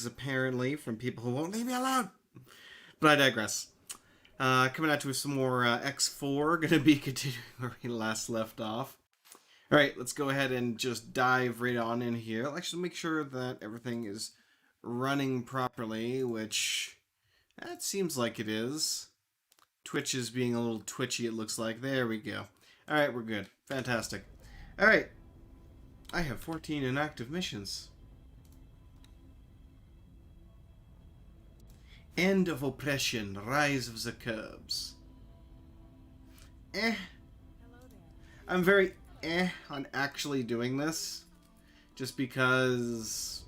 apparently, from people who won't leave me alone. But I digress. Coming at you with some more X4. Gonna be continuing where we last left off. Alright, let's go ahead and just dive right on in here. Let's just make sure that everything is running properly, which that seems like it is. Twitch is being a little twitchy, it looks like. There we go. Alright, we're good. Fantastic. Alright. I have 14 inactive missions. End of oppression, rise of the curbs. I'm very on actually doing this. Just because...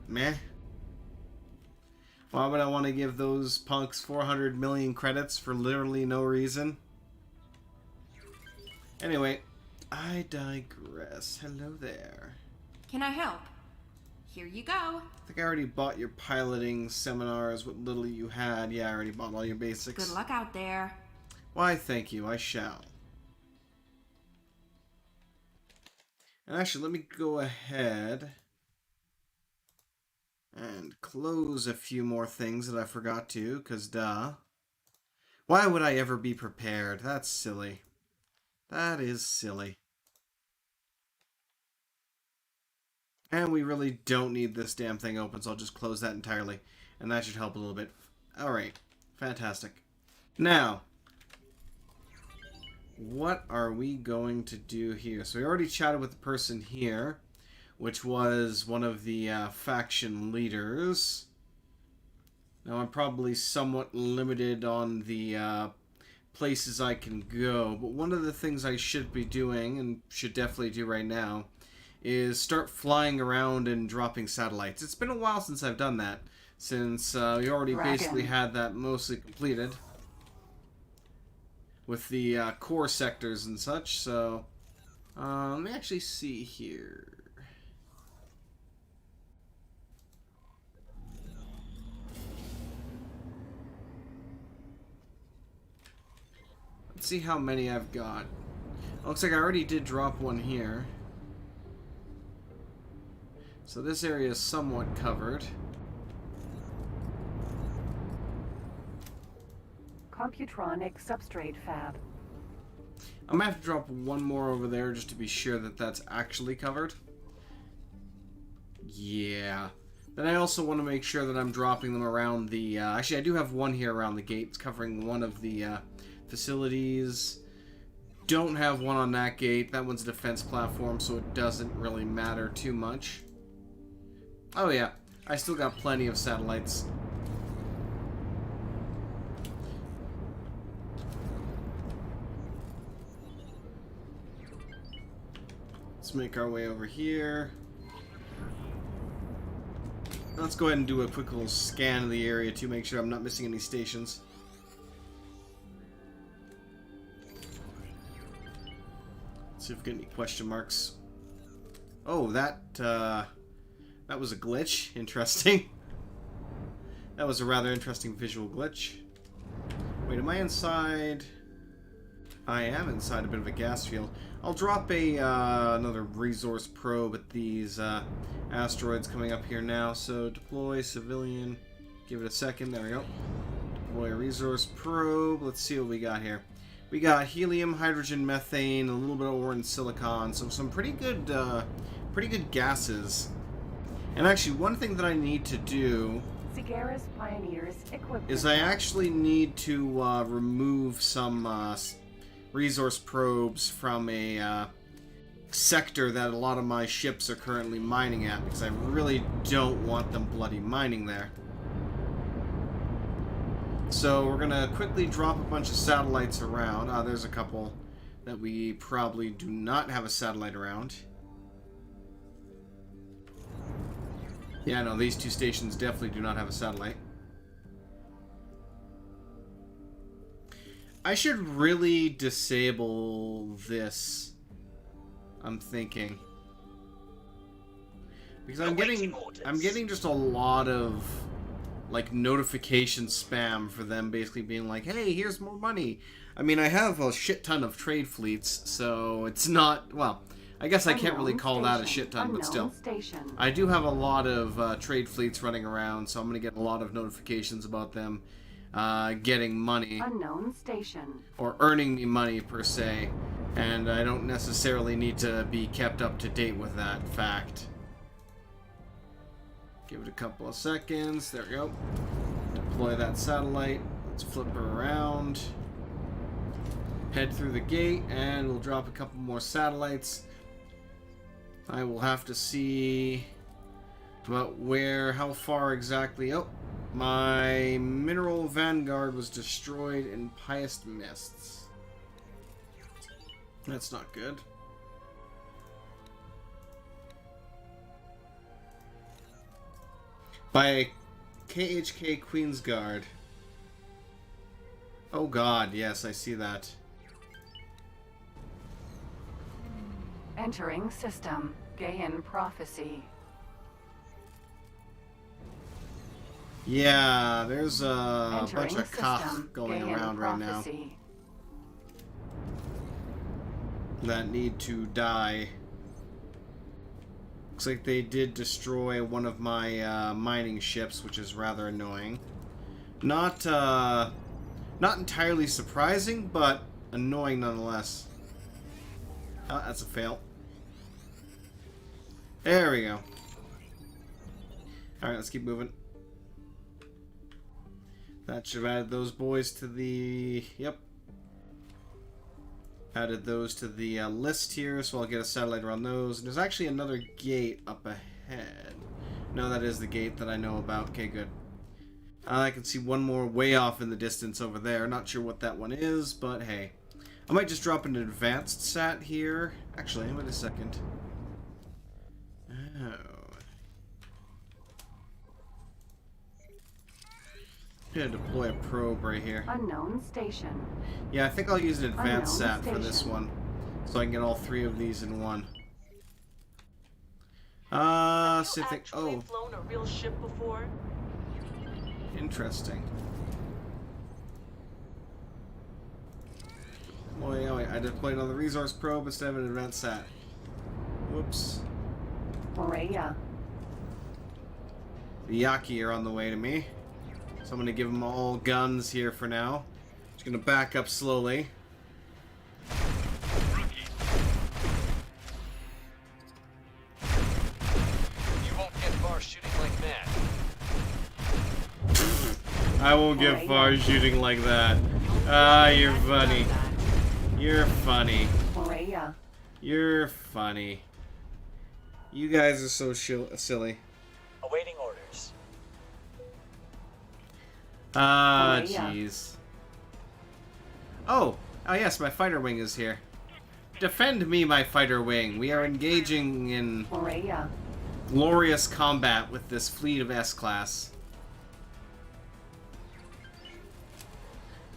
meh. Why would I want to give those punks 400 million credits for literally no reason? Anyway, I digress. Hello there. Can I help? Here you go. I think I already bought your piloting seminars, what little you had. Yeah, I already bought all your basics. Good luck out there. Why, thank you. I shall. And actually, let me go ahead and close a few more things that I forgot to, because duh. Why would I ever be prepared? That's silly. That is silly. And we really don't need this damn thing open, so I'll just close that entirely. And that should help a little bit. Alright. Fantastic. Now, what are we going to do here? So we already chatted with the person here, which was one of the faction leaders. Now I'm probably somewhat limited on the places I can go, but one of the things I should be doing, and should definitely do right now, is start flying around and dropping satellites. It's been a while since I've done that, since we already basically had that mostly completed with the core sectors and such, so let me actually see here. Let's see how many I've got. Looks like I already did drop one here. So this area is somewhat covered. Computronic substrate fab. I'm gonna have to drop one more over there just to be sure that that's actually covered. Yeah. Then I also want to make sure that I'm dropping them around the... actually, I do have one here around the gates covering one of the facilities. Don't have one on that gate. That one's a defense platform, so it doesn't really matter too much. Oh yeah, I still got plenty of satellites. Let's make our way over here. Let's go ahead and do a quick little scan of the area to make sure I'm not missing any stations. Let's see if we get any question marks. Oh, that was a glitch. Interesting. That was a rather interesting visual glitch. Wait, am I inside? I am inside a bit of a gas field. I'll drop a another resource probe at these asteroids coming up here now. So deploy civilian. Give it a second. There we go. Deploy a resource probe. Let's see what we got here. We got helium, hydrogen, methane, a little bit of ore and silicon. So some pretty good gases. And actually, one thing that I need to do is I actually need to remove some resource probes from a sector that a lot of my ships are currently mining at, because I really don't want them bloody mining there. So we're gonna quickly drop a bunch of satellites around. There's a couple that we probably do not have a satellite around. Yeah, no, these two stations definitely do not have a satellite. I should really disable this, I'm thinking. Because I'm getting just a lot of like notification spam for them basically being like, hey, here's more money. I mean, I have a shit ton of trade fleets, so it's not, well, I guess I can't really Unknown call that a station. shit ton, but still. Unknown station. I do have a lot of trade fleets running around, so I'm going to get a lot of notifications about them getting money. Unknown station. Or earning me money, per se. And I don't necessarily need to be kept up to date with that fact. Give it a couple of seconds. There we go. Deploy that satellite. Let's flip her around. Head through the gate, and we'll drop a couple more satellites. I will have to see about how far exactly. Oh, my mineral vanguard was destroyed in Pious Mists. That's not good. By KHK Queensguard. Oh god, yes, I see that. Entering system. Gaian prophecy. Yeah, there's a Entering bunch of cock system. going Gaian around right now prophecy. that need to die. Looks like they did destroy one of my mining ships, which is rather annoying. Not entirely surprising, but annoying nonetheless. Oh, that's a fail. There we go. Alright, let's keep moving. That should have added those boys to the... Yep. Added those to the list here, so I'll get a satellite around those. And there's actually another gate up ahead. No, that is the gate that I know about. Okay, good. I can see one more way off in the distance over there. Not sure what that one is, but hey. I might just drop an advanced sat here. Actually, wait a second. Oh. I'm gonna deploy a probe right here. Unknown station. Yeah, I think I'll use an advanced Unknown sat for this station. one. So I can get all three of these in one. See if they... Actually flown a real ship before? Interesting. Oh yeah, wait, I deployed another resource probe instead of an advanced sat. Whoops. Morea. The Yaki are on the way to me. So I'm going to give them all guns here for now. Just going to back up slowly. You won't get far shooting like that. I won't get far shooting like that. Ah, you're funny. You're funny. Morea. You're funny. You guys are so silly. Awaiting orders. Ah, Morea. jeez. Oh yes, my fighter wing is here. Defend me, my fighter wing. We are engaging in Morea. glorious combat with this fleet of S-class.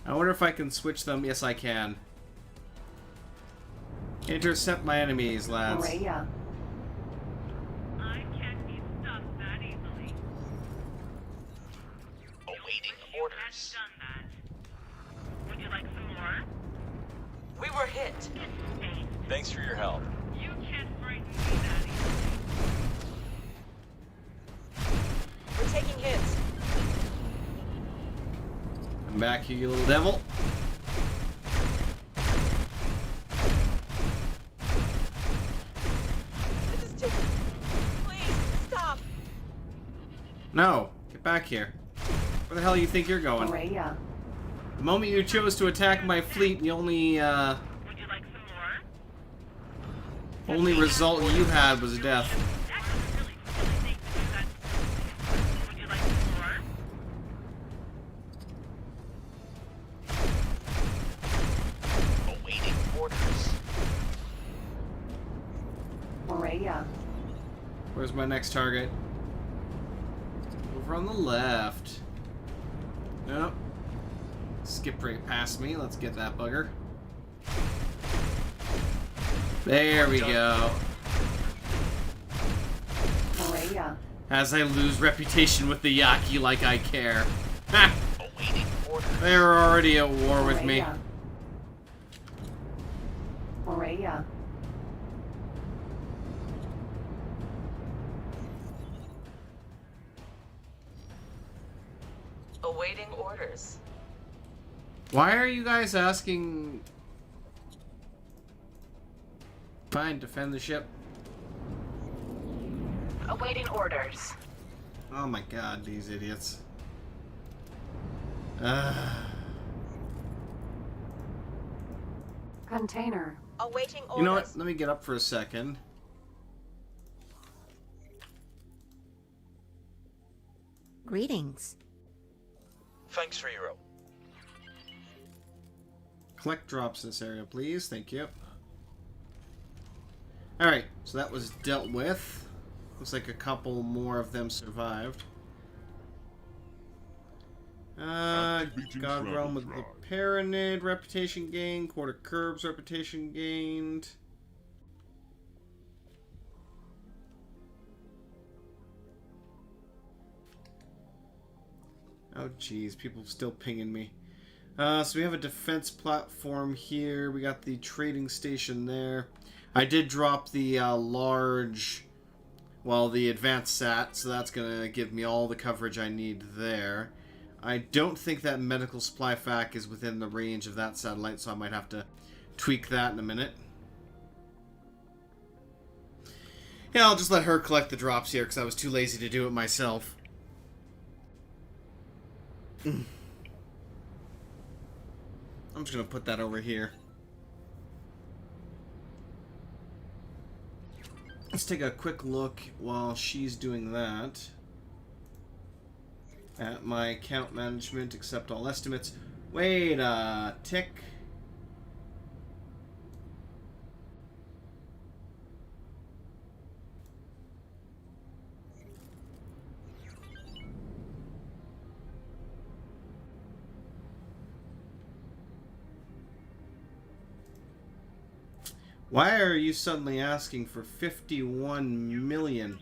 I wonder if I can switch them. Yes, I can. Intercept my enemies, lads. Morea. I can't be stopped that easily. Awaiting You orders. hadn't done that. Would you like some more? We were hit. Hey, Thanks for your help. you can't frighten me that easily. We're taking hits. Come back here, you little devil. This is too... Please, stop. No, get back here. Where the hell do you think you're going? Morea. The moment you chose to attack my fleet, the only Would you like some more? only result you had was death. That's a really silly thing to do that. Would you like some more? Awaiting orders. Morea. Where's my next target? Over on the left. Nope. Skip right past me. Let's get that bugger. There we go. Morea. As I lose reputation with the Yaki like I care. Ha! Awaiting orders. They're already at war with me. Morea. Morea. Awaiting orders. Why are you guys asking? Fine, defend the ship. Awaiting orders. Oh my god, these idiots. Container. Awaiting orders. You know what? Let me get up for a second. Greetings. Thanks, Riro. Collect drops in this area, please. Thank you. Alright, so that was dealt with. Looks like a couple more of them survived. God Realm with the Pyramid, reputation gained. Quarter Curbs, reputation gained. Oh geez, people still pinging me. So we have a defense platform here. We got the trading station there. I did drop the the advanced sat, so that's going to give me all the coverage I need there. I don't think that medical supply fac is within the range of that satellite, so I might have to tweak that in a minute. Yeah, I'll just let her collect the drops here, because I was too lazy to do it myself. I'm just going to put that over here. Let's take a quick look while she's doing that at my account management, accept all estimates. Wait a tick. Why are you suddenly asking for 51 million?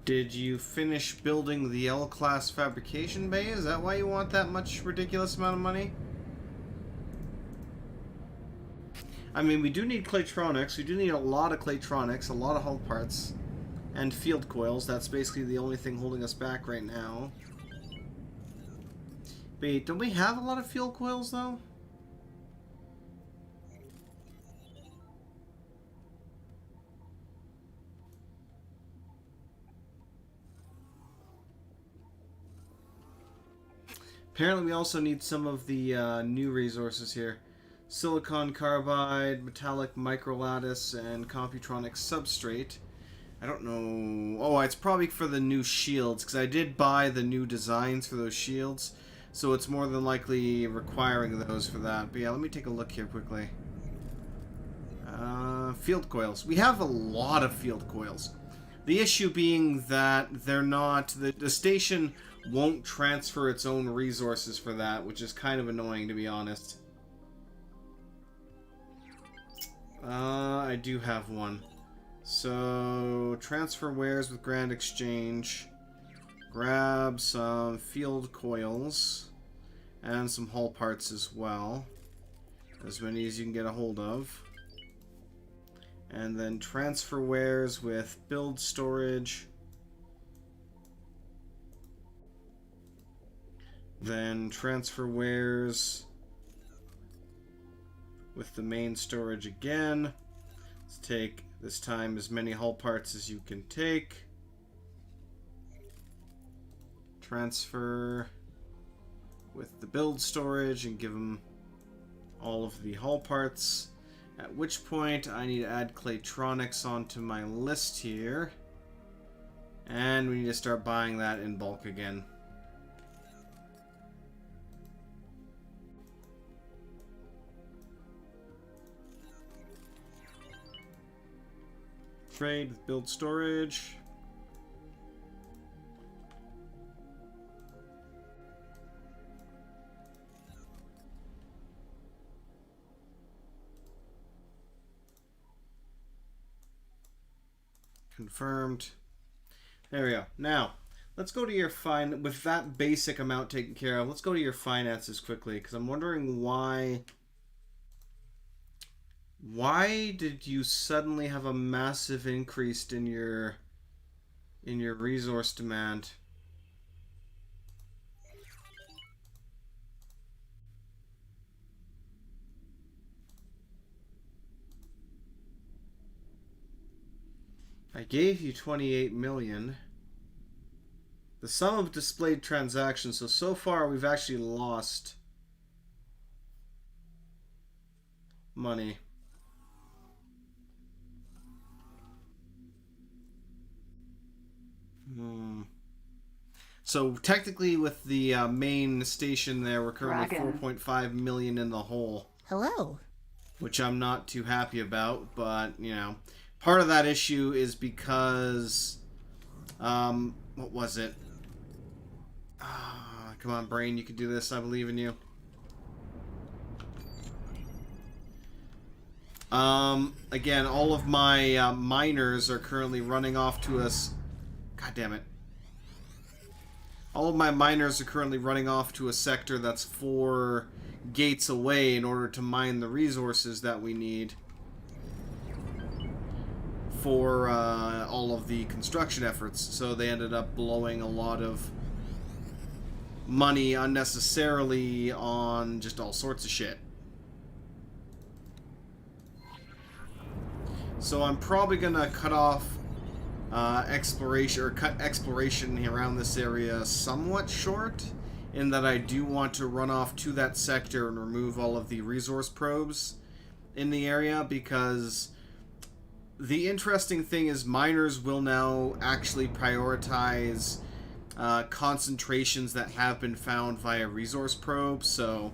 Did you finish building the L-class fabrication bay? Is that why you want that much ridiculous amount of money? I mean, we do need Claytronics. We do need a lot of Claytronics, a lot of hull parts, and field coils. That's basically the only thing holding us back right now. Wait, don't we have a lot of fuel coils, though? Apparently we also need some of the new resources here. Silicon carbide, metallic microlattice, and computronic substrate. I don't know... Oh, it's probably for the new shields, because I did buy the new designs for those shields. So it's more than likely requiring those for that. But yeah, let me take a look here quickly. Field coils. We have a lot of field coils. The issue being that they're not... The station won't transfer its own resources for that, which is kind of annoying, to be honest. I do have one. So, transfer wares with Grand Exchange. Grab some field coils and some hull parts as well, as many as you can get a hold of, and then transfer wares with build storage, then transfer wares with the main storage again. Let's take this time as many hull parts as you can take. Transfer with the build storage and give them all of the hull parts. At which point I need to add Claytronics onto my list here. And we need to start buying that in bulk again. Trade with build storage. Confirmed. There we go. Now, let's go to your with that basic amount taken care of, let's go to your finances quickly, because I'm wondering why Why did you suddenly have a massive increase in your resource demand? I gave you 28 million. The sum of displayed transactions, so far we've actually lost money. So technically with the main station there, we're currently Dragon. 4.5 million in the hole. Hello. Which I'm not too happy about, but, you know, part of that issue is because, what was it? Come on, brain, you can do this. I believe in you. Again, all of my miners are currently running off to us. God damn it. All of my miners are currently running off to a sector that's 4 gates away in order to mine the resources that we need for all of the construction efforts. So they ended up blowing a lot of money unnecessarily on just all sorts of shit. So I'm probably gonna cut off exploration, or cut exploration around this area somewhat short, in that I do want to run off to that sector and remove all of the resource probes in the area, because the interesting thing is miners will now actually prioritize concentrations that have been found via resource probes, so,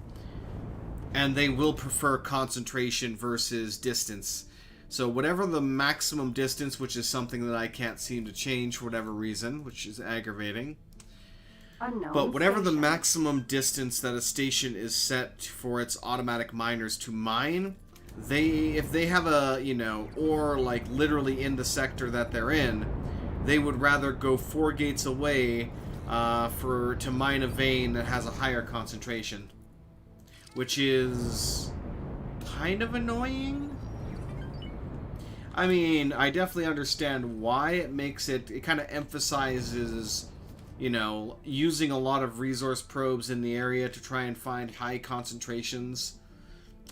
and they will prefer concentration versus distance. So whatever the maximum distance, which is something that I can't seem to change for whatever reason, which is aggravating. Unknown But whatever the station. maximum distance that a station is set for its automatic miners to mine, if they have a, you know, ore like literally in the sector that they're in, they would rather go 4 gates away to mine a vein that has a higher concentration, which is kind of annoying. I mean, I definitely understand why it makes it. It kind of emphasizes, you know, using a lot of resource probes in the area to try and find high concentrations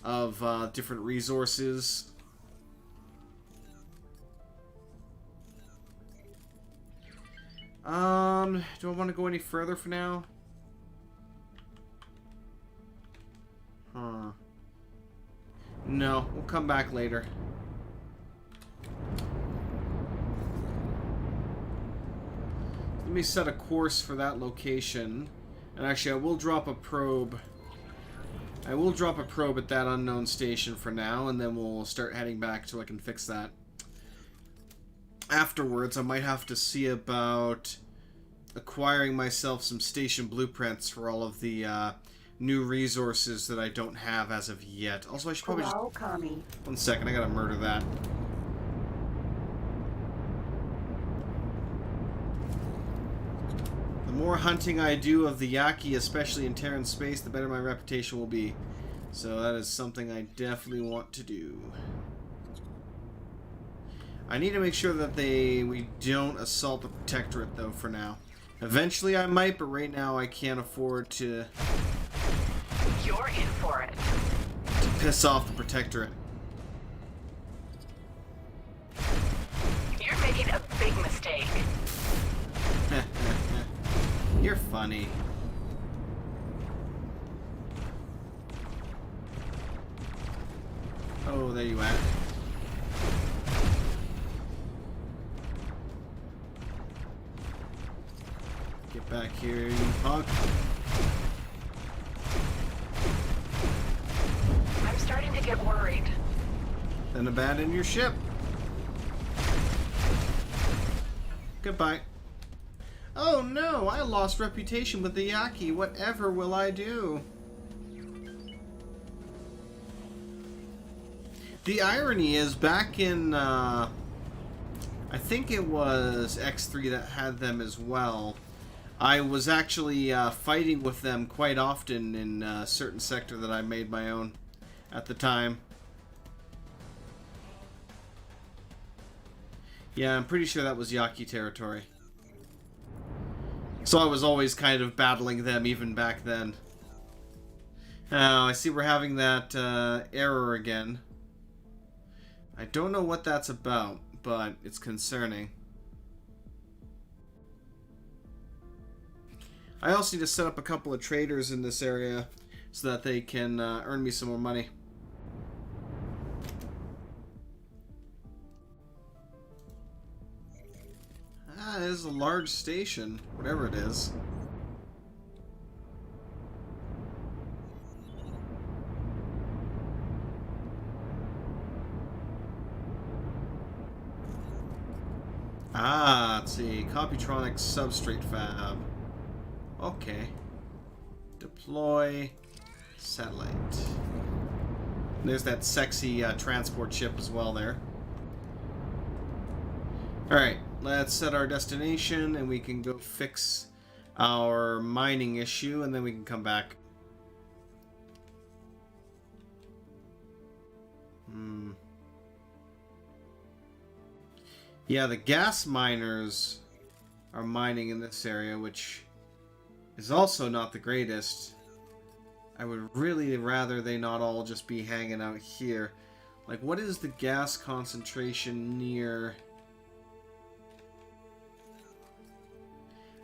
of different resources. Do I want to go any further for now? Huh. No, we'll come back later. Let me set a course for that location. And actually, I will drop a probe. I will drop a probe at that unknown station for now, and then we'll start heading back so I can fix that. Afterwards, I might have to see about acquiring myself some station blueprints for all of the new resources that I don't have as of yet. Also, I should probably just... Hello, Kami. 1 second, I gotta murder that. The more hunting I do of the Yaki, especially in Terran space, the better my reputation will be. So that is something I definitely want to do. I need to make sure that we don't assault the Protectorate, though, for now. Eventually I might, but right now I can't afford to You're in for it. piss off the Protectorate. You're making a big mistake. You're funny. Oh, there you at. Get back here, you punk. I'm starting to get worried. Then abandon your ship. Goodbye. Oh no, I lost reputation with the Yaki. Whatever will I do? The irony is, back in, I think it was X3 that had them as well. I was actually fighting with them quite often in a certain sector that I made my own at the time. Yeah, I'm pretty sure that was Yaki territory. So I was always kind of battling them even back then. Oh, I see we're having that error again. I don't know what that's about, but it's concerning. I also need to set up a couple of traders in this area so that they can earn me some more money. Ah, it is a large station, whatever it is. Ah, let's see. Copytronic substrate fab. Okay. Deploy satellite. And there's that sexy transport ship as well there. Alright, let's set our destination and we can go fix our mining issue and then we can come back. Yeah, the gas miners are mining in this area, which is also not the greatest. I would really rather they not all just be hanging out here. Like, what is the gas concentration near...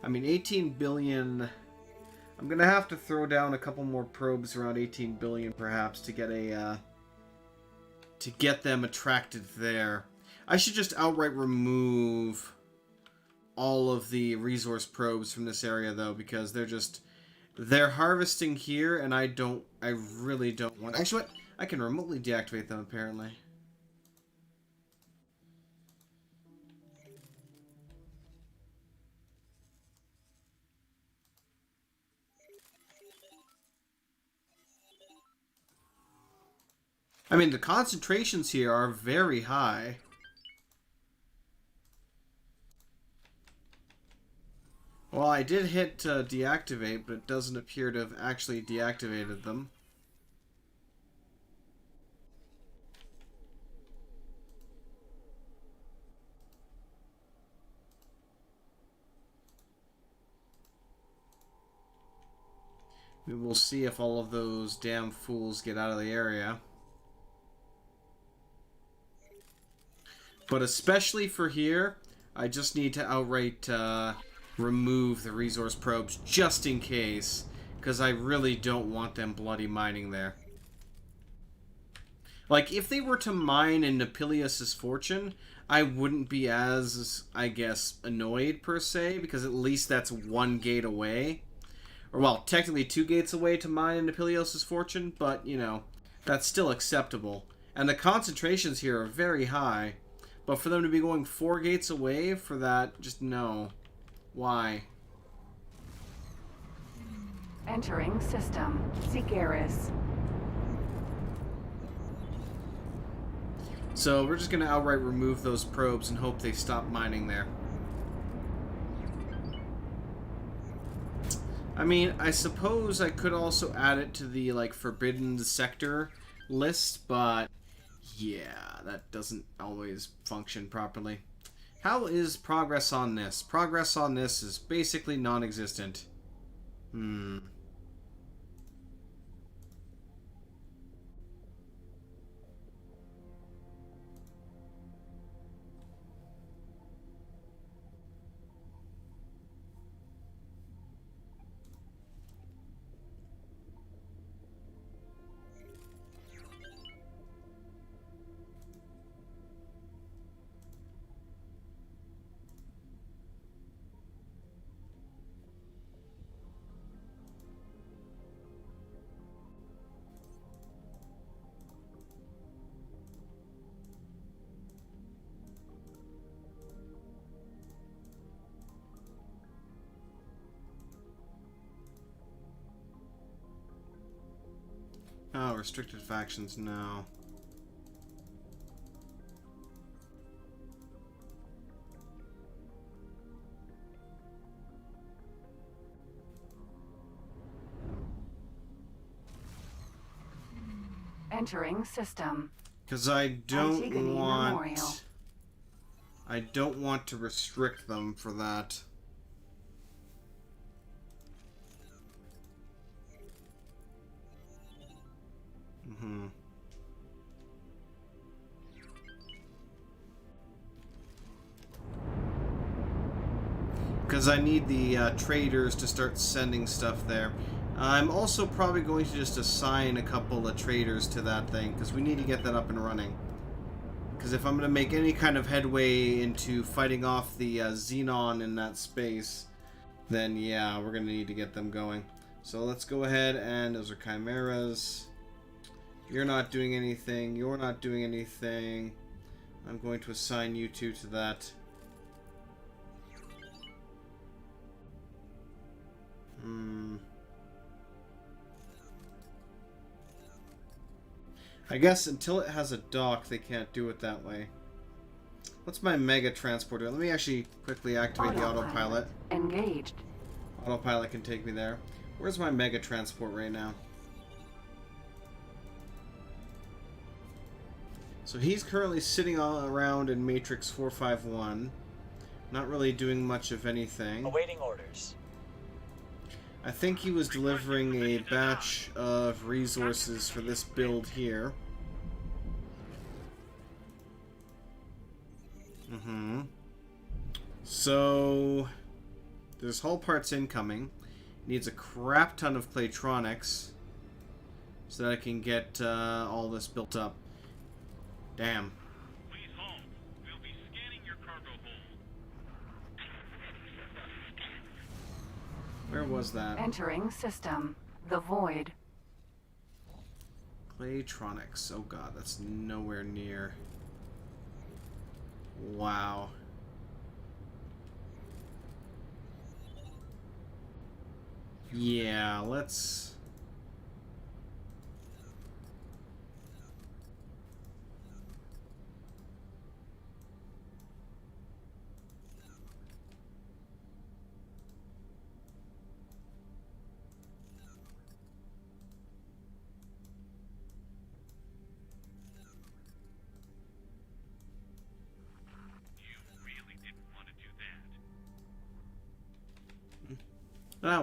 I mean, 18 billion... I'm gonna have to throw down a couple more probes around 18 billion, perhaps, to get a... to get them attracted there. I should just outright remove all of the resource probes from this area, though, because they're harvesting here, and I really don't want... Actually, what? I can remotely deactivate them, apparently. I mean, the concentrations here are very high. Well, I did hit deactivate, but it doesn't appear to have actually deactivated them. We will see if all of those damn fools get out of the area. But especially for here, I just need to outright remove the resource probes just in case, because I really don't want them bloody mining there. Like, if they were to mine in Napilius's fortune, I wouldn't be as, I guess, annoyed per se, because at least that's one gate away. Or, well, technically 2 gates away to mine in Napilius's fortune, but, you know, that's still acceptable. And the concentrations here are very high. But for them to be going 4 gates away for that, just no. Why? Entering system. Sikaris. So we're just going to outright remove those probes and hope they stop mining there. I mean, I suppose I could also add it to the, like, forbidden sector list, but yeah, that doesn't always function properly. How is progress on this? Progress on this is basically non-existent. Oh, restricted factions, no. Entering system. Because I don't Antigone want... Memorial. I don't want to restrict them for that. Because I need the traders to start sending stuff there. I'm also probably going to just assign a couple of traders to that thing, because we need to get that up and running. Because if I'm going to make any kind of headway into fighting off the Xenon in that space, then yeah, we're going to need to get them going. So let's go ahead, and those are chimeras. You're not doing anything, you're not doing anything. I'm going to assign you two to that. I guess until it has a dock, they can't do it that way. What's my mega transporter? Let me actually quickly activate the autopilot. Engaged. Autopilot can take me there. Where's my mega transport right now? So he's currently sitting all around in Matrix 451. Not really doing much of anything. Awaiting orders. I think he was delivering a batch of resources for this build here. So there's hull parts incoming. Needs a crap ton of Claytronics so that I can get all this built up. Damn. Please hold. We'll be scanning your cargo hold. Where was that? Entering system. The void. Claytronics. Oh god, that's nowhere near. Wow. Yeah, let's...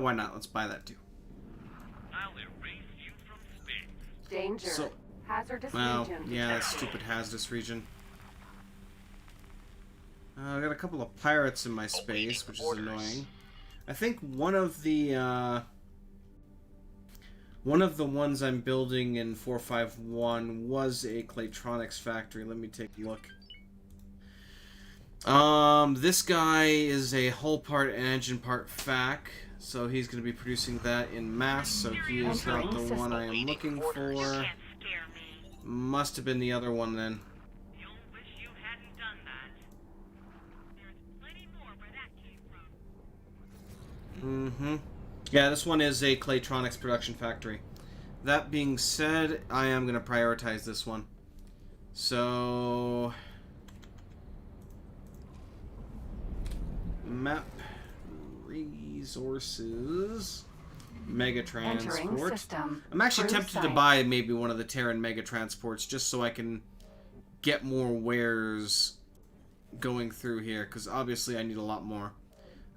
why not? Let's buy that too. I'll erase you from space. Danger. So, Hazardous well, region. yeah, that stupid hazardous region. I got a couple of pirates in my space, which is annoying. I think one of the ones I'm building in 451 was a Claytronics factory. Let me take a look. This guy is a hull part and engine part fac, so he's going to be producing that in mass, so he is not the one I am looking for. Can't scare me. Must have been the other one then. You'll wish you hadn't done that. There's plenty more where that came from. Yeah, this one is a Claytronics production factory. That being said, I am going to prioritize this one. So... Map resources, mega transport. I'm actually tempted to buy maybe one of the Terran mega transports just so I can get more wares going through here, because obviously I need a lot more.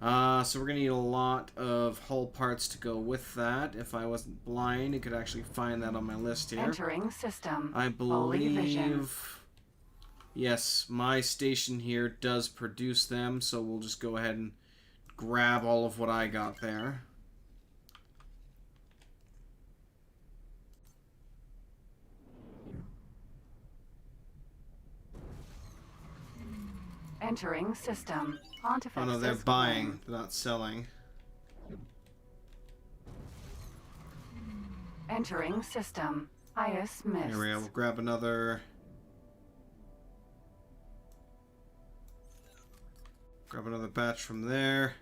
So we're gonna need a lot of hull parts to go with that. If I wasn't blind, I could actually find that on my list here. Entering system. I believe. Yes, my station here does produce them, so we'll just go ahead and grab all of what I got there. Entering system. Oh no, they're buying, they're not selling. Entering system. IS missed. Here we go, we'll grab another... Grab another batch from there.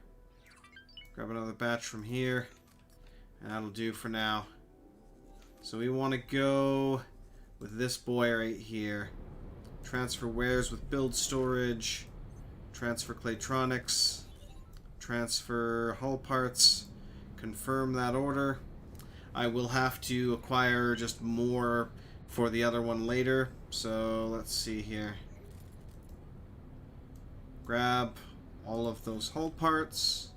Grab another batch from here. And that'll do for now. So we want to go with this boy right here. Transfer wares with build storage. Transfer Claytronics. Transfer hull parts. Confirm that order. I will have to acquire just more for the other one later. So let's see here. grab all of those hull parts.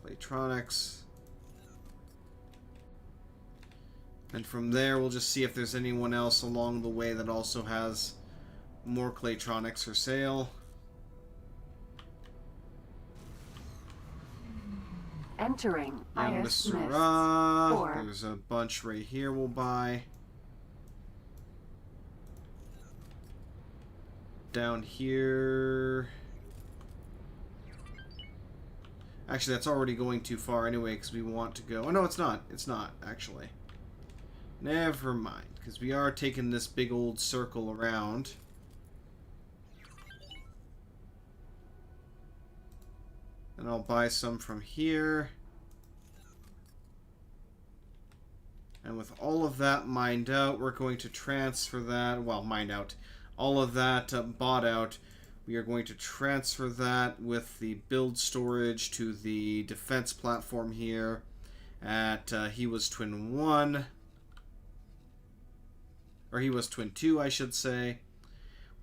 Electronics. And from there, we'll just see if there's anyone else along the way that also has more Claytronics for sale. Entering Young IS Smith. Masura. 4. There's a bunch right here we'll buy. Down here. Actually, that's already going too far anyway, because we want to go... Oh, no, it's not. It's not, actually. Never mind, because we are taking this big old circle around. And I'll buy some from here. And with all of that mined out, we're going to transfer that... Well, mined out. All of that bought out. We are going to transfer that with the build storage to the defense platform here at He Was Twin 1. Or He Was Twin 2, I should say.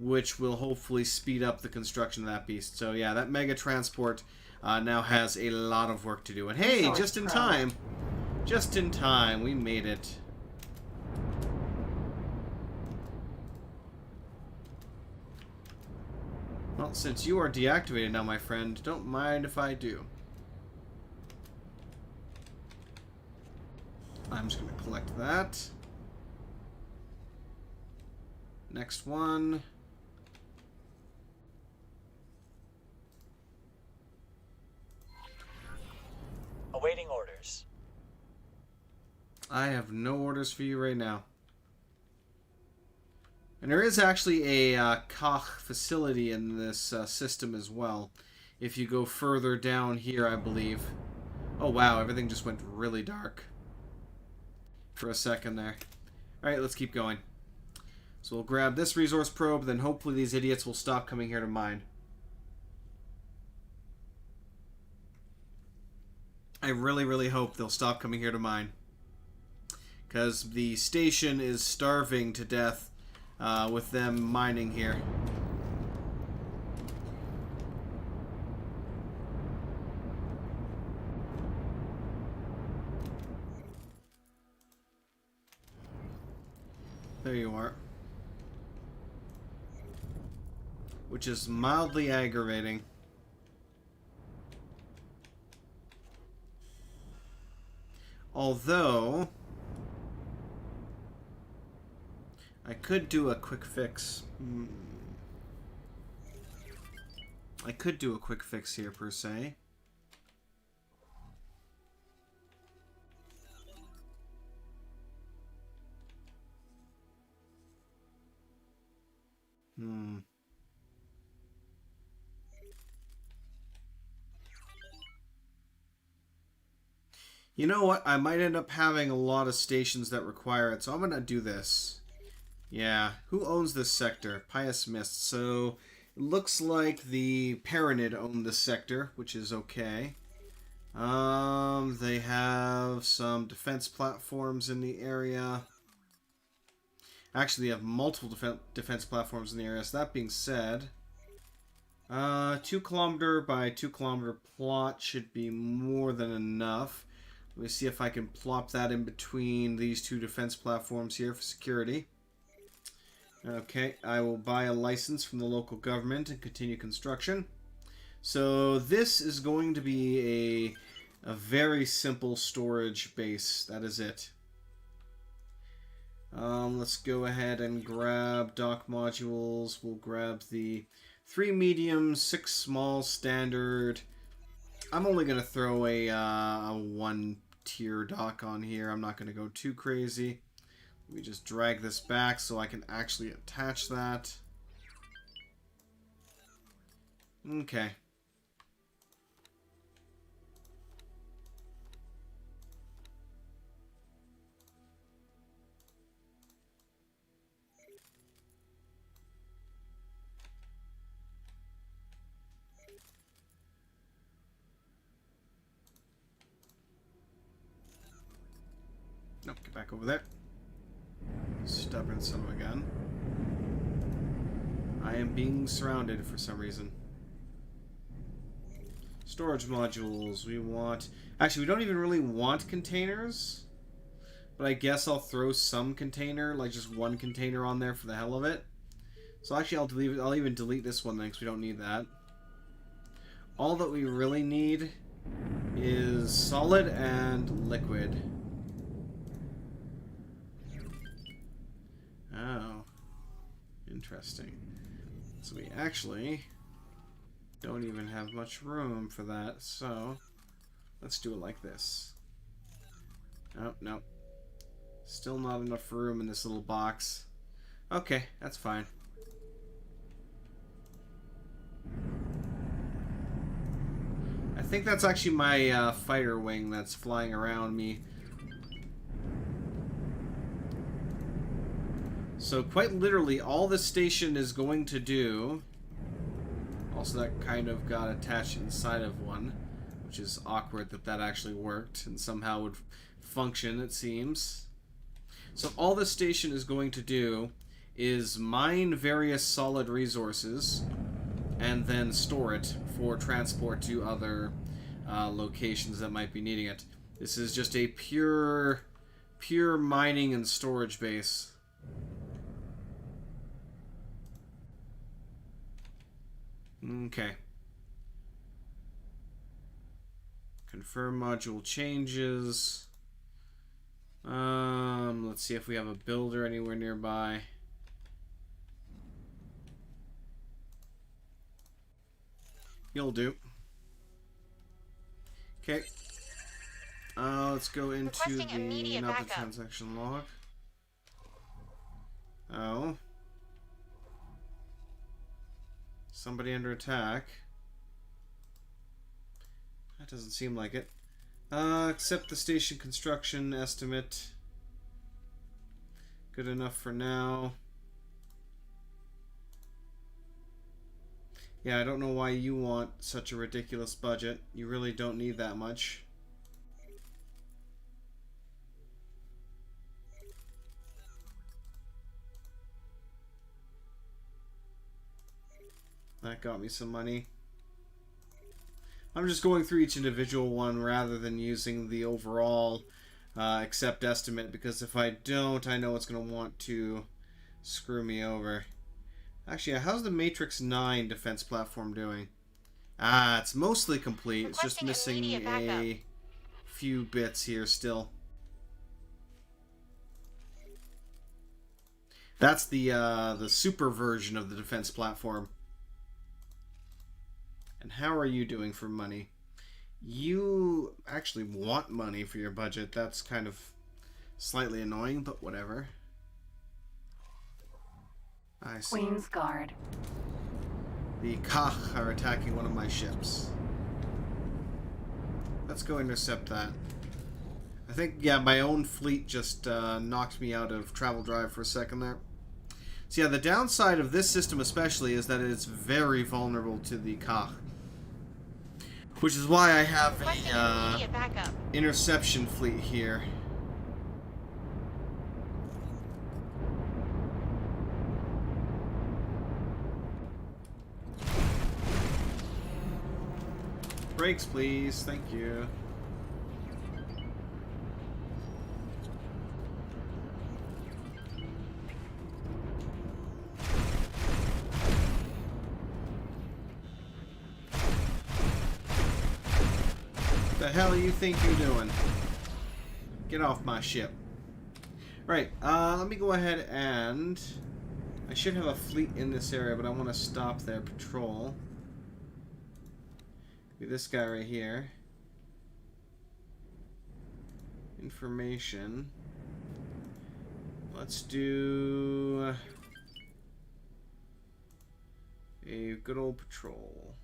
Which will hopefully speed up the construction of that beast. So yeah, that mega transport now has a lot of work to do. And hey, just in time. Just in time, we made it. Well, since you are deactivated now, my friend, don't mind if I do. I'm just going to collect that. Next one. Awaiting orders. I have no orders for you right now. And there is actually a Koch facility in this system as well. If you go further down here, I believe. Oh wow, everything just went really dark for a second there. Alright, let's keep going. So we'll grab this resource probe, then hopefully these idiots will stop coming here to mine. I really, really hope they'll stop coming here to mine. Because the station is starving to death with them mining here. There you are. Which is mildly aggravating. Although I could do a quick fix. I could do a quick fix here, per se. You know what? I might end up having a lot of stations that require it, so I'm going to do this. Yeah. Who owns this sector? Pious Mist. So, it looks like the Paranid own this sector, which is okay. They have some defense platforms in the area. Actually, they have multiple defense platforms in the area. So that being said, 2 kilometer by 2 kilometer plot should be more than enough. Let me see if I can plop that in between these 2 defense platforms here for security. Okay, I will buy a license from the local government and continue construction. So this is going to be a very simple storage base. That is it. Let's go ahead and grab dock modules. We'll grab the 3 medium, 6 small standard. I'm only going to throw a 1-tier dock on here. I'm not going to go too crazy. Let me just drag this back so I can actually attach that. Okay. Nope, get back over there. Stubborn son of a gun. I am being surrounded for some reason. Storage modules. We want... Actually, we don't even really want containers. But I guess I'll throw some container, like just one container on there for the hell of it. So actually, I'll delete it. I'll even delete this one then, because we don't need that. All that we really need is solid and liquid. Oh. Interesting. So we actually don't even have much room for that, so let's do it like this. Oh, no. Still not enough room in this little box. Okay, that's fine. I think that's actually my fighter wing that's flying around me. So quite literally, all this station is going to do... Also, that kind of got attached inside of one, which is awkward that that actually worked and somehow would function, it seems. So all this station is going to do is mine various solid resources and then store it for transport to other locations that might be needing it. This is just a pure mining and storage base. Okay. Confirm module changes. Let's see if we have a builder anywhere nearby. You'll do. Okay. Let's go into Requesting the immediate not the backup. transaction log. Oh. Somebody under attack. That doesn't seem like it. Accept the station construction estimate. Good enough for now. Yeah, I don't know why you want such a ridiculous budget. You really don't need that much. That got me some money. I'm just going through each individual one rather than using the overall accept estimate, because if I don't, I know it's going to want to screw me over. Actually, how's the Matrix 9 defense platform doing? Ah, it's mostly complete. It's just Requesting missing immediate backup. a few bits here still. That's the super version of the defense platform. And how are you doing for money? You actually want money for your budget. That's kind of slightly annoying, but whatever. I see. Queen's Guard. The Kach are attacking one of my ships. Let's go intercept that. I think, yeah, my own fleet just knocked me out of travel drive for a second there. So yeah, the downside of this system especially is that it's very vulnerable to the Kach. Which is why I have Requesting a immediate backup. interception fleet here. Brakes, please. Thank you. The hell you think you're doing? Get off my ship. Right, let me go ahead and... I should have a fleet in this area, but I want to stop their patrol. Be this guy right here. Information. Let's do... a good old patrol.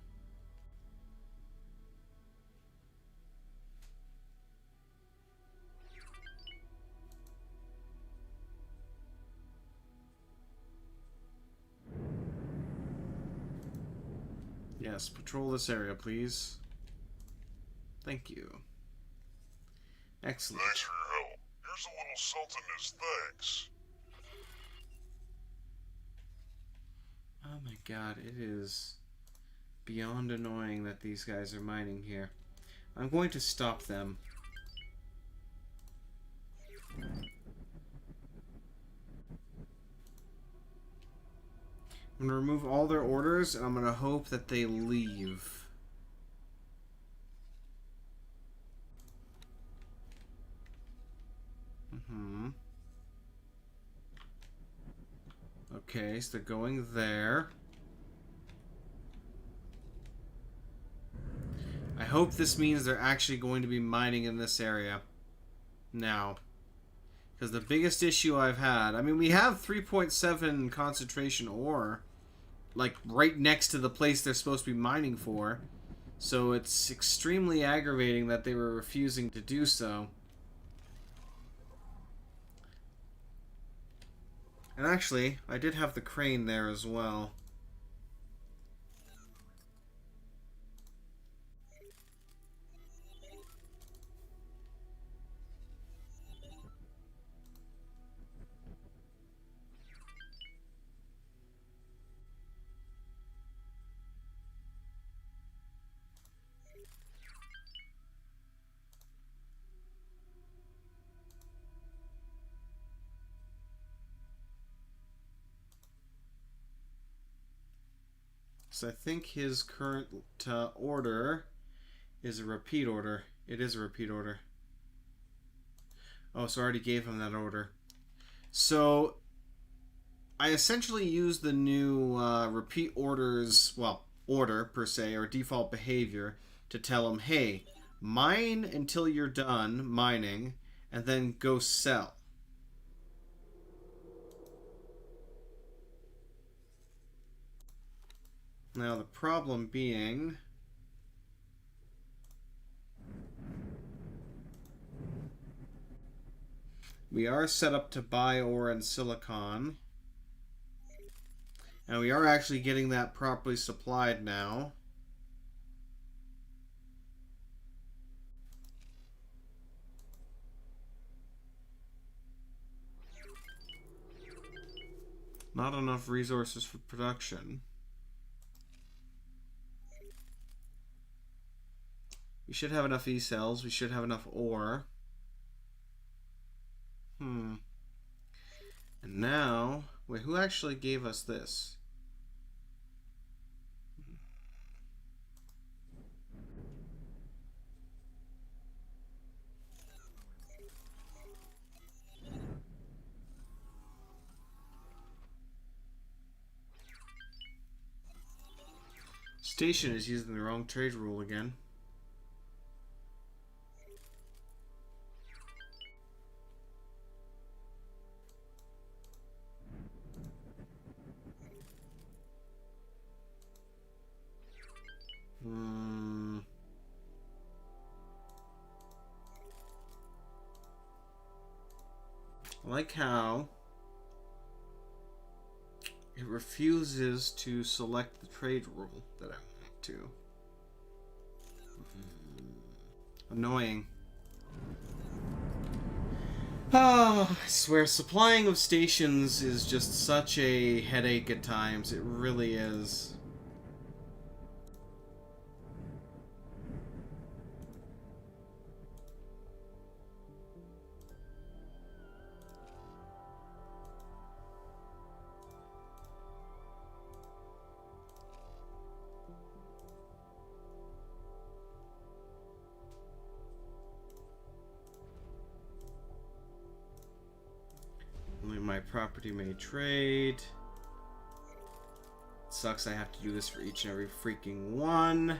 Yes, patrol this area, please. Thank you. Excellent. Thanks for your help. Here's a little something as thanks. Oh my god, it is beyond annoying that these guys are mining here. I'm going to stop them. I'm going to remove all their orders, and I'm going to hope that they leave. Okay, so they're going there. I hope this means they're actually going to be mining in this area now. Because the biggest issue I've had... I mean, we have 3.7 concentration ore, like, right next to the place they're supposed to be mining for. So it's extremely aggravating that they were refusing to do so. And actually, I did have the crane there as well. So I think his current order is a repeat order. It is a repeat order. Oh, so I already gave him that order. So I essentially used the new repeat orders, well, order per se, or default behavior, to tell him, hey, mine until you're done mining, and then go sell. Now the problem being... we are set up to buy ore and silicon. And we are actually getting that properly supplied now. Not enough resources for production. We should have enough E-cells. We should have enough ore. And now... wait, who actually gave us this? Station is using the wrong trade rule again. I like how it refuses to select the trade rule that I want to. Annoying. Oh, I swear, supplying of stations is just such a headache at times. It really is. Only my property may trade. It sucks I have to do this for each and every freaking one,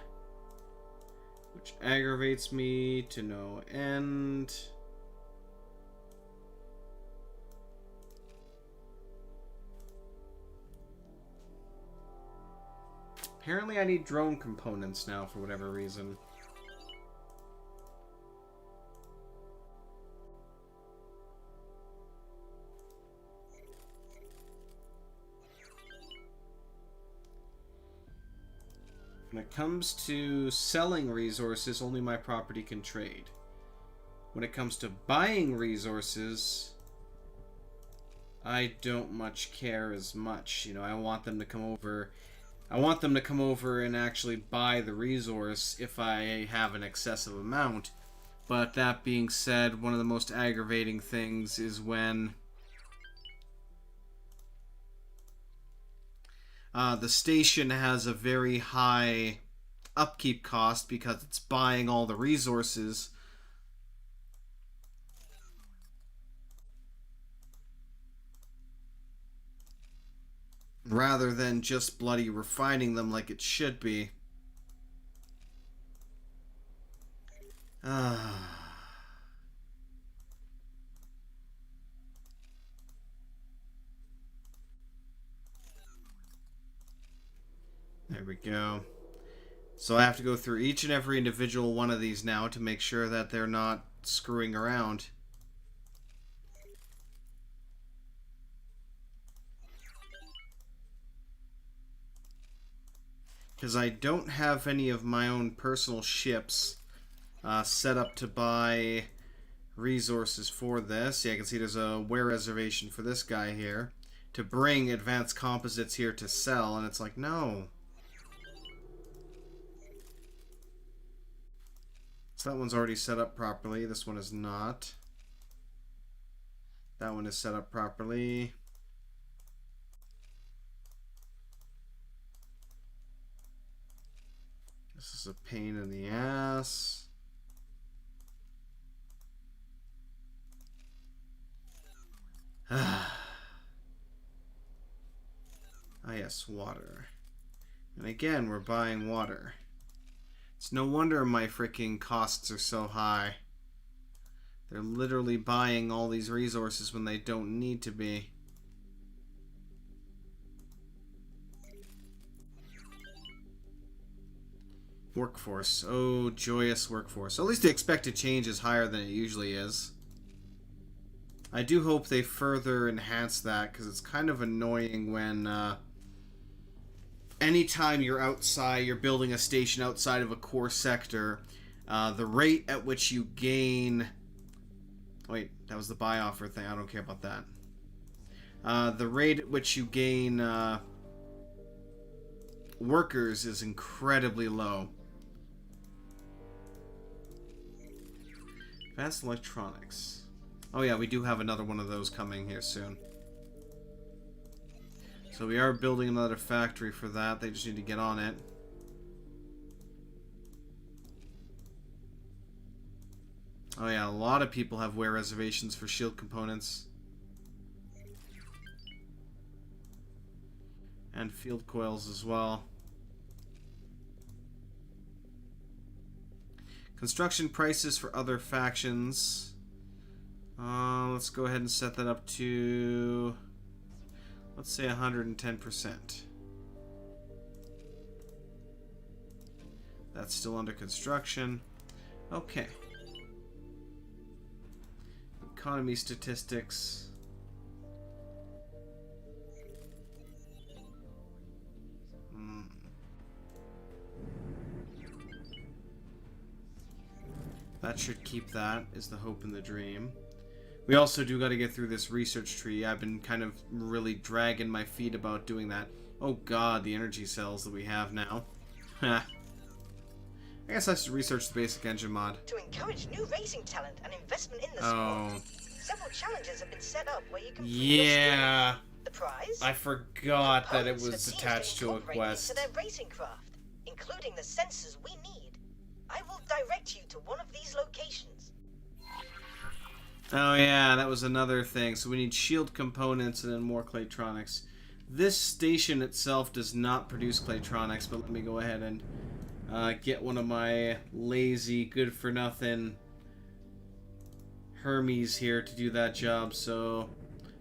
which aggravates me to no end. Apparently I need drone components now for whatever reason. When it comes to selling resources, only my property can trade. When it comes to buying resources, I don't much care as much. You know, I want them to come over I want them to come over and actually buy the resource if I have an excessive amount. But that being said, one of the most aggravating things is when the station has a very high upkeep cost because it's buying all the resources. Rather than just bloody refining them like it should be. There we go. So I have to go through each and every individual one of these now to make sure that they're not screwing around. Because I don't have any of my own personal ships set up to buy resources for this. Yeah, you can see there's a wear reservation for this guy here to bring advanced composites here to sell, and it's like, no. So that one's already set up properly. This one is not. That one is set up properly. This is a pain in the ass. Ah, yes, water. And again, we're buying water. It's no wonder my freaking costs are so high. They're literally buying all these resources when they don't need to be. Workforce. Oh, joyous workforce. At least the expected change is higher than it usually is. I do hope they further enhance that, because it's kind of annoying when anytime you're outside, you're building a station outside of a core sector, the rate at which you gain... Wait, that was the buy offer thing. I don't care about that. The rate at which you gain workers is incredibly low. Advanced electronics. Oh yeah, we do have another one of those coming here soon. So we are building another factory for that. They just need to get on it. Oh yeah, a lot of people have wear reservations for shield components. And field coils as well. Construction prices for other factions. Let's go ahead and set that up to, let's say 110%. That's still under construction. Okay. Economy statistics. That should keep that, is the hope and the dream. We also do got to get through this research tree. I've been kind of really dragging my feet about doing that. Oh god, the energy cells that we have now. I guess I should research the basic engine mod. To encourage new racing talent and investment in the sport, several challenges have been set up where you can yeah. The prize? I forgot that it was attached to a quest. To their racing craft, including the sensors we need. I will direct you to one of these locations. Oh yeah, that was another thing. So we need shield components and then more Claytronics. This station itself does not produce Claytronics, but let me go ahead and get one of my lazy, good-for-nothing Hermes here to do that job. So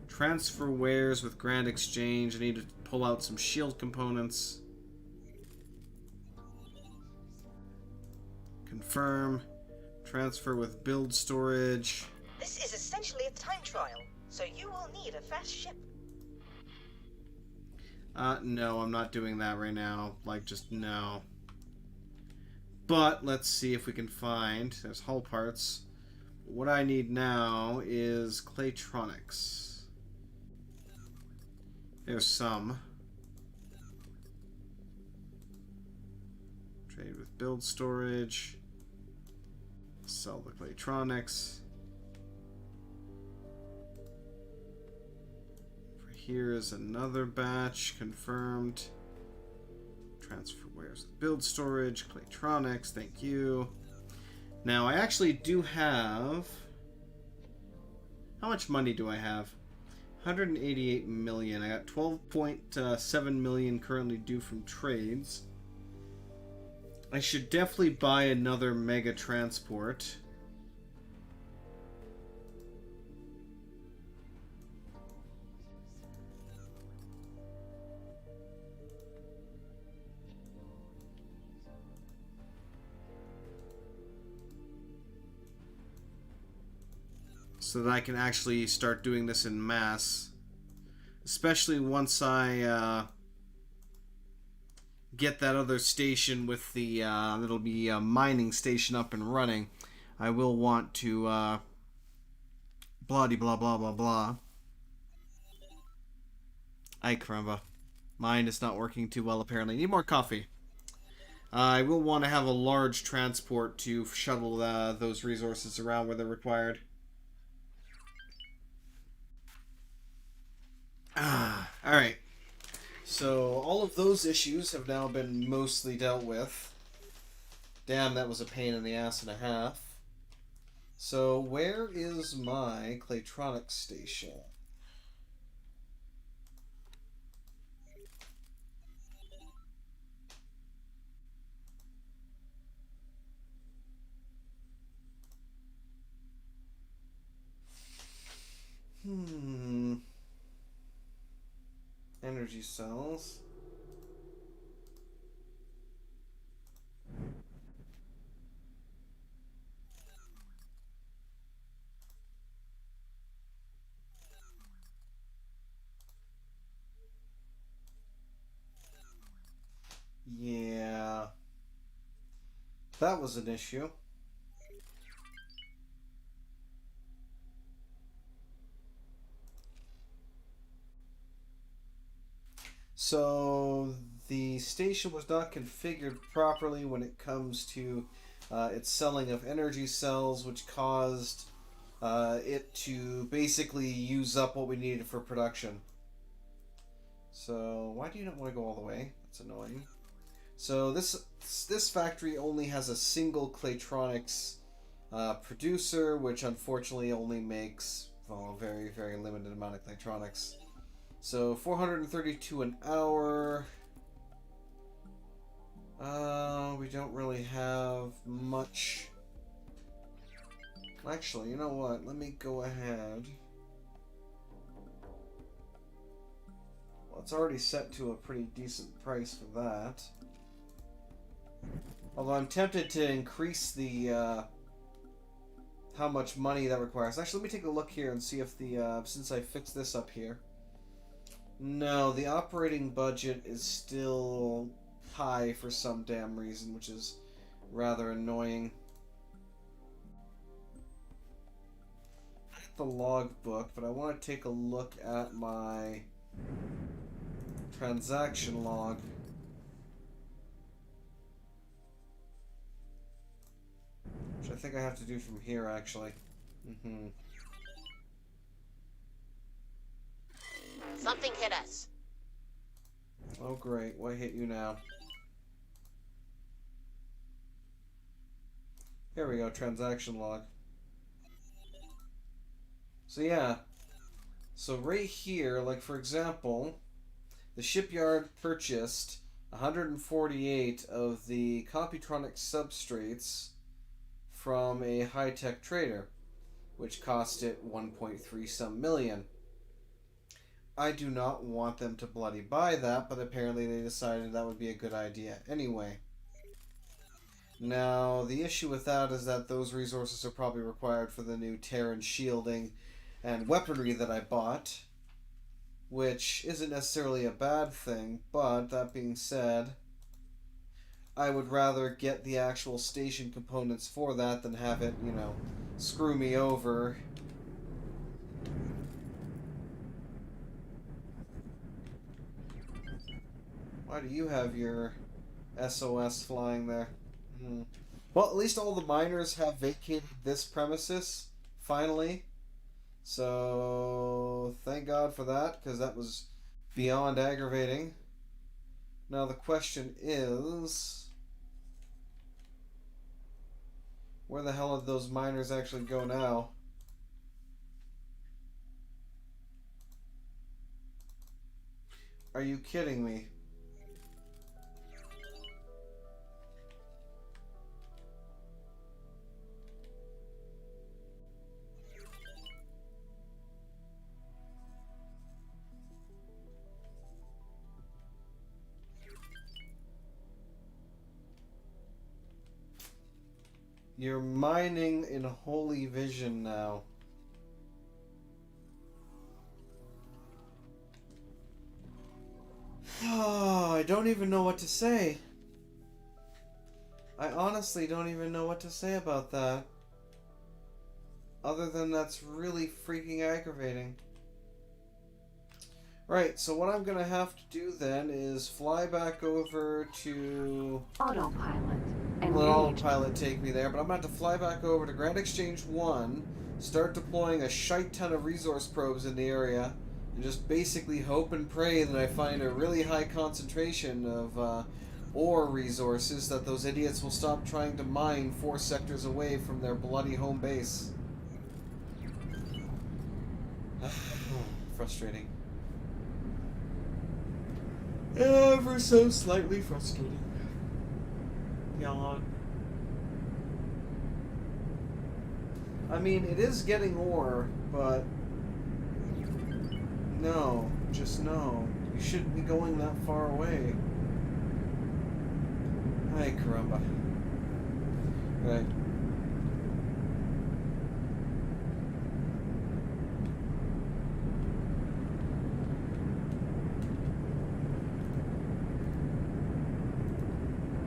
transfer wares with Grand Exchange. I need to pull out some shield components. Confirm. Transfer with build storage. This is essentially a time trial, so you will need a fast ship. No, I'm not doing that right now. Like, just no. But, let's see if we can find... There's hull parts. What I need now is Claytronics. There's some. Trade with build storage. Sell the Claytronics. Over here is another batch confirmed. Transfer, where's the build storage? Claytronics, thank you. Now I actually do have... How much money do I have? 188 million. I got 12.7 million currently due from trades. I should definitely buy another mega transport. So that I can actually start doing this in mass. Especially once I get that other station with the, it'll be a mining station up and running. I will want to, blah de blah blah blah blah. Ay caramba. Mine is not working too well apparently. Need more coffee. I will want to have a large transport to shuttle those resources around where they're required. Alright. So, all of those issues have now been mostly dealt with. Damn, that was a pain in the ass and a half. So, where is my Claytronics station? Energy cells. Yeah. That was an issue. So the station was not configured properly when it comes to its selling of energy cells, which caused it to basically use up what we needed for production. So why do you not want to go all the way? That's annoying. So this factory only has a single Claytronics producer, which unfortunately only makes a very, very limited amount of Claytronics. So 432 an hour. We don't really have much. Actually, you know what? Let me go ahead. Well, it's already set to a pretty decent price for that. Although I'm tempted to increase the how much money that requires. Actually, let me take a look here and see if the since I fixed this up here. No, the operating budget is still high for some damn reason, which is rather annoying. I have the logbook, but I want to take a look at my transaction log. Which I think I have to do from here, actually. Something hit us. Oh great, what hit you now? Here we go, transaction log. So yeah, so right here, like for example, the shipyard purchased 148 of the Computronic substrates from a high-tech trader, which cost it 1.3 some million. I do not want them to bloody buy that, but apparently they decided that would be a good idea anyway. Now, the issue with that is that those resources are probably required for the new Terran shielding and weaponry that I bought, which isn't necessarily a bad thing, but that being said, I would rather get the actual station components for that than have it, you know, screw me over. Why do you have your SOS flying there. Hmm. Well, at least all the miners have vacated this premises, finally. So, thank God for that, because that was beyond aggravating. Now the question is, where the hell did those miners actually go now? Are you kidding me? You're mining in Holy Vision now. Oh, I don't even know what to say. I honestly don't even know what to say about that. Other than that's really freaking aggravating. Right, so what I'm gonna have to do then is fly back over to... Autopilot. Let Engaged. autopilot take me there, but I'm gonna have to fly back over to Grand Exchange 1, start deploying a shite ton of resource probes in the area, and just basically hope and pray that I find a really high concentration of ore resources that those idiots will stop trying to mine 4 sectors away from their bloody home base. Frustrating. Ever so slightly frustrating. Yawn. I mean, it is getting ore, but no, just no. You shouldn't be going that far away. Ay, caramba. Right.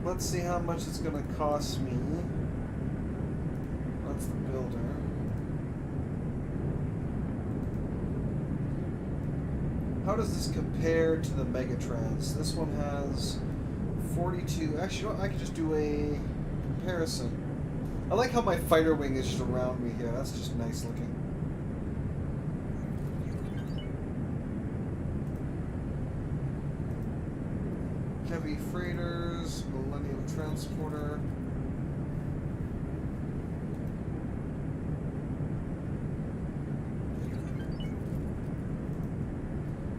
Let's see how much it's going to cost me. That's the builder. How does this compare to the Megatrans? This one has 42. Actually, you know what? I could just do a comparison. I like how my fighter wing is just around me here. That's just nice looking. Heavy freighters, Millennium Transporter.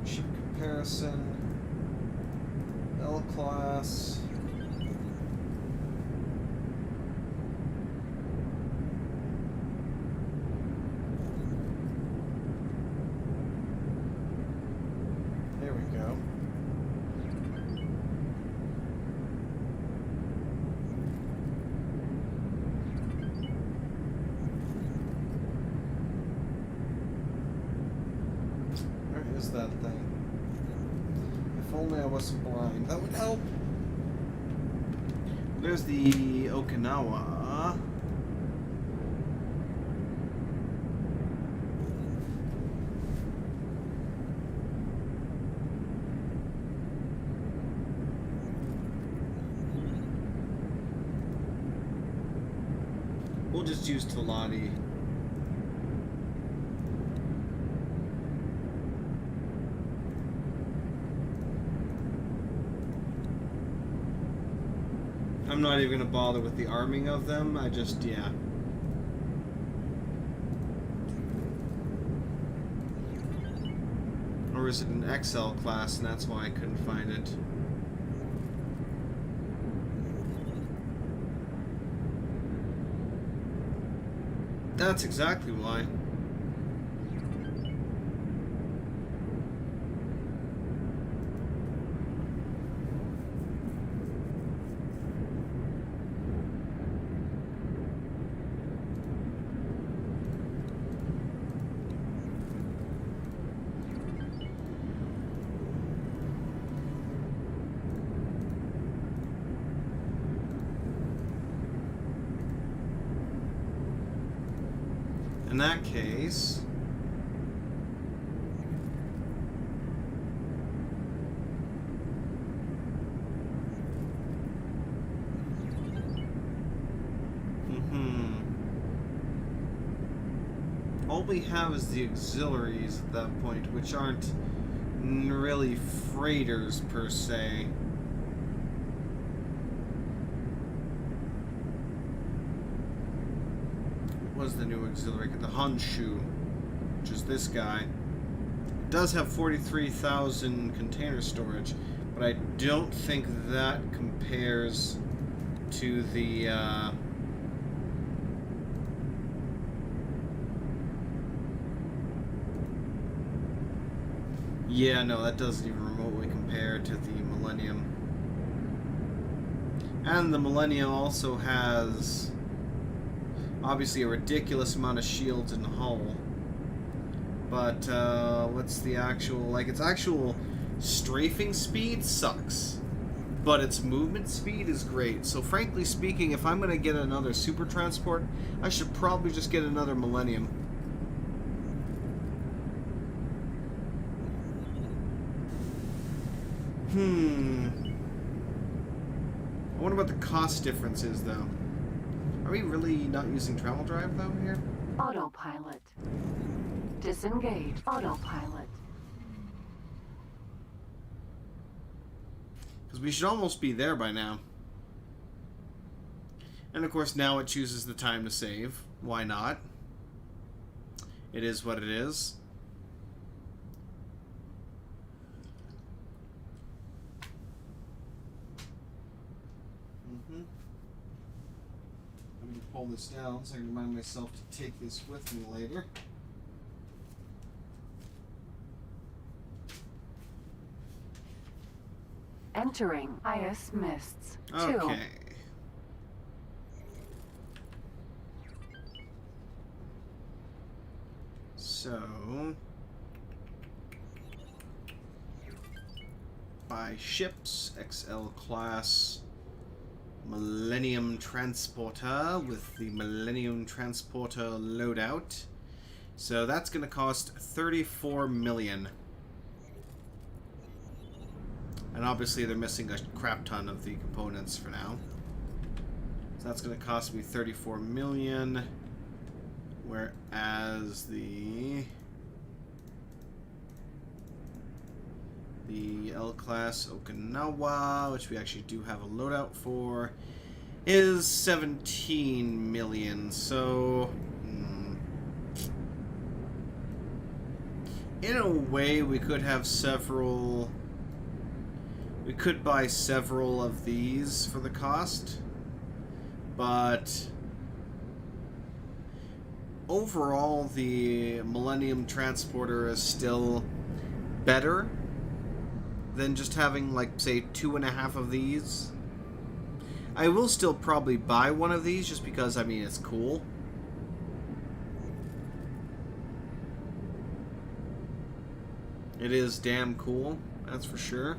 Ship comparison. L-Class. There we go. Where is that thing? If only I wasn't blind. That would help. There's the Okinawa. We'll just use Talati. I'm not even going to bother with the arming of them. I just, yeah. Or is it an XL class and that's why I couldn't find it? That's exactly why. In that case, all we have is the auxiliaries at that point, which aren't really freighters per se. What was the new auxiliary? The Honshu, which is this guy. It does have 43,000 container storage, but I don't think that compares to the yeah, no, that doesn't even remotely compare to the Millennium. And the Millennium also has obviously a ridiculous amount of shields in the hull. But what's the actual, like, its actual strafing speed sucks, but its movement speed is great. So frankly speaking, if I'm going to get another super transport, I should probably just get another Millennium. I wonder what the cost difference is, though. Are we really not using travel drive, though, here? Autopilot. Disengage. Autopilot. Because we should almost be there by now. And of course, now it chooses the time to save. Why not? It is what it is. I'm going to pull this down so I can remind myself to take this with me later. Entering IS Mists 2. Okay. So, buy ships, XL class Millennium Transporter with the Millennium Transporter loadout. So that's going to cost 34 million. And obviously they're missing a crap ton of the components for now. So that's going to cost me 34 million. Whereas the L-Class Okinawa, which we actually do have a loadout for, is 17 million. So, in a way, we could have several... We could buy several of these for the cost, but overall, the Millennium Transporter is still better than just having, like, say, 2.5 of these. I will still probably buy one of these just because, I mean, it's cool. It is damn cool, that's for sure.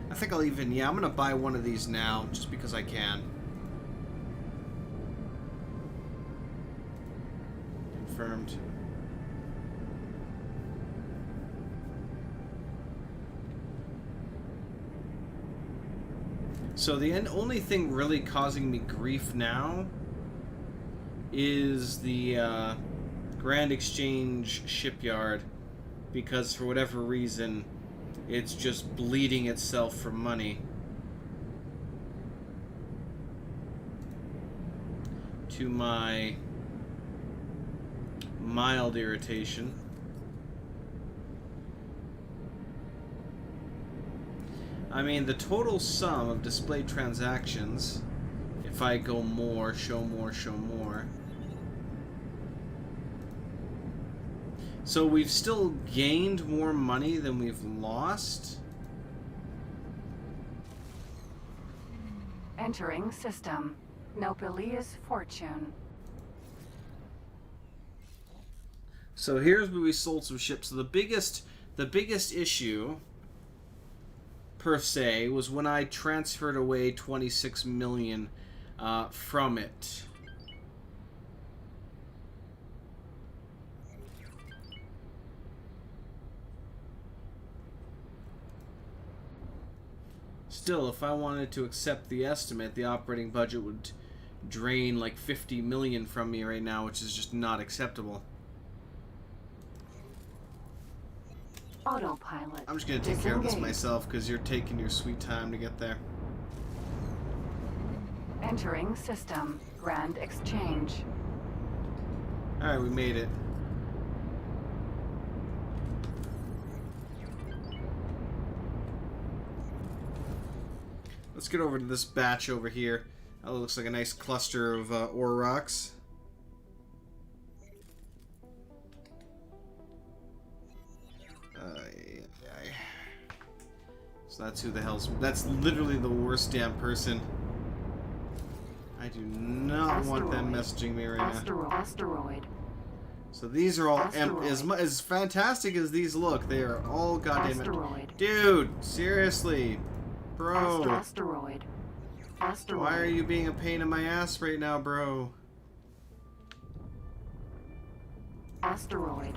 I think I'll even, yeah, I'm gonna buy one of these now, just because I can. Confirmed. So the only thing really causing me grief now is the Grand Exchange shipyard, because for whatever reason it's just bleeding itself for money. To my mild irritation. I mean, the total sum of displayed transactions, if I go more, show more, show more. So we've still gained more money than we've lost. Entering system. Nopalia's fortune. So here's where we sold some ships. So the biggest issue per se was when I transferred away 26 million from it. Still, if I wanted to accept the estimate, the operating budget would drain like 50 million from me right now, which is just not acceptable. Autopilot. I'm just gonna take care of this Disengage. myself because you're taking your sweet time to get there. Entering system. Grand exchange. Alright, we made it. Let's get over to this batch over here. That looks like a nice cluster of ore rocks. So that's who the hell's... That's literally the worst damn person. I do not want them messaging me right now. Asteroid. So these are all Asteroid. as fantastic as these look, they are all goddamn Asteroid. Dude, seriously. Bro. Asteroid. Asteroid. Why are you being a pain in my ass right now, bro? Asteroid.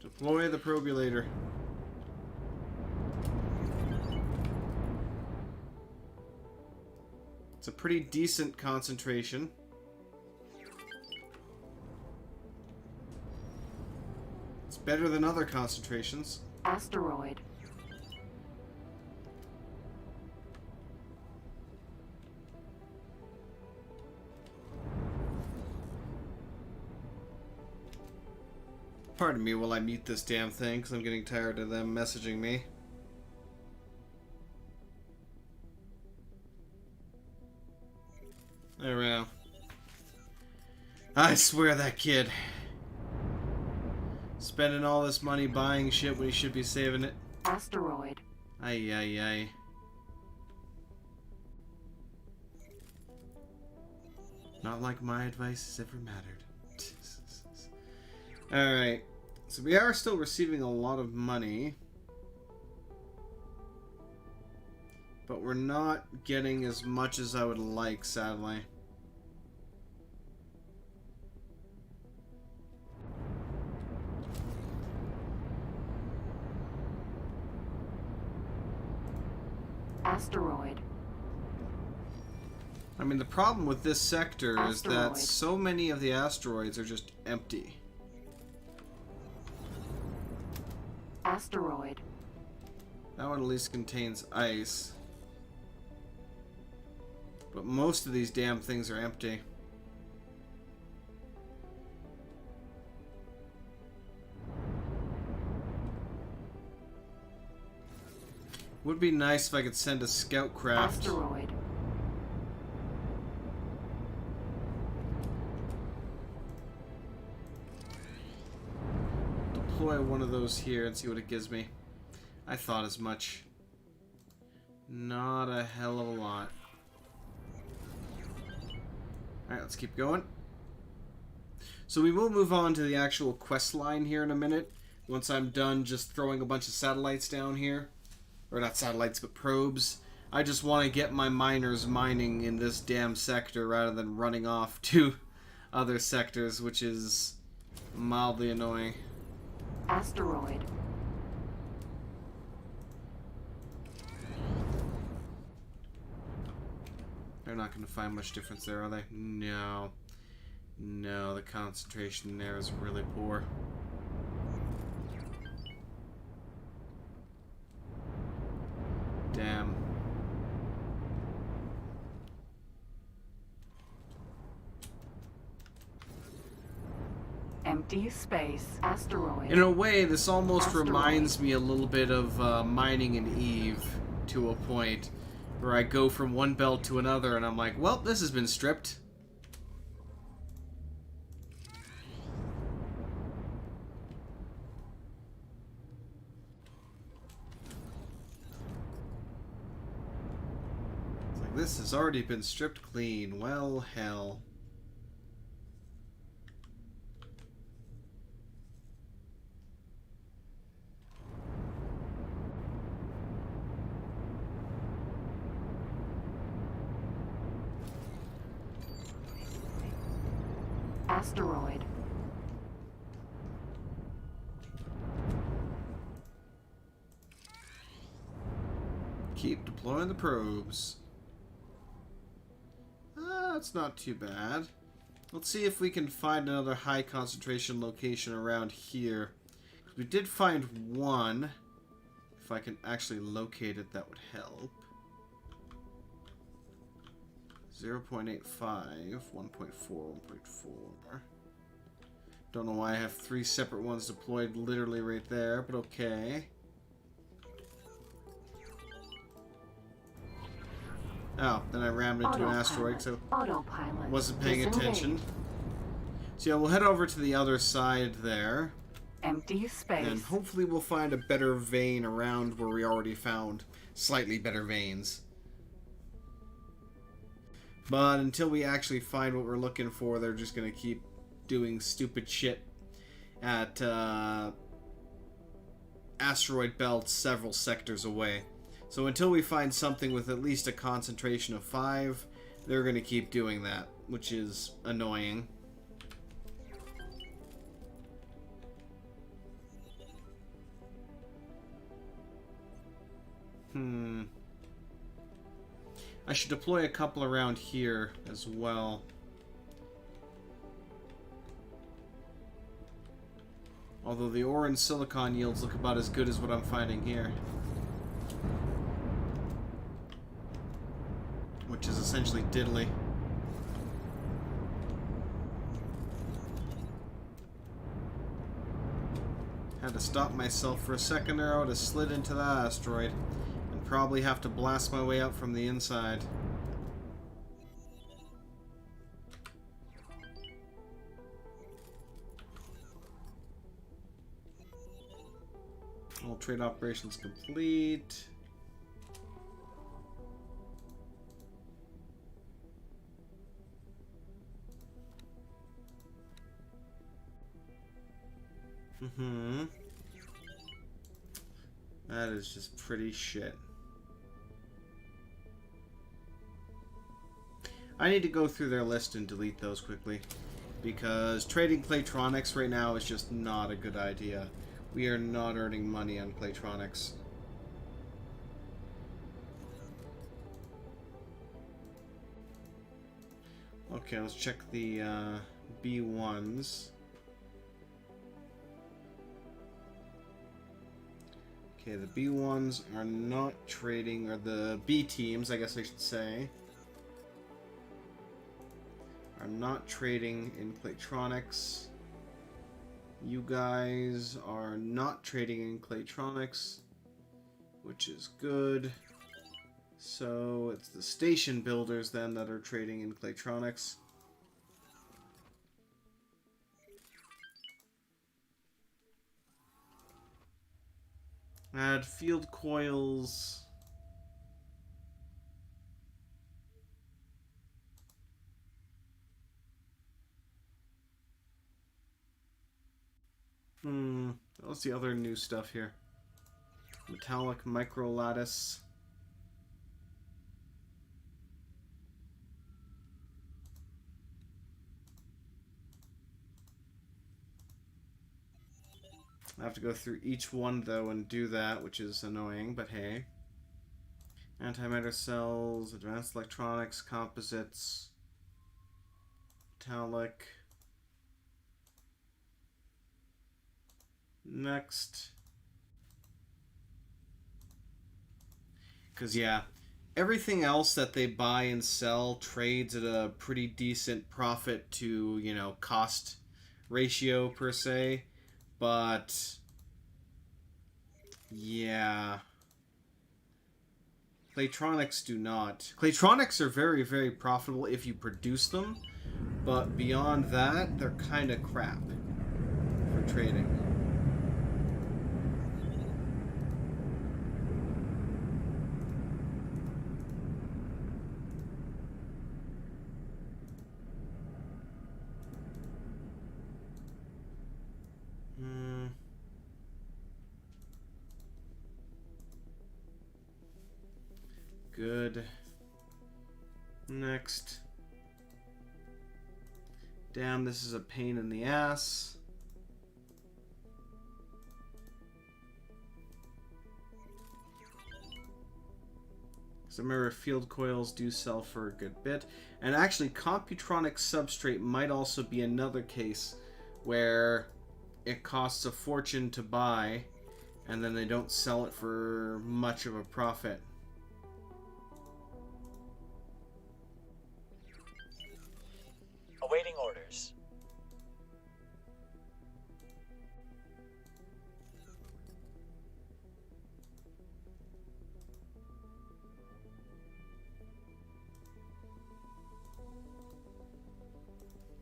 Deploy the probulator. It's a pretty decent concentration. It's better than other concentrations. Asteroid. Pardon me while I mute this damn thing, because I'm getting tired of them messaging me. There we go. I swear that kid. Spending all this money buying shit when he should be saving it. Asteroid. Ay, ay, ay. Not like my advice has ever mattered. Alright. So we are still receiving a lot of money. But we're not getting as much as I would like, sadly. Asteroid. I mean, the problem with this sector is that Asteroid. so many of the asteroids are just empty. Asteroid. That one at least contains ice. But most of these damn things are empty. Would be nice if I could send a scout craft. Asteroid. Deploy one of those here and see what it gives me. I thought as much. Not a hell of a lot. Alright, let's keep going. So we will move on to the actual quest line here in a minute. Once I'm done just throwing a bunch of satellites down here. Or not satellites, but probes. I just want to get my miners mining in this damn sector rather than running off to other sectors, which is mildly annoying. Asteroid. They're not going to find much difference there, are they? No. No, the concentration there is really poor. Damn. Empty space. Asteroid. In a way, this almost Asteroid. reminds me a little bit of mining in Eve to a point where I go from one belt to another and I'm like, well, this has been stripped. It's like, this has already been stripped clean. Well, hell. Asteroid. keep deploying the probes. That's not too bad. Let's see if we can find another high concentration location around here. We did find one. If I can actually locate it, that would help. 0.85, 1.4, 1.4. Don't know why I have 3 separate ones deployed literally right there, but okay. Oh, then I rammed into an asteroid, so Autopilot. wasn't paying attention. Disengage. So yeah, we'll head over to the other side there. Empty space. And hopefully we'll find a better vein around where we already found slightly better veins. But until we actually find what we're looking for, they're just going to keep doing stupid shit at asteroid belts several sectors away. So until we find something with at least a concentration of 5, they're going to keep doing that, which is annoying. I should deploy a couple around here as well. Although the ore and silicon yields look about as good as what I'm finding here. Which is essentially diddly. Had to stop myself for a second there. I would have slid into the asteroid. And probably have to blast my way out from the inside. All trade operations complete. That is just pretty shit. I need to go through their list and delete those quickly. Because trading Claytronics right now is just not a good idea. We are not earning money on Claytronics. Okay, let's check the B1s. Okay, the B1s are not trading, or the B teams, I guess I should say, are not trading in Claytronics. You guys are not trading in Claytronics, which is good. So it's the station builders then that are trading in Claytronics. Add field coils. What's the other new stuff here? Metallic micro lattice. I have to go through each one though and do that, which is annoying, but hey. Antimatter cells, advanced electronics, composites, metallic. Next. Because yeah, everything else that they buy and sell trades at a pretty decent profit to, you know, cost ratio per se. But yeah, Claytronics do not. Claytronics are very, very profitable if you produce them, but beyond that, they're kind of crap for trading. Good. Next. Damn, this is a pain in the ass. Because I remember field coils do sell for a good bit. And actually, Computronic substrate might also be another case where it costs a fortune to buy, and then they don't sell it for much of a profit. Awaiting orders.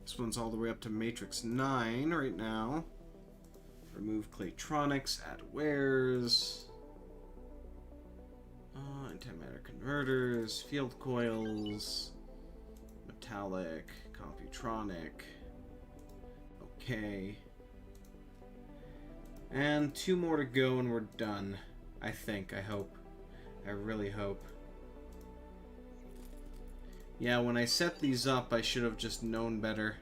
This one's all the way up to Matrix 9 right now. Remove Claytronics, add wares. Antimatter converters, field coils, metallic, Computronic. Okay. And 2 more to go and we're done. I think, I hope. I really hope. Yeah, when I set these up, I should have just known better.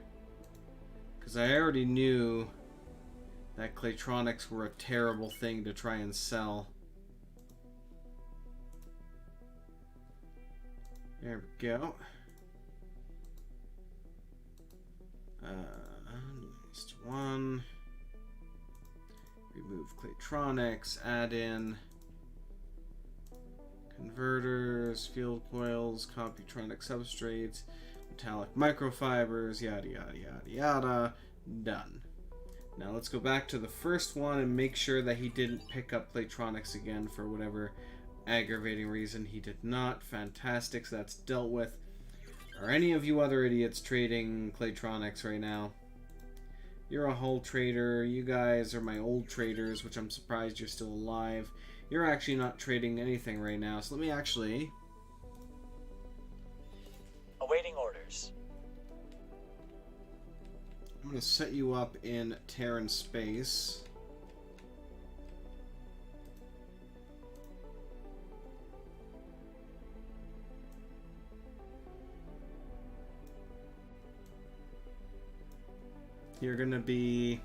Because I already knew that Claytronics were a terrible thing to try and sell. There we go. List 1. Remove Claytronics, add in converters, field coils, Computronic substrates, metallic microfibers, yada yada yada yada. Done. Now let's go back to the first one and make sure that he didn't pick up Claytronics again for whatever aggravating reason he did not. Fantastic, so that's dealt with. Are any of you other idiots trading Claytronics right now? You're a hull trader. You guys are my old traders, which I'm surprised you're still alive. You're actually not trading anything right now, so let me actually... Awaiting orders. I'm going to set you up in Terran space. You're going to be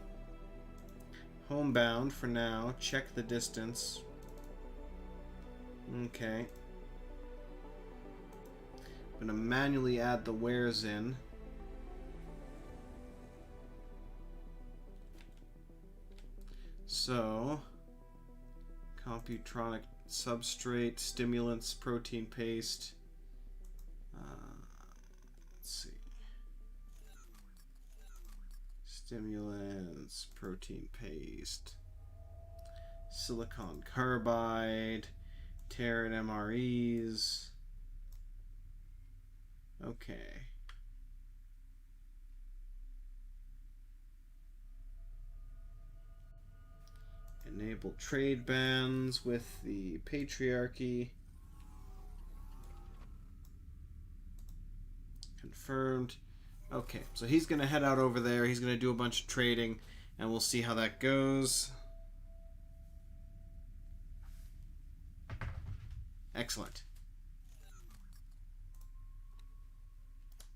homebound for now. Check the distance. Okay. I'm going to manually add the wares in. So, Computronic substrate, stimulants, protein paste. Let's see. Stimulants, protein paste, silicon carbide, Terran MREs. Okay. Enable trade bans with the patriarchy. Confirmed. Okay, so he's going to head out over there. He's going to do a bunch of trading, and we'll see how that goes. Excellent.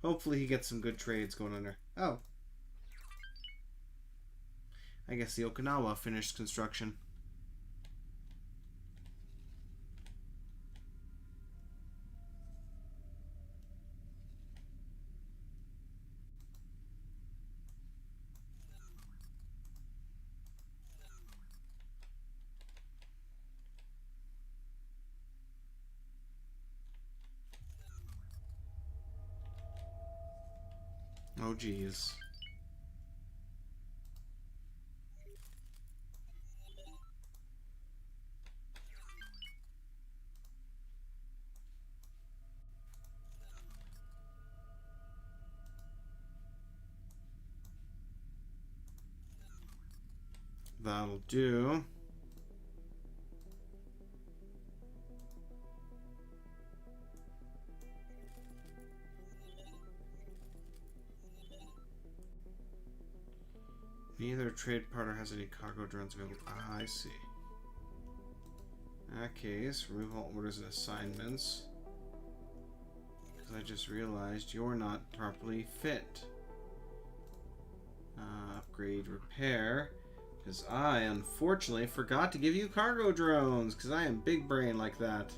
Hopefully he gets some good trades going on there. Oh. I guess the Okinawa finished construction. Oh, geez. That'll do. Neither trade partner has any cargo drones available. Ah, I see. In that case, remove all orders and assignments. Because I just realized you're not properly fit. Upgrade, repair. Because I, unfortunately, forgot to give you cargo drones. Because I am big brain like that.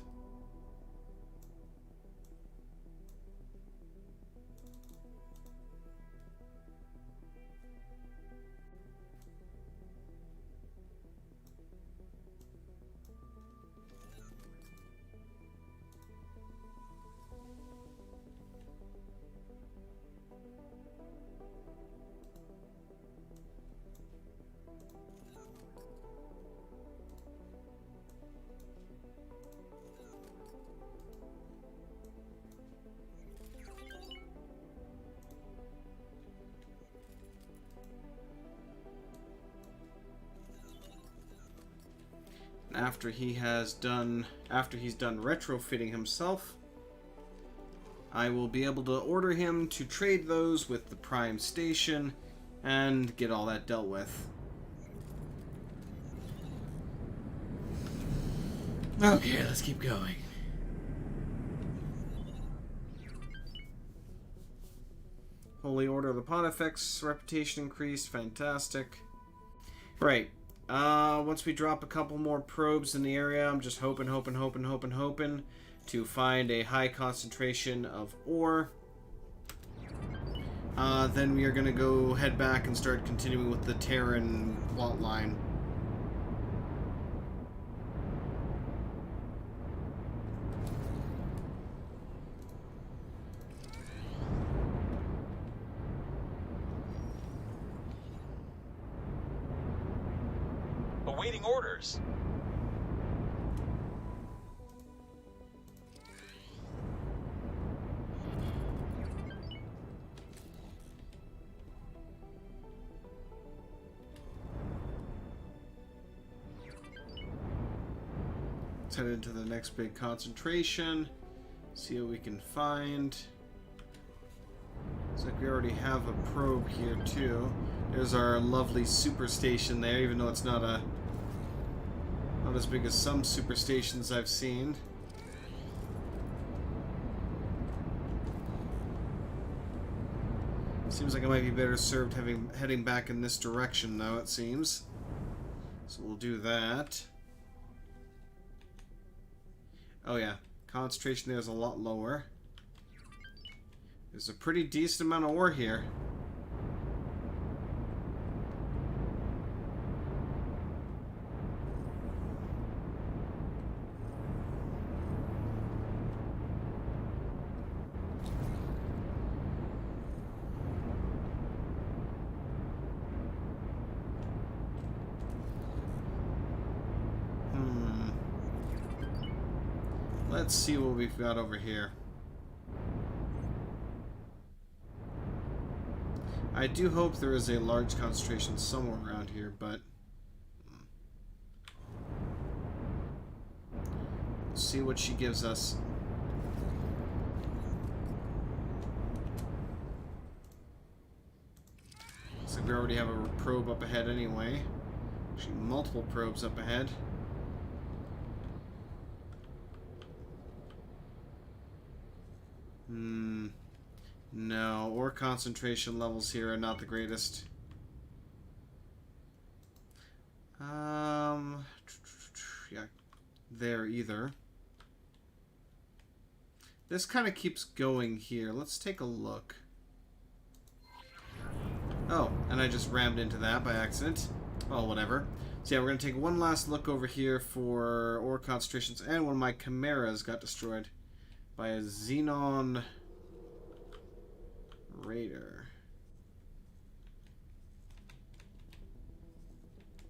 after he's done retrofitting himself, I will be able to order him to trade those with the Prime Station and get all that dealt with. Okay, let's keep going. Holy Order of the Pontifex, reputation increased, fantastic. Right, once we drop a couple more probes in the area, I'm just hoping to find a high concentration of ore. Then we are going to head back and start continuing with the Terran plotline. Awaiting orders. Let's head into the next big concentration. See what we can find. Looks like we already have a probe here too. There's our lovely superstation there, even though it's not as big as some superstations I've seen. Seems like I might be better served heading back in this direction though, it seems. So we'll do that. Oh yeah, concentration there is a lot lower. There's a pretty decent amount of ore here. Let's see what we've got over here. I do hope there is a large concentration somewhere around here, but let's see what she gives us. Looks like we already have a probe up ahead anyway. Actually, multiple probes up ahead. No, ore concentration levels here are not the greatest. Yeah, there either. This kind of keeps going here. Let's take a look. Oh, and I just rammed into that by accident. Well, whatever. So yeah, we're going to take one last look over here for ore concentrations, and one of my chimeras got destroyed by a Xenon Raider.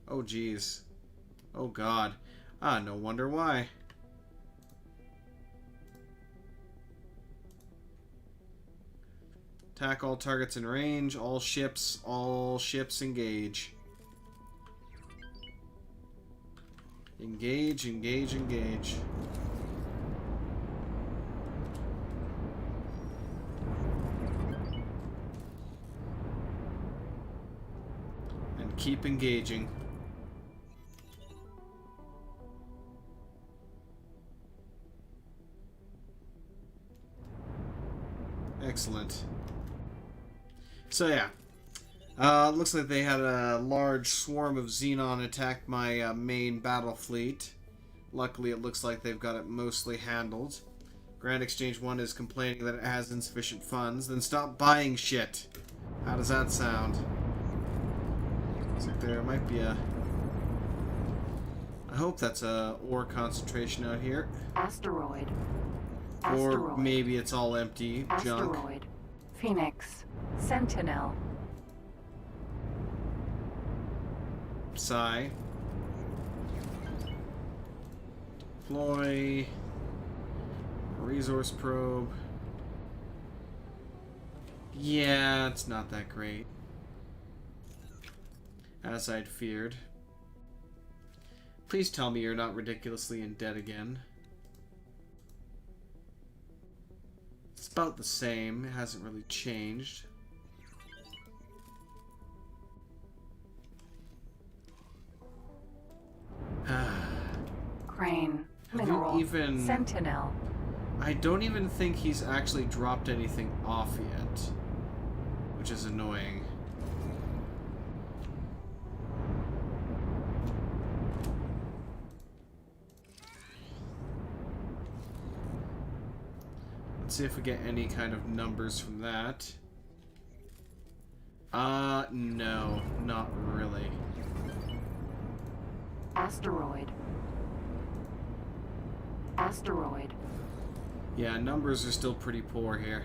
Oh geez. Oh god. Ah, no wonder why. Attack all targets in range, all ships engage. Engage, engage, engage. Keep engaging. Excellent. So yeah, looks like they had a large swarm of Xenon attack my main battle fleet. Luckily, it looks like they've got it mostly handled. Grand Exchange 1 is complaining that it has insufficient funds. Then stop buying shit. How does that sound? Looks like there might be a... I hope that's a ore concentration out here. Asteroid. Or maybe it's all empty junk. Asteroid. Phoenix. Sentinel. Psi. Deploy. Resource probe. Yeah, it's not that great. As I'd feared. Please tell me you're not ridiculously in debt again. It's about the same. It hasn't really changed. Crane. Have you Mineral. even- Sentinel. I don't even think he's actually dropped anything off yet, which is annoying. Let's see if we get any kind of numbers from that. No, not really. Asteroid. Asteroid. Yeah, numbers are still pretty poor here.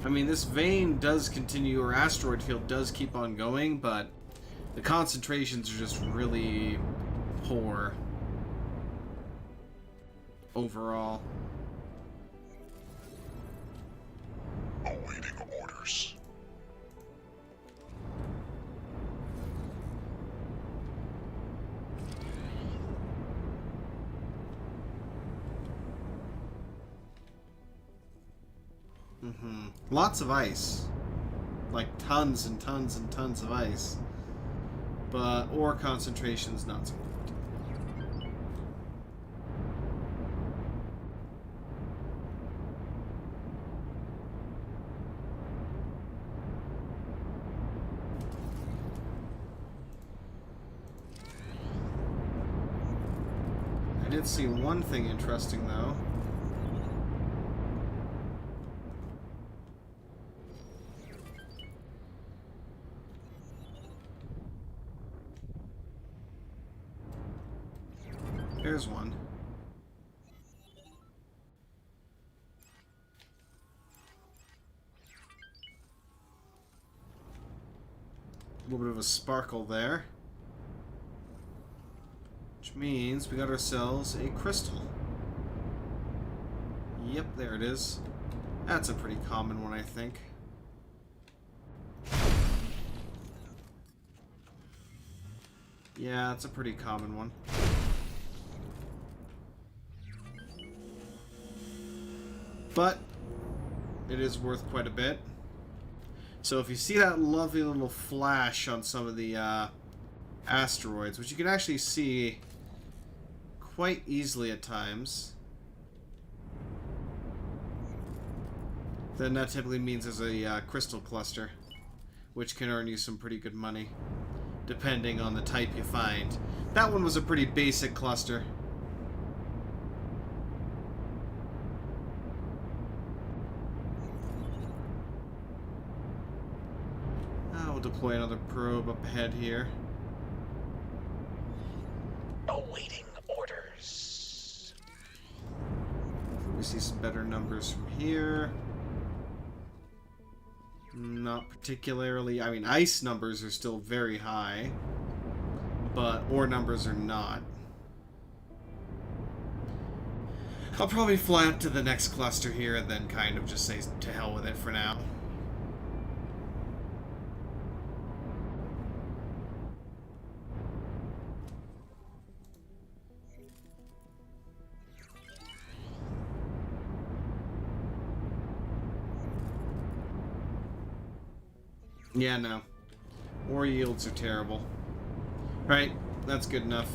I mean, this vein does continue, or asteroid field does keep on going, but the concentrations are just really poor overall. Awaiting orders. Lots of ice. Like tons and tons and tons of ice. But ore concentration's not so good. I did see one thing interesting though. There's one. A little bit of a sparkle there. Which means we got ourselves a crystal. Yep, there it is. That's a pretty common one, I think. Yeah, it's a pretty common one. But it is worth quite a bit. So if you see that lovely little flash on some of the asteroids, which you can actually see quite easily at times, then that typically means there's a crystal cluster, which can earn you some pretty good money, depending on the type you find. That one was a pretty basic cluster. We'll deploy another probe up ahead here. Awaiting orders. We see some better numbers from here. Not particularly. I mean, ice numbers are still very high, but ore numbers are not. I'll probably fly up to the next cluster here and then kind of just say to hell with it for now. Yeah, no. Ore yields are terrible. Right, that's good enough.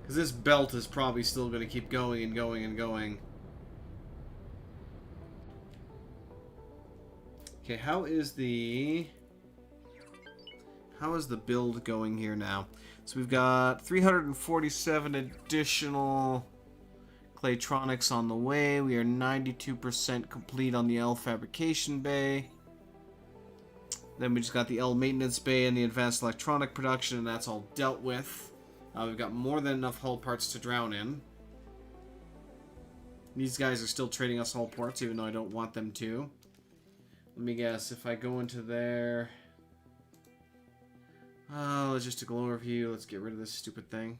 Because this belt is probably still going to keep going and going and going. Okay, how is the build going here now? So we've got 347 additional Claytronics on the way. We are 92% complete on the L fabrication bay. Then we just got the L maintenance bay and the advanced electronic production, and that's all dealt with. We've got more than enough hull parts to drown in. These guys are still trading us hull parts, even though I don't want them to. Let me guess, if I go into there... logistical overview, let's get rid of this stupid thing.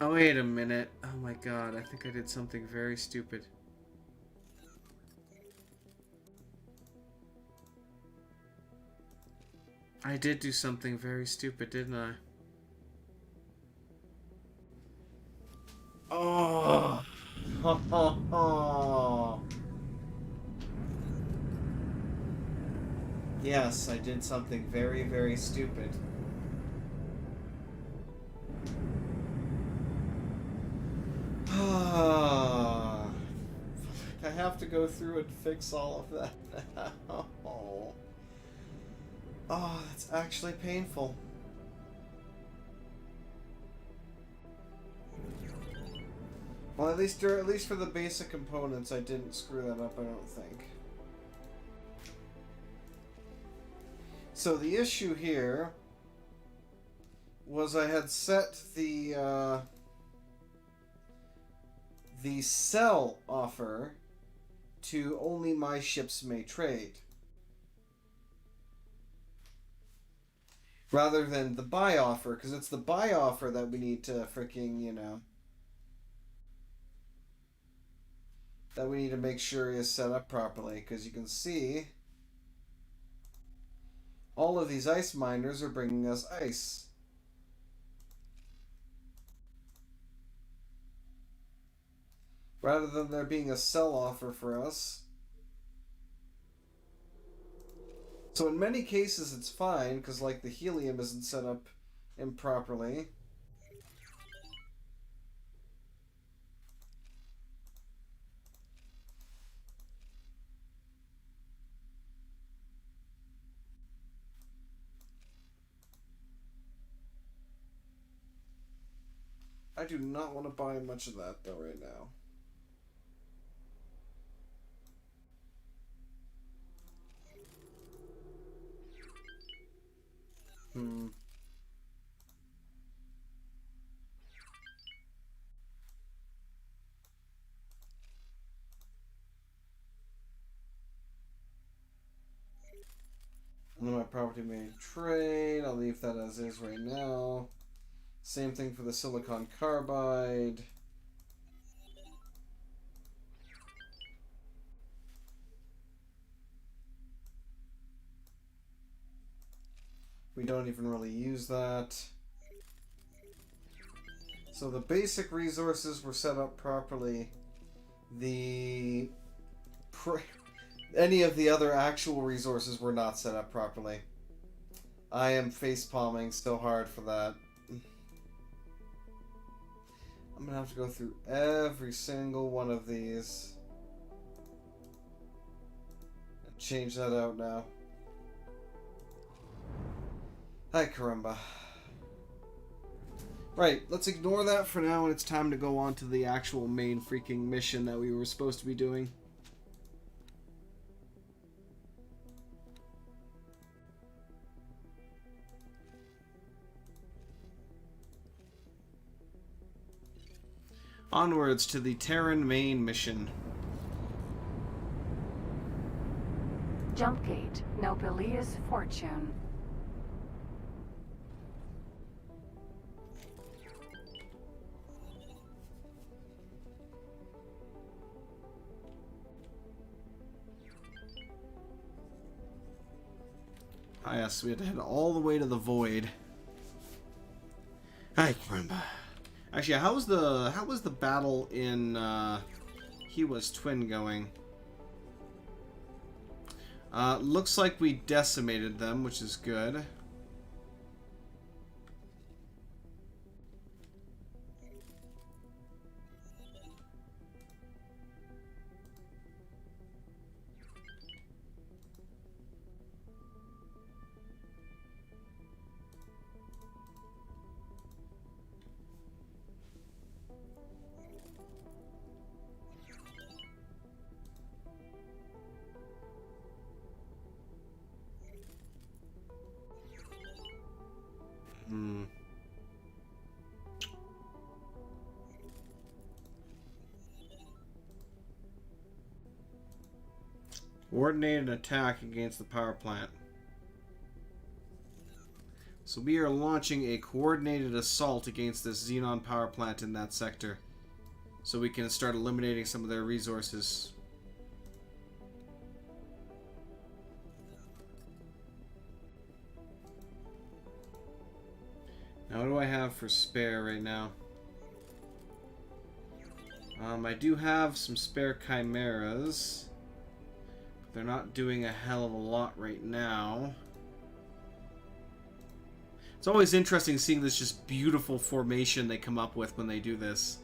Oh, wait a minute. Oh my god, I think I did something very stupid. I did do something very stupid, didn't I? Oh! Yes, I did something very, very stupid. I have to go through and fix all of that now. Oh, that's actually painful. Well, at least for the basic components, I didn't screw that up, I don't think. So the issue here was I had set the sell offer to only my ships may trade, rather than the buy offer, because it's the buy offer that we need to freaking, you know, that we need to make sure is set up properly, because you can see all of these ice miners are bringing us ice. Rather than there being a sell offer for us. So in many cases it's fine, because like the helium isn't set up improperly. I do not want to buy much of that though right now. And then my property may trade. I'll leave that as is right now. Same thing for the silicon carbide. We don't even really use that. So the basic resources were set up properly. Any of the other actual resources were not set up properly. I am facepalming so hard for that. I'm gonna have to go through every single one of these and change that out now. Hi, caramba. Right, let's ignore that for now, and it's time to go on to the actual main freaking mission that we were supposed to be doing. Onwards to the Terran main mission. Jump gate, Nobilia's fortune. Ah, yes, we had to head all the way to the void. Hi, caramba. Actually, how was the battle in Hiwa's Twin going? Looks like we decimated them, which is good. Coordinated attack against the power plant. So we are launching a coordinated assault against this xenon power plant in that sector. So we can start eliminating some of their resources. Now what do I have for spare right now? I do have some spare chimeras. But they're not doing a hell of a lot right now. It's always interesting seeing this just beautiful formation they come up with when they do this.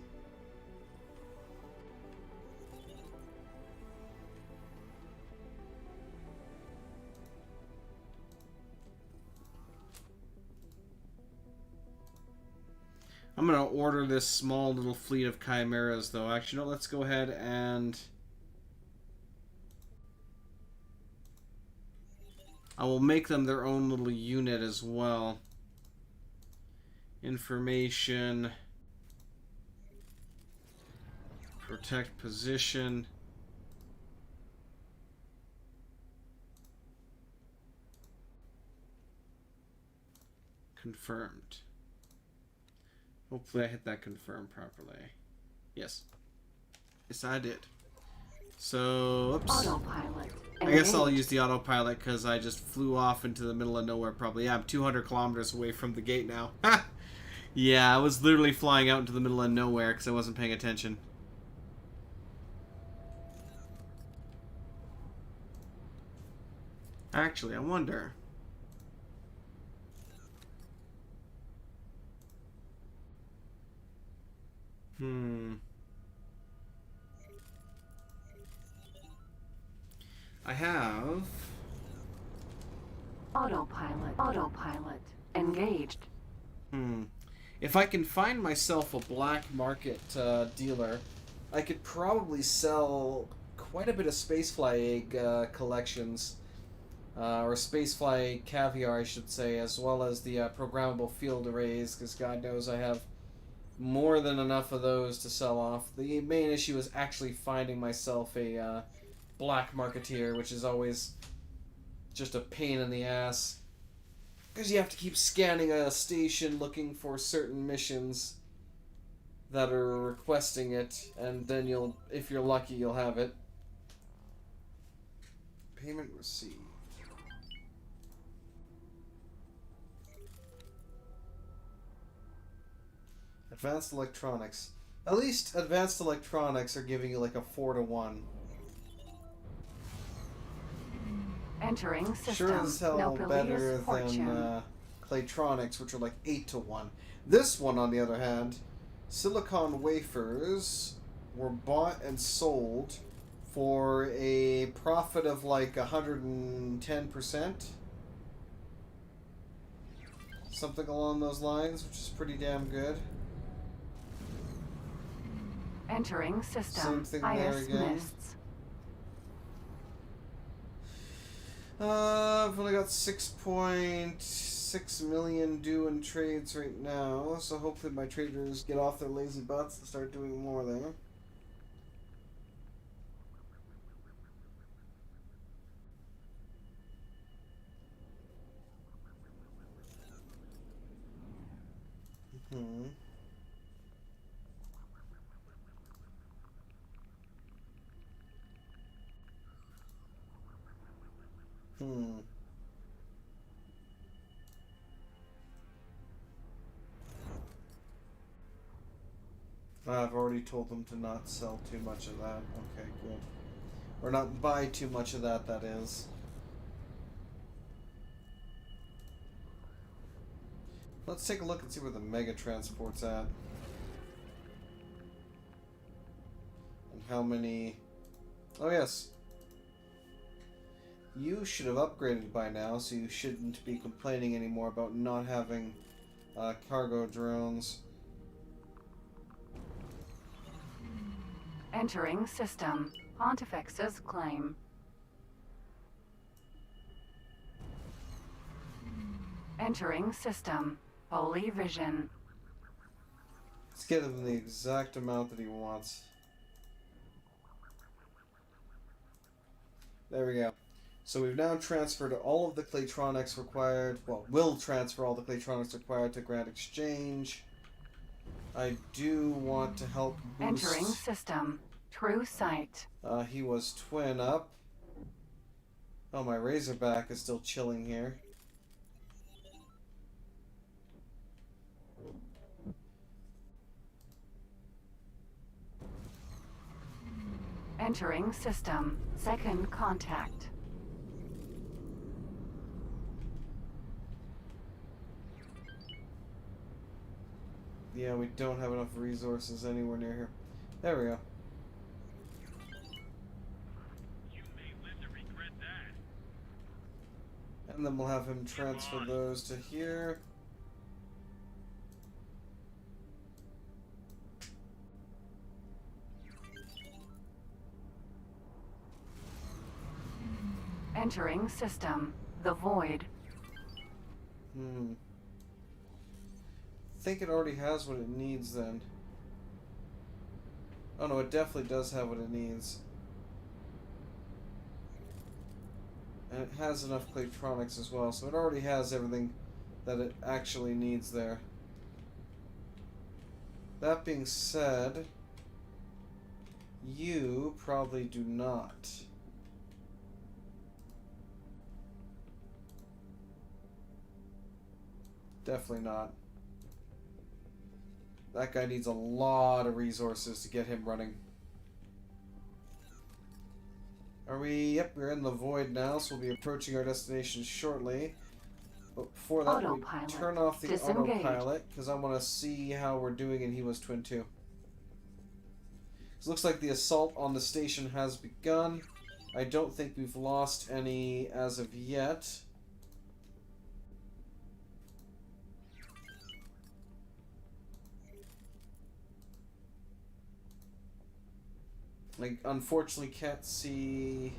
I'm going to order this small little fleet of chimeras, though. Actually, no, let's go ahead and... I will make them their own little unit as well. Information. Protect position. Confirmed. Hopefully I hit that confirm properly. Yes. Yes, I did. So, oops. Autopilot. I guess I'll use the autopilot because I just flew off into the middle of nowhere probably. Yeah, I'm 200 kilometers away from the gate now. Ha! Yeah, I was literally flying out into the middle of nowhere because I wasn't paying attention. Actually, I wonder... I have... Autopilot. Engaged. If I can find myself a black market dealer, I could probably sell quite a bit of spacefly egg collections. Or spacefly caviar, I should say, as well as the programmable field arrays, because God knows I have more than enough of those to sell off. The main issue is actually finding myself a black marketeer, which is always just a pain in the ass. Because you have to keep scanning a station looking for certain missions that are requesting it, and then you'll, if you're lucky, you'll have it. Payment received. Advanced electronics. At least advanced electronics are giving you like a 4-to-1. Entering system. Sure as hell better than Claytronics, which are like 8-to-1. This one, on the other hand, silicon wafers were bought and sold for a profit of like 110%. Something along those lines, which is pretty damn good. Entering system. Same thing there again. Mists. I've only got 6.6 million due in trades right now, so hopefully my traders get off their lazy butts and start doing more there. I've already told them to not sell too much of that. Okay, good. Or not buy too much of that, that is. Let's take a look and see where the Mega Transport's at. And how many... Oh, yes. You should have upgraded by now, so you shouldn't be complaining anymore about not having cargo drones. Entering system. Pontifex's claim. Entering system. Holy Vision. Let's get him the exact amount that he wants. There we go. So we've now transferred all of the Claytronics required. Well, will transfer all the Claytronics required to Grand Exchange. I do want to help boost... Entering system. True sight. He was twin up. Oh, my Razorback is still chilling here. Entering system. Second contact. Yeah, we don't have enough resources anywhere near here. There we go. You may live to regret that. And then we'll have him transfer those to here. Entering system. The void. I think it already has what it needs then. Oh no, it definitely does have what it needs. And it has enough Claytronics as well, so it already has everything that it actually needs there. That being said, you probably do not. Definitely not. That guy needs a lot of resources to get him running. Are we? Yep, we're in the void now, so we'll be approaching our destination shortly. But before that, we Autopilot. turn off the Disengage. autopilot, because I want to see how we're doing in He Was Twin 2. It looks like the assault on the station has begun. I don't think we've lost any as of yet. I unfortunately can't see...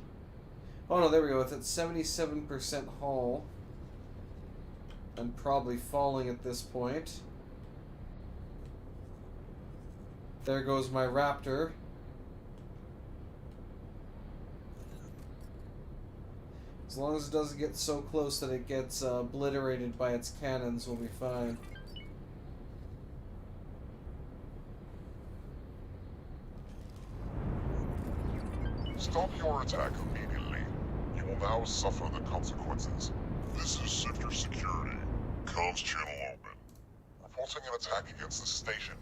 Oh no, there we go. It's at 77% hull. And probably falling at this point. There goes my Raptor. As long as it doesn't get so close that it gets obliterated by its cannons, we'll be fine. Stop your attack immediately. You will now suffer the consequences. This is Sector Security. Comms channel open. Reporting an attack against the station.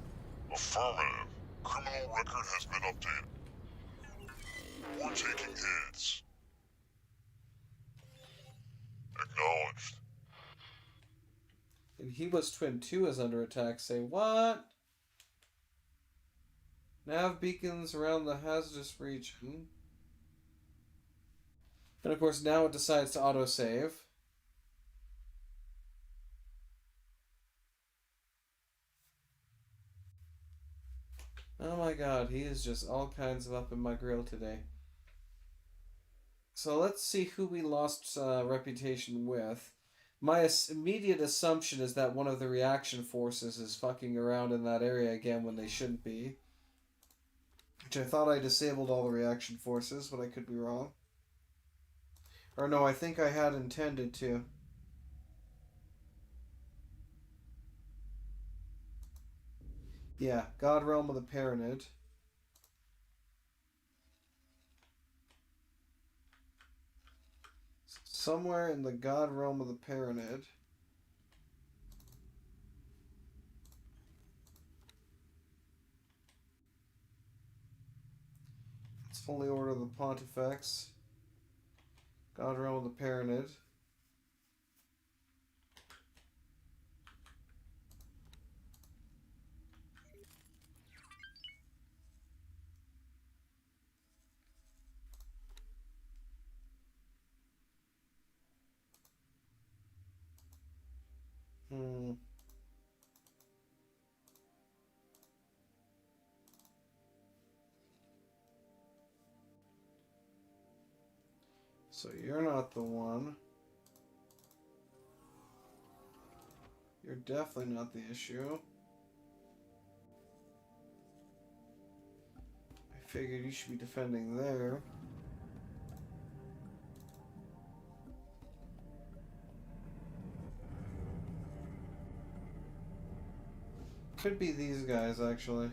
Affirmative. Criminal record has been updated. We're taking hits. Acknowledged. And He Was Twin 2 is under attack. Say what? Nav beacons around the hazardous region. And of course now it decides to autosave. Oh my god, he is just all kinds of up in my grill today. So let's see who we lost reputation with. My immediate assumption is that one of the reaction forces is fucking around in that area again when they shouldn't be. Which I thought I disabled all the reaction forces, but I could be wrong. Or no, I think I had intended to. Yeah, God Realm of the Pyramid. Somewhere in the God Realm of the Pyramid. Let's fully order the Pontifex. God Realm of the Pyramid. So you're not the one. You're definitely not the issue. I figured you should be defending there. Could be these guys, actually.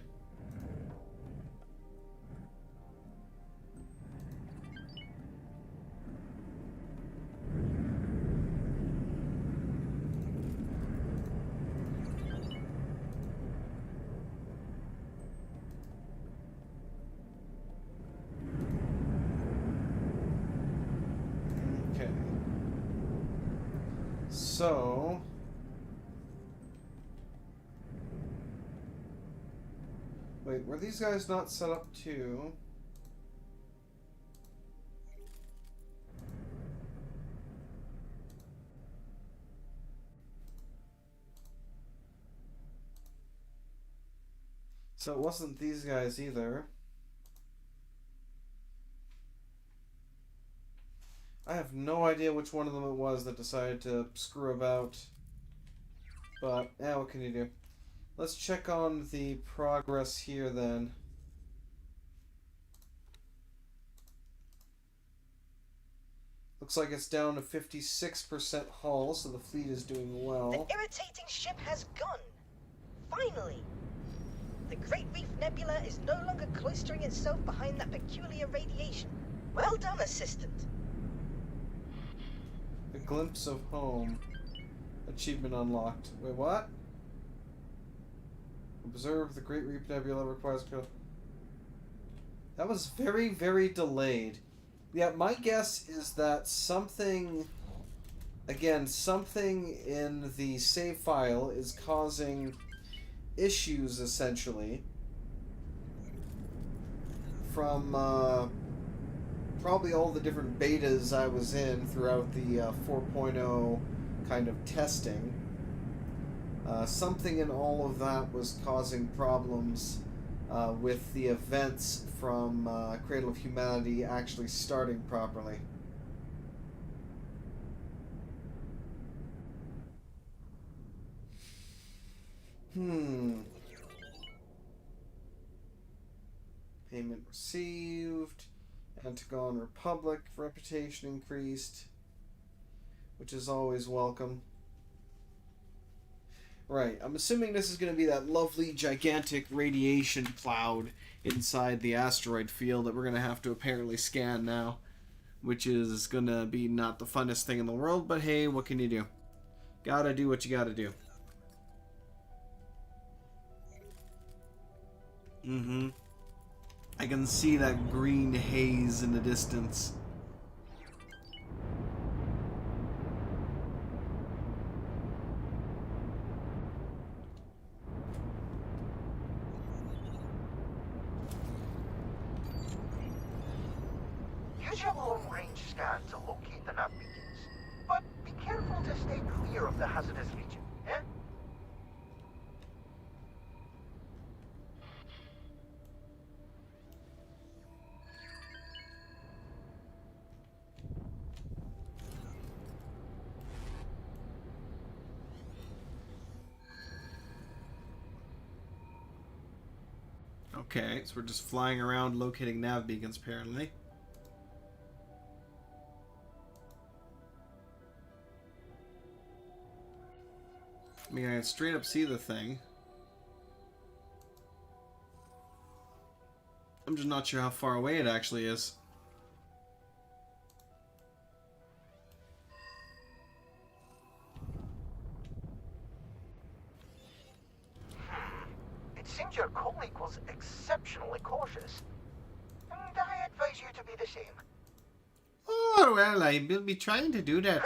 Okay. So... Wait, were these guys not set up too? So it wasn't these guys either. I have no idea which one of them it was that decided to screw about. But, what can you do? Let's check on the progress here then. Looks like it's down to 56% hull, so the fleet is doing well. The irritating ship has gone. Finally! The Great Reef Nebula is no longer cloistering itself behind that peculiar radiation. Well done, Assistant. A glimpse of home. Achievement unlocked. Wait, what? Observe the Great Reef Nebula requires... That was very, very delayed. Yeah, my guess is that something... Again, something in the save file is causing issues, essentially. From, probably all the different betas I was in throughout the 4.0 kind of testing. Something in all of that was causing problems with the events from Cradle of Humanity actually starting properly. Payment received. Antagon Republic reputation increased, which is always welcome. Right, I'm assuming this is going to be that lovely, gigantic radiation cloud inside the asteroid field that we're going to have to apparently scan now, which is going to be not the funnest thing in the world, but hey, what can you do? Gotta do what you gotta do. I can see that green haze in the distance. Use your long-range scan to locate the nav beacons, but be careful to stay clear of the hazardous region, eh? Okay, so we're just flying around locating nav beacons, apparently. I mean, I can straight up see the thing. I'm just not sure how far away it actually is. It seems your colleague was exceptionally cautious, and I advise you to be the same. Oh, well, I will be trying to do that.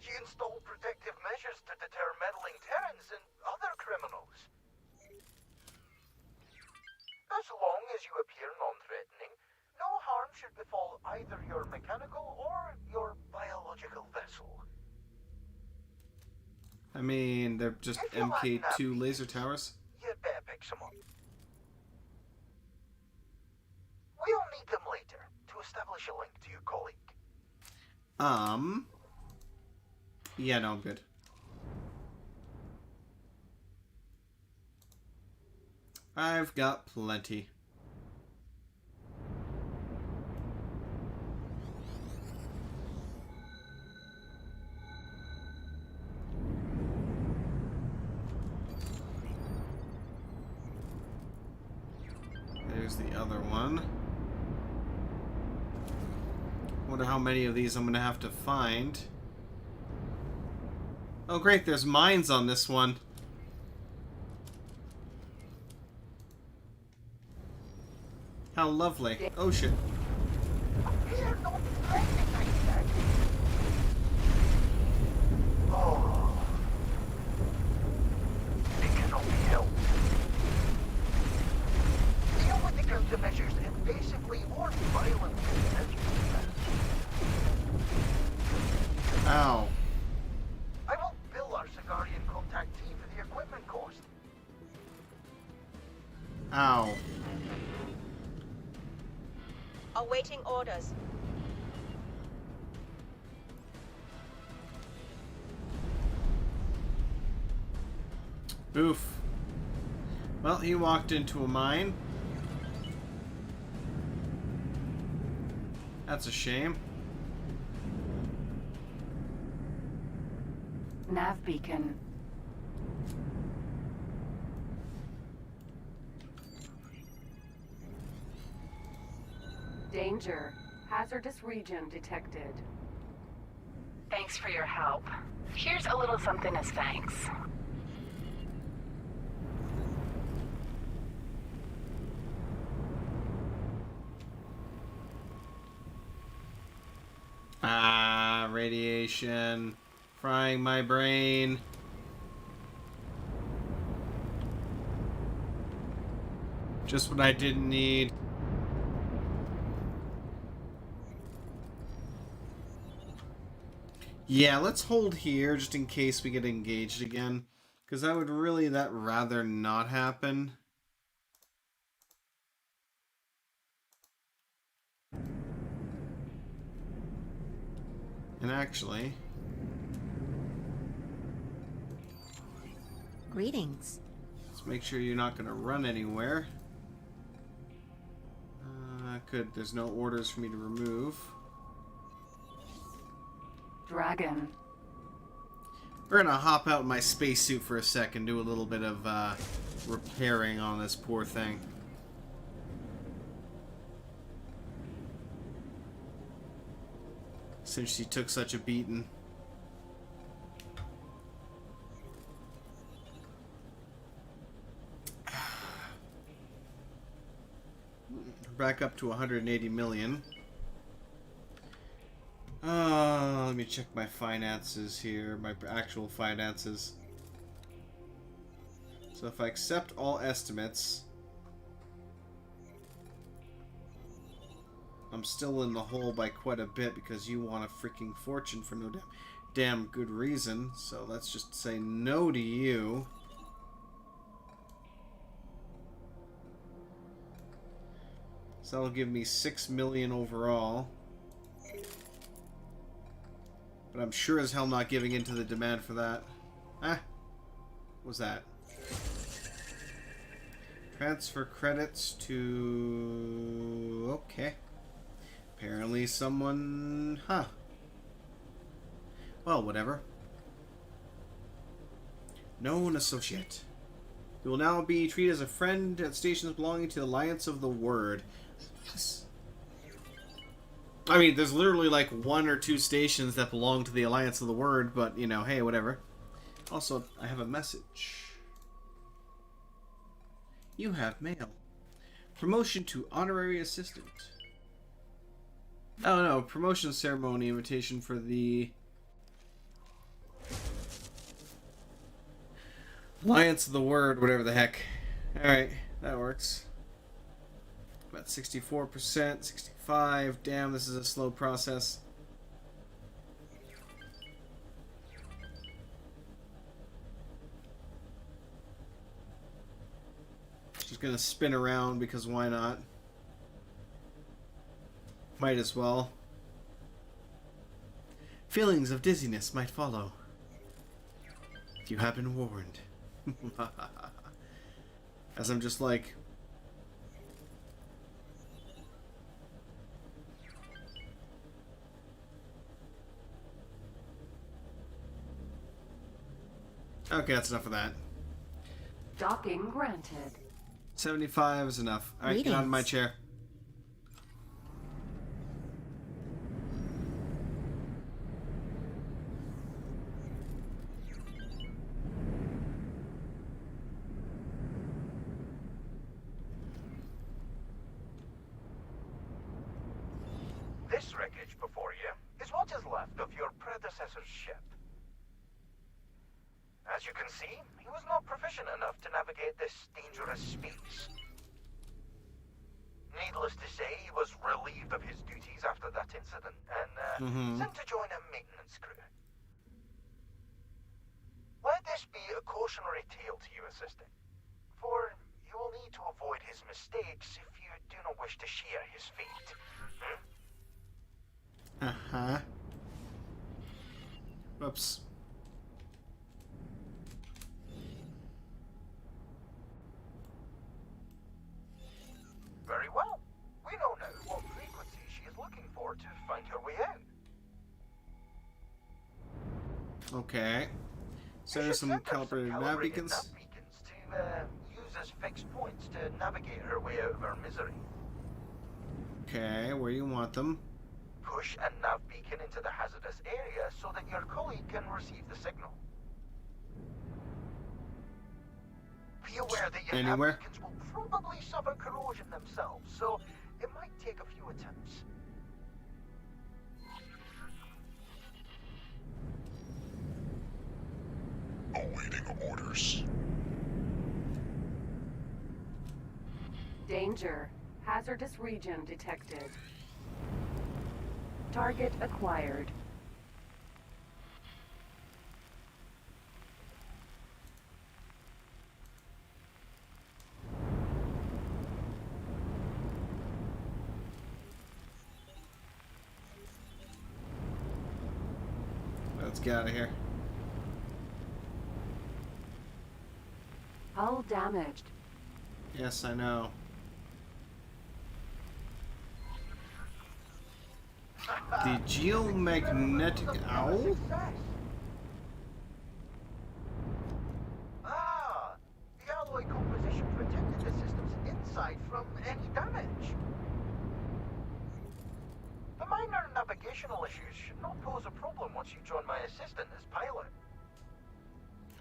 She installed protective measures to deter meddling Terrans and other criminals. As long as you appear non-threatening, no harm should befall either your mechanical or your biological vessel. I mean, they're just If you like MK2 nav laser beacons, towers. you'd better pick some up. We'll need them later to establish a link to your colleague. Yeah, no, I'm good. I've got plenty. Here's the other one. Wonder how many of these I'm gonna have to find. Oh great, there's mines on this one. How lovely. Oh shit. Oh. It cannot be helped. Deal with the countermeasures invasively or violently. Ow. I will bill our Sigarian contactee for the equipment cost. Ow. Awaiting orders. Oof. Well, he walked into a mine. That's a shame. Nav beacon. Danger. Hazardous region detected. Thanks for your help. Here's a little something as thanks. Ah, radiation. Frying my brain. Just what I didn't need. Yeah, let's hold here just in case we get engaged again. Because I would really rather not happen. And actually... Greetings. let's make sure you're not going to run anywhere. Good, there's no orders for me to remove. Dragon. We're gonna hop out in my spacesuit for a second, do a little bit of repairing on this poor thing. Since she took such a beating. Back up to 180 million. Let me check my finances here, my actual finances. So if I accept all estimates, I'm still in the hole by quite a bit because you want a freaking fortune for no damn good reason. So let's just say no to you. So that'll give me 6 million overall. But I'm sure as hell not giving in to the demand for that. Ah. What was that? Transfer credits to... okay. Apparently someone... huh. Well, whatever. Known associate. You will now be treated as a friend at stations belonging to the Alliance of the Word. Yes. I mean, there's literally like 1 or 2 stations that belong to the Alliance of the Word, but, you know, hey, whatever. Also, I have a message. You have mail. Promotion to honorary assistant. Oh no, promotion ceremony invitation for the Alliance of the Word, whatever the heck. Alright, that works. About 64%, 65. Damn, this is a slow process. Just gonna spin around because why not? Might as well. Feelings of dizziness might follow. You have been warned. As I'm just like... okay, that's enough of that. Docking granted. 75 is enough. Alright, get out of my Greetings. chair. This wreckage before you is what is left of your predecessor's ship. As you can see, he was not proficient enough to navigate this dangerous space. Needless to say, he was relieved of his duties after that incident and sent to join a maintenance crew. Let this be a cautionary tale to you, Assistant, for you will need to avoid his mistakes if you do not wish to share his fate. Uh-huh. Whoops. Very well. We know now what frequency she is looking for to find her way out. Okay. So You there's should some set up calibrated nav calibrated beacons. nav beacons to use as fixed points to navigate her way out of her misery. Okay, where do you want them? Push a nav beacon into the hazardous area so that your colleague can receive the signal. Be aware that your Anywhere? nav beacons will probably suffer corrosion themselves, so it might take a few attempts. Awaiting orders. Danger. Hazardous region detected. Target acquired. Let's get out of here. Hull damaged. Yes, I know. The geomagnetic owl? Success. Ah, the alloy composition protected the system's inside from any damage. The minor navigational issues should not pose a problem once you join my assistant as pilot.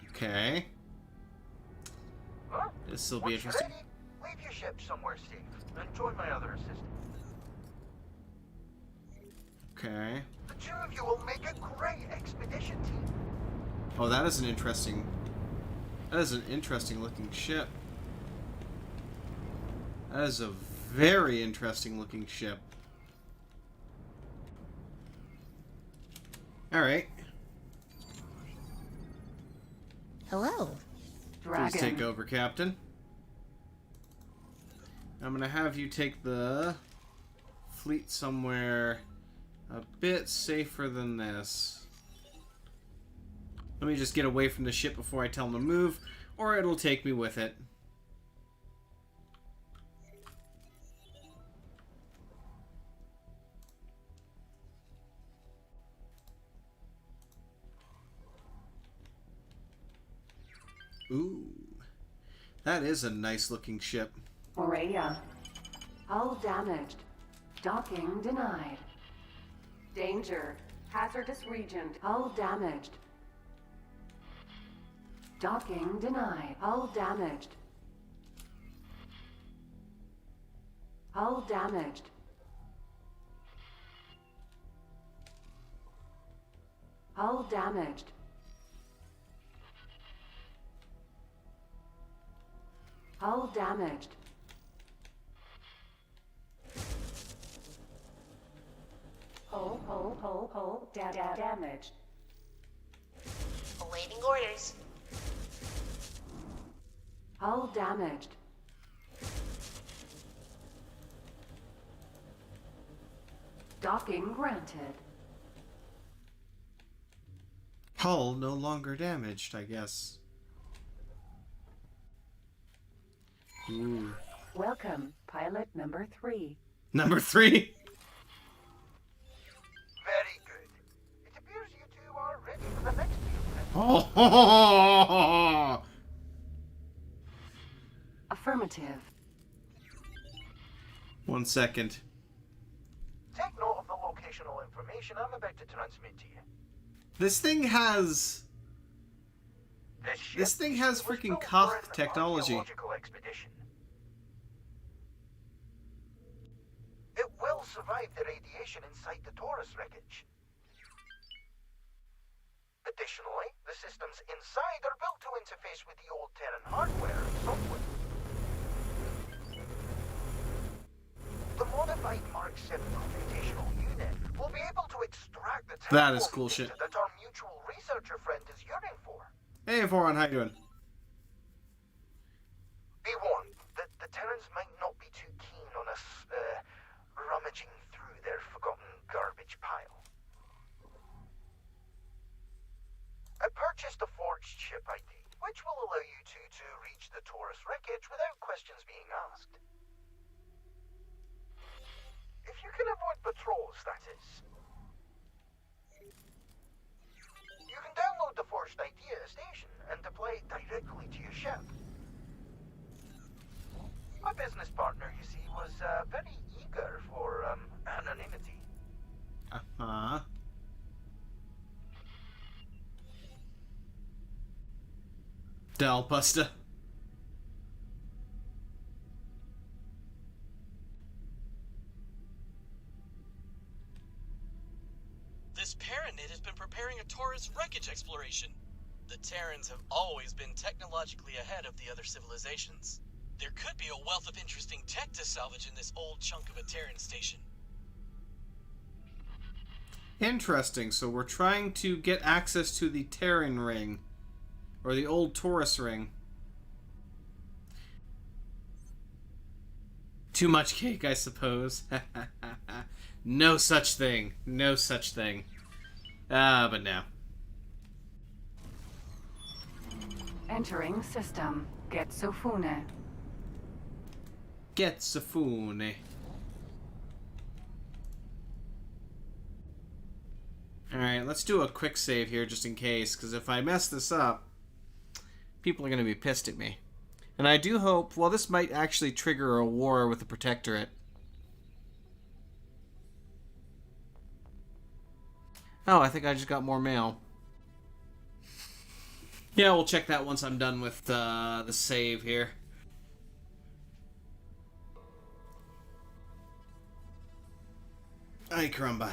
Okay. Huh? This will be Once you're interesting. ready, leave your ship somewhere safe and join my other assistant. Okay. The two of you will make a great expedition team. Oh, that is an interesting... That is an interesting looking ship. That is a very interesting looking ship. Alright. Hello. Please take Dragon. over, Captain. I'm gonna have you take the fleet somewhere a bit safer than this. Let me just get away from the ship before I tell them to move, or it'll take me with it. Ooh. That is a nice looking ship. Morea. Hull damaged. Docking denied. Danger. Hazardous region. Hull damaged. Docking denied. Hull damaged. Hull damaged. Hull damaged. Hull damaged. Hull damaged. Awaiting orders. Hull damaged. Docking granted. Hull no longer damaged, I guess. Ooh. Welcome, pilot number 3. Number 3. Very good. It appears you two are ready for the next field trip. Oh, Affirmative. 1 second. Take note of the locational information I'm about to transmit to you. This thing has... Ship This thing has was freaking built for Koch an technology. archaeological expedition. It will survive the radiation inside the Taurus wreckage. Additionally, the systems inside are built to interface with the old Terran hardware and software. The modified Mark 7 computational unit will be able to extract the That is terraforming cool shit. data that our mutual researcher friend is yearning for. Hey, Voron, how you doing? Be warned that the Terrans might not be too keen on us, rummaging through their forgotten garbage pile. I purchased a forged ship ID, which will allow you two to reach the Taurus wreckage without questions being asked. If you can avoid patrols, that is. You can download the forged ID at a station and deploy it directly to your ship. My business partner, you see, was very eager for anonymity. Uh-huh. Dalbuster. This Paranid has been preparing a Taurus wreckage exploration. The Terrans have always been technologically ahead of the other civilizations. There could be a wealth of interesting tech to salvage in this old chunk of a Terran station. Interesting. So we're trying to get access to the Terran ring. Or the old Taurus ring. Too much cake, I suppose. No such thing. No such thing. But no. Entering system. Getsofune. Getsofune. Alright, let's do a quick save here just in case, because if I mess this up, people are going to be pissed at me. And I do hope, well, this might actually trigger a war with the Protectorate. Oh, I think I just got more mail. Yeah, we'll check that once I'm done with the save here. Ay, caramba.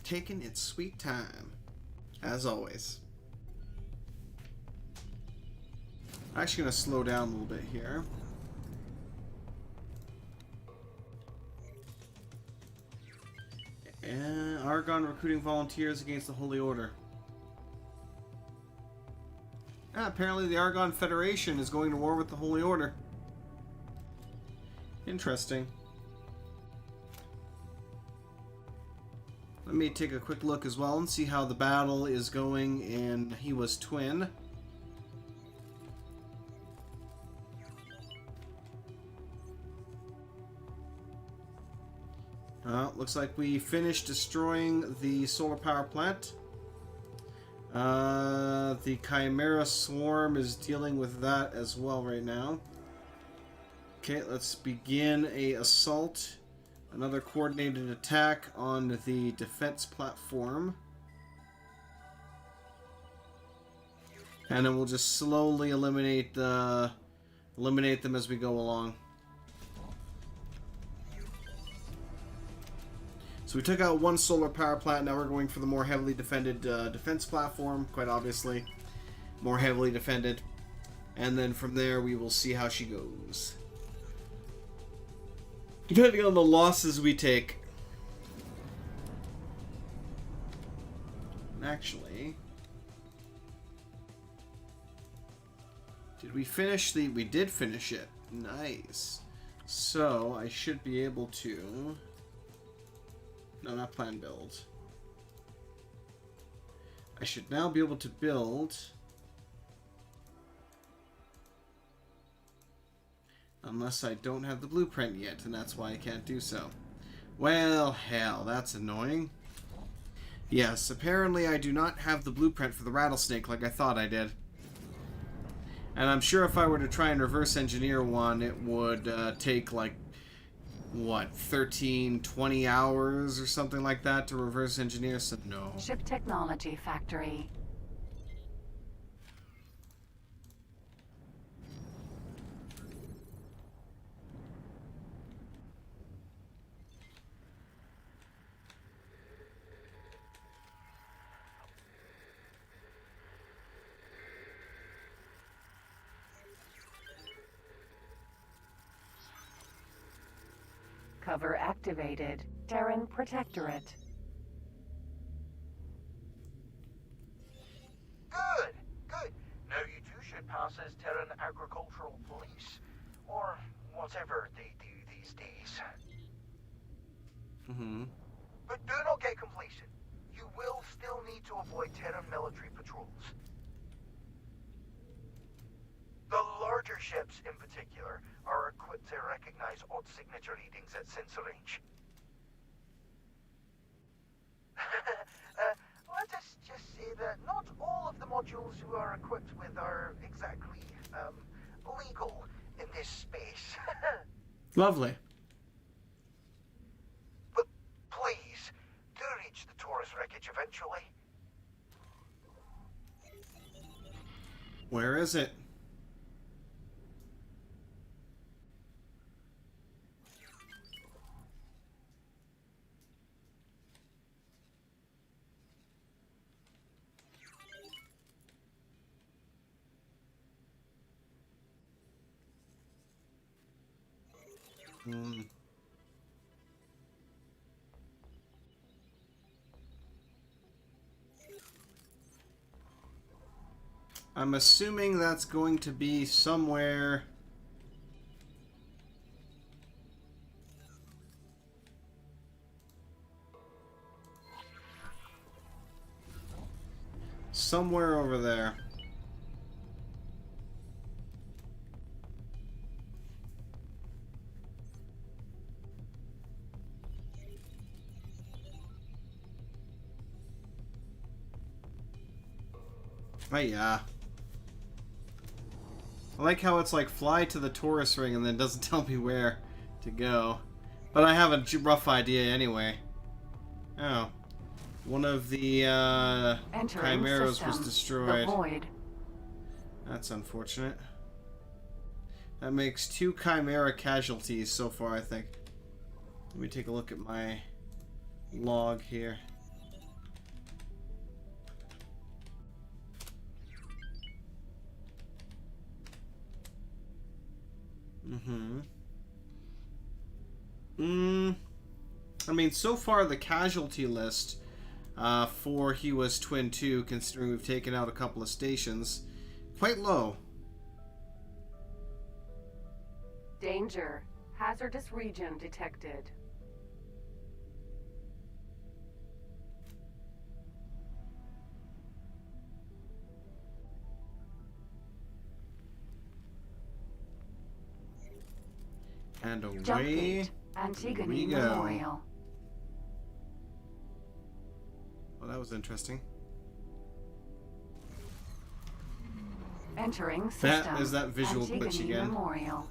Taking its sweet time, as always. I'm actually going to slow down a little bit here. Argonne recruiting volunteers against the Holy Order. Apparently the Argonne Federation is going to war with the Holy Order. Interesting. Let me take a quick look as well and see how the battle is going in He Was Twin. Looks like we finished destroying the solar power plant. The Chimera Swarm is dealing with that as well right now. Okay, let's begin a assault. Another coordinated attack on the defense platform. And then we'll just slowly eliminate them as we go along. So we took out one solar power plant, now we're going for the more heavily defended defense platform, quite obviously. More heavily defended. And then from there we will see how she goes. Depending on the losses we take. Actually, did we finish the... We did finish it. Nice. So I should be able to... No, not plan build. I should now be able to build... Unless I don't have the blueprint yet, and that's why I can't do so. Well, hell, that's annoying. Yes, apparently I do not have the blueprint for the rattlesnake like I thought I did. And I'm sure if I were to try and reverse engineer one, it would take like, what, 13, 20 hours or something like that to reverse engineer, so no. Ship Technology Factory. Cover activated. Terran Protectorate. Good, good. Now you two should pass as Terran Agricultural Police, or whatever they do these days. But do not get complacent. You will still need to avoid Terran military patrols. The larger ships, in particular, are equipped to recognize odd signature readings at sensor range. Let us just say that not all of the modules you are equipped with are exactly, legal in this space. Lovely. But please, do reach the Taurus wreckage eventually. Where is it? I'm assuming that's going to be somewhere over there. Oh yeah. I like how it's like fly to the Taurus ring and then doesn't tell me where to go. But I have a rough idea anyway. Oh. One of the chimeras was destroyed. The void. That's unfortunate. That makes 2 chimera casualties so far, I think. Let me take a look at my log here. I mean, so far the casualty list for He Was Twin 2, considering we've taken out a couple of stations, quite low. Danger. Hazardous region detected. And away Jump gate. Antigone we go. Memorial. Well, that was interesting. Entering system. That is that visual Antigone glitch again. Memorial.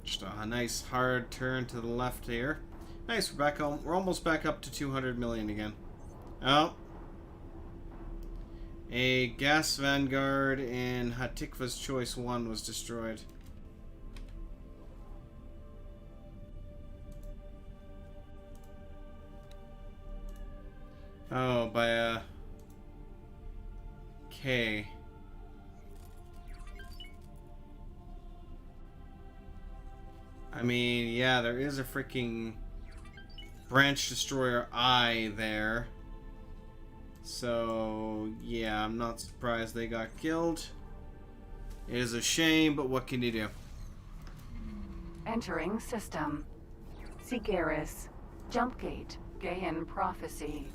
Just a nice hard turn to the left here. Nice, we're back home. We're almost back up to 200 million again. Oh. A gas vanguard in Hatikva's Choice 1 was destroyed. Oh, by a K. I mean, yeah, there is a freaking branch destroyer I there. So, yeah, I'm not surprised they got killed. It is a shame, but what can you do? Entering system. Sigeris. Jump gate. Gaian Prophecy.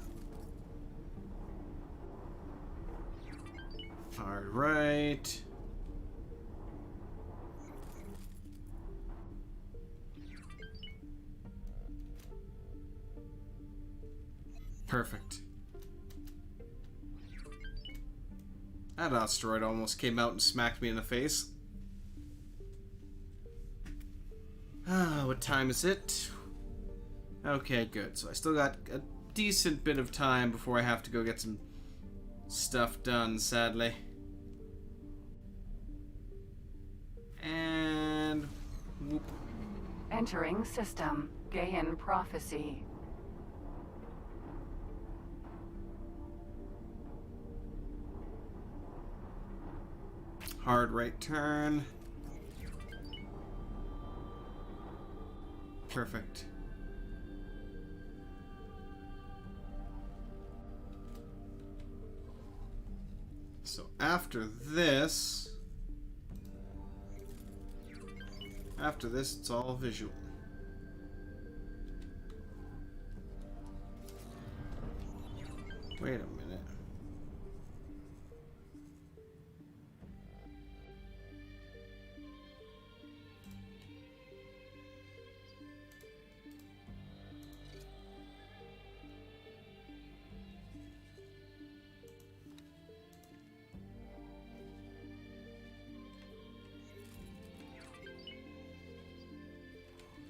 Hard right. Perfect. That asteroid almost came out and smacked me in the face. What time is it? Okay, good. So I still got a decent bit of time before I have to go get some stuff done, sadly. And... whoop. Entering system. Gaian prophecy. Hard right turn. Perfect. So after this, it's all visual. Wait a minute.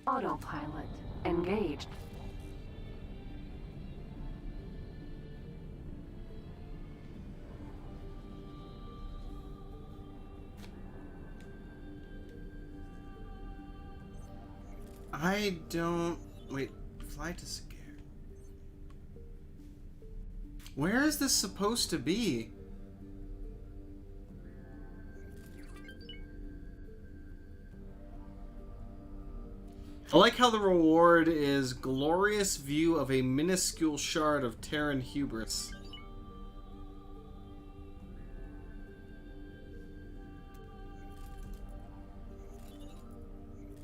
Autopilot engaged. I don't... Wait, fly to scare. Where is this supposed to be? I like how the reward is glorious view of a minuscule shard of Terran hubris.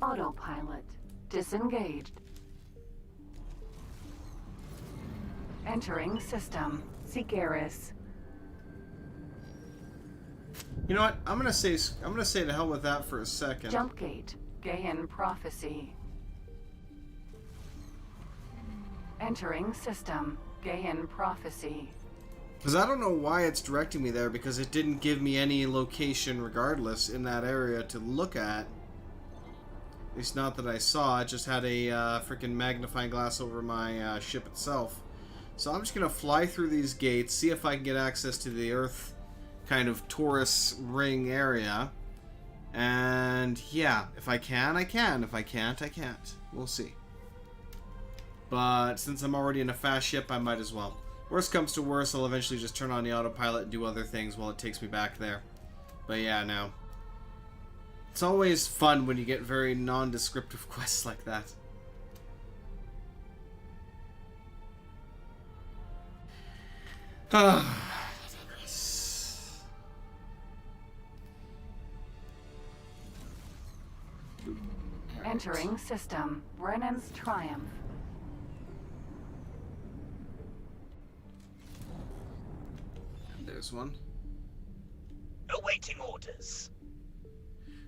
Autopilot disengaged. Entering system. Sikaris. You know what? I'm gonna say to hell with that for a second. Jump gate. Gaian prophecy. Entering system. Gaian prophecy. Because I don't know why it's directing me there, because it didn't give me any location regardless in that area to look at. At least not that I saw. It just had a freaking magnifying glass over my ship itself. So I'm just going to fly through these gates, see if I can get access to the Earth kind of Taurus ring area. And yeah, if I can, I can. If I can't, I can't. We'll see. But since I'm already in a fast ship, I might as well. Worst comes to worst, I'll eventually just turn on the autopilot and do other things while it takes me back there. But yeah, no. It's always fun when you get very non-descriptive quests like that. Entering system. Brennan's Triumph. There's one. Awaiting orders.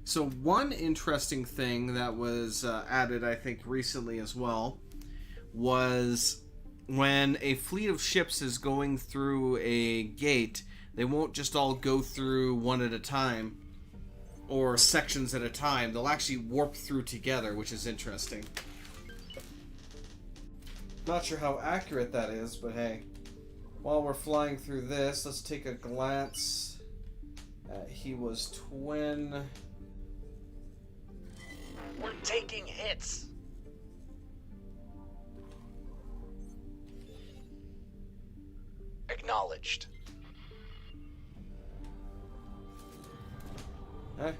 So one interesting thing that was added, I think, recently as well, was when a fleet of ships is going through a gate, they won't just all go through one at a time, or sections at a time. They'll actually warp through together, which is interesting. Not sure how accurate that is, but hey. While we're flying through this, let's take a glance at He Was Twin. We're taking hits. Acknowledged. Huh?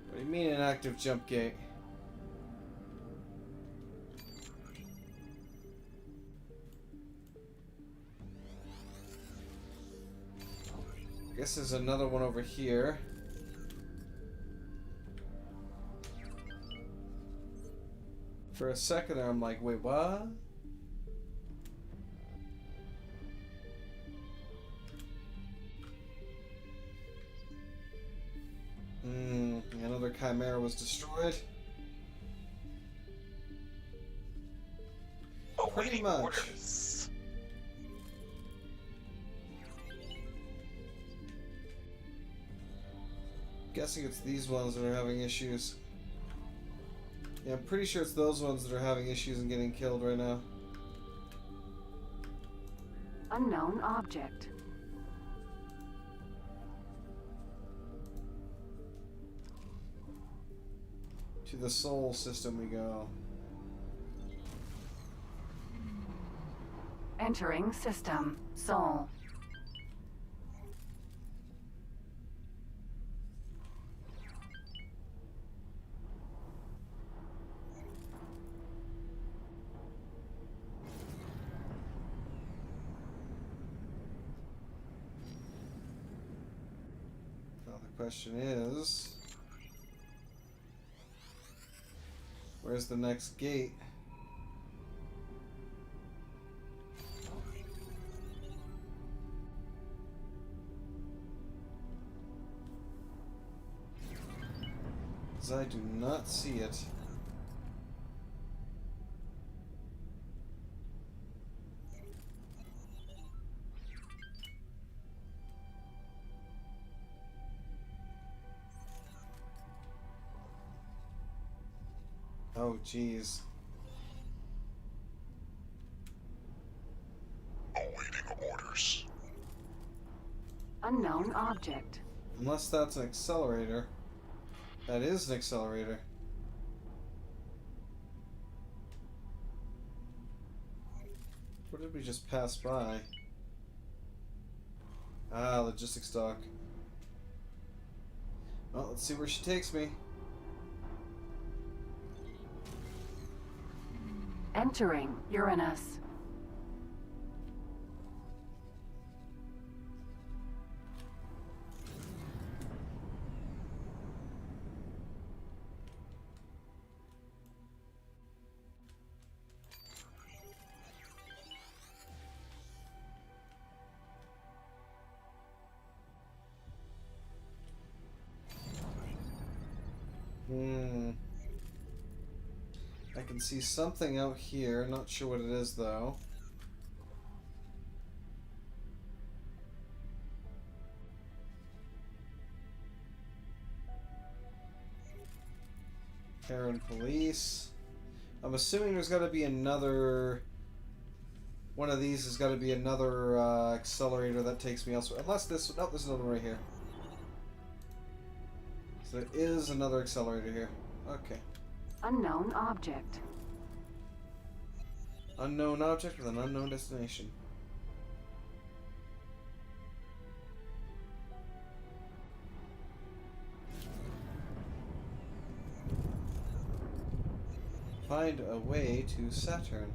What do you mean an active jump gate? I guess there's another one over here. For a second there, I'm like, wait, what? Another Chimera was destroyed. Pretty much. Orders. guessing it's these ones that are having issues. Yeah, I'm pretty sure it's those ones that are having issues and getting killed right now. Unknown object. To the soul system we go. Entering system. Soul. Now the question is, where's the next gate? Because I do not see it. Oh, jeez. Awaiting orders. Unknown object. Unless that's an accelerator. That is an accelerator. What did we just pass by? Ah, logistics dock. Well, let's see where she takes me. Entering Uranus. I can see something out here. Not sure what it is, though. Terran police. I'm assuming there's got to be another... One of these has got to be another accelerator that takes me elsewhere. Unless this... No, there's another one right here. So there is another accelerator here. Okay. Unknown object. Unknown object with an unknown destination. Find a way to Saturn.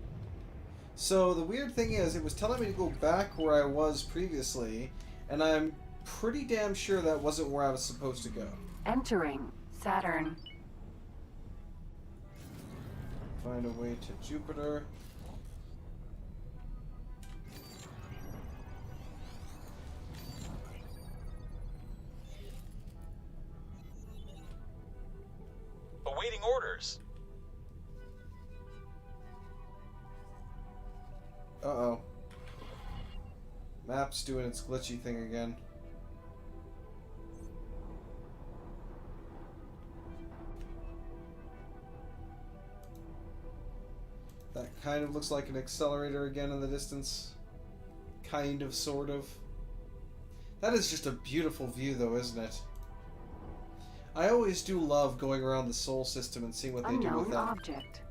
So the weird thing is, it was telling me to go back where I was previously, and I'm pretty damn sure that wasn't where I was supposed to go. Entering Saturn. Find a way to Jupiter. Awaiting orders. Uh-oh. Map's doing its glitchy thing again. That kind of looks like an accelerator again in the distance. Kind of, sort of. That is just a beautiful view, though, isn't it? I always do love going around the Sol system and seeing what they do with that. Unknown object.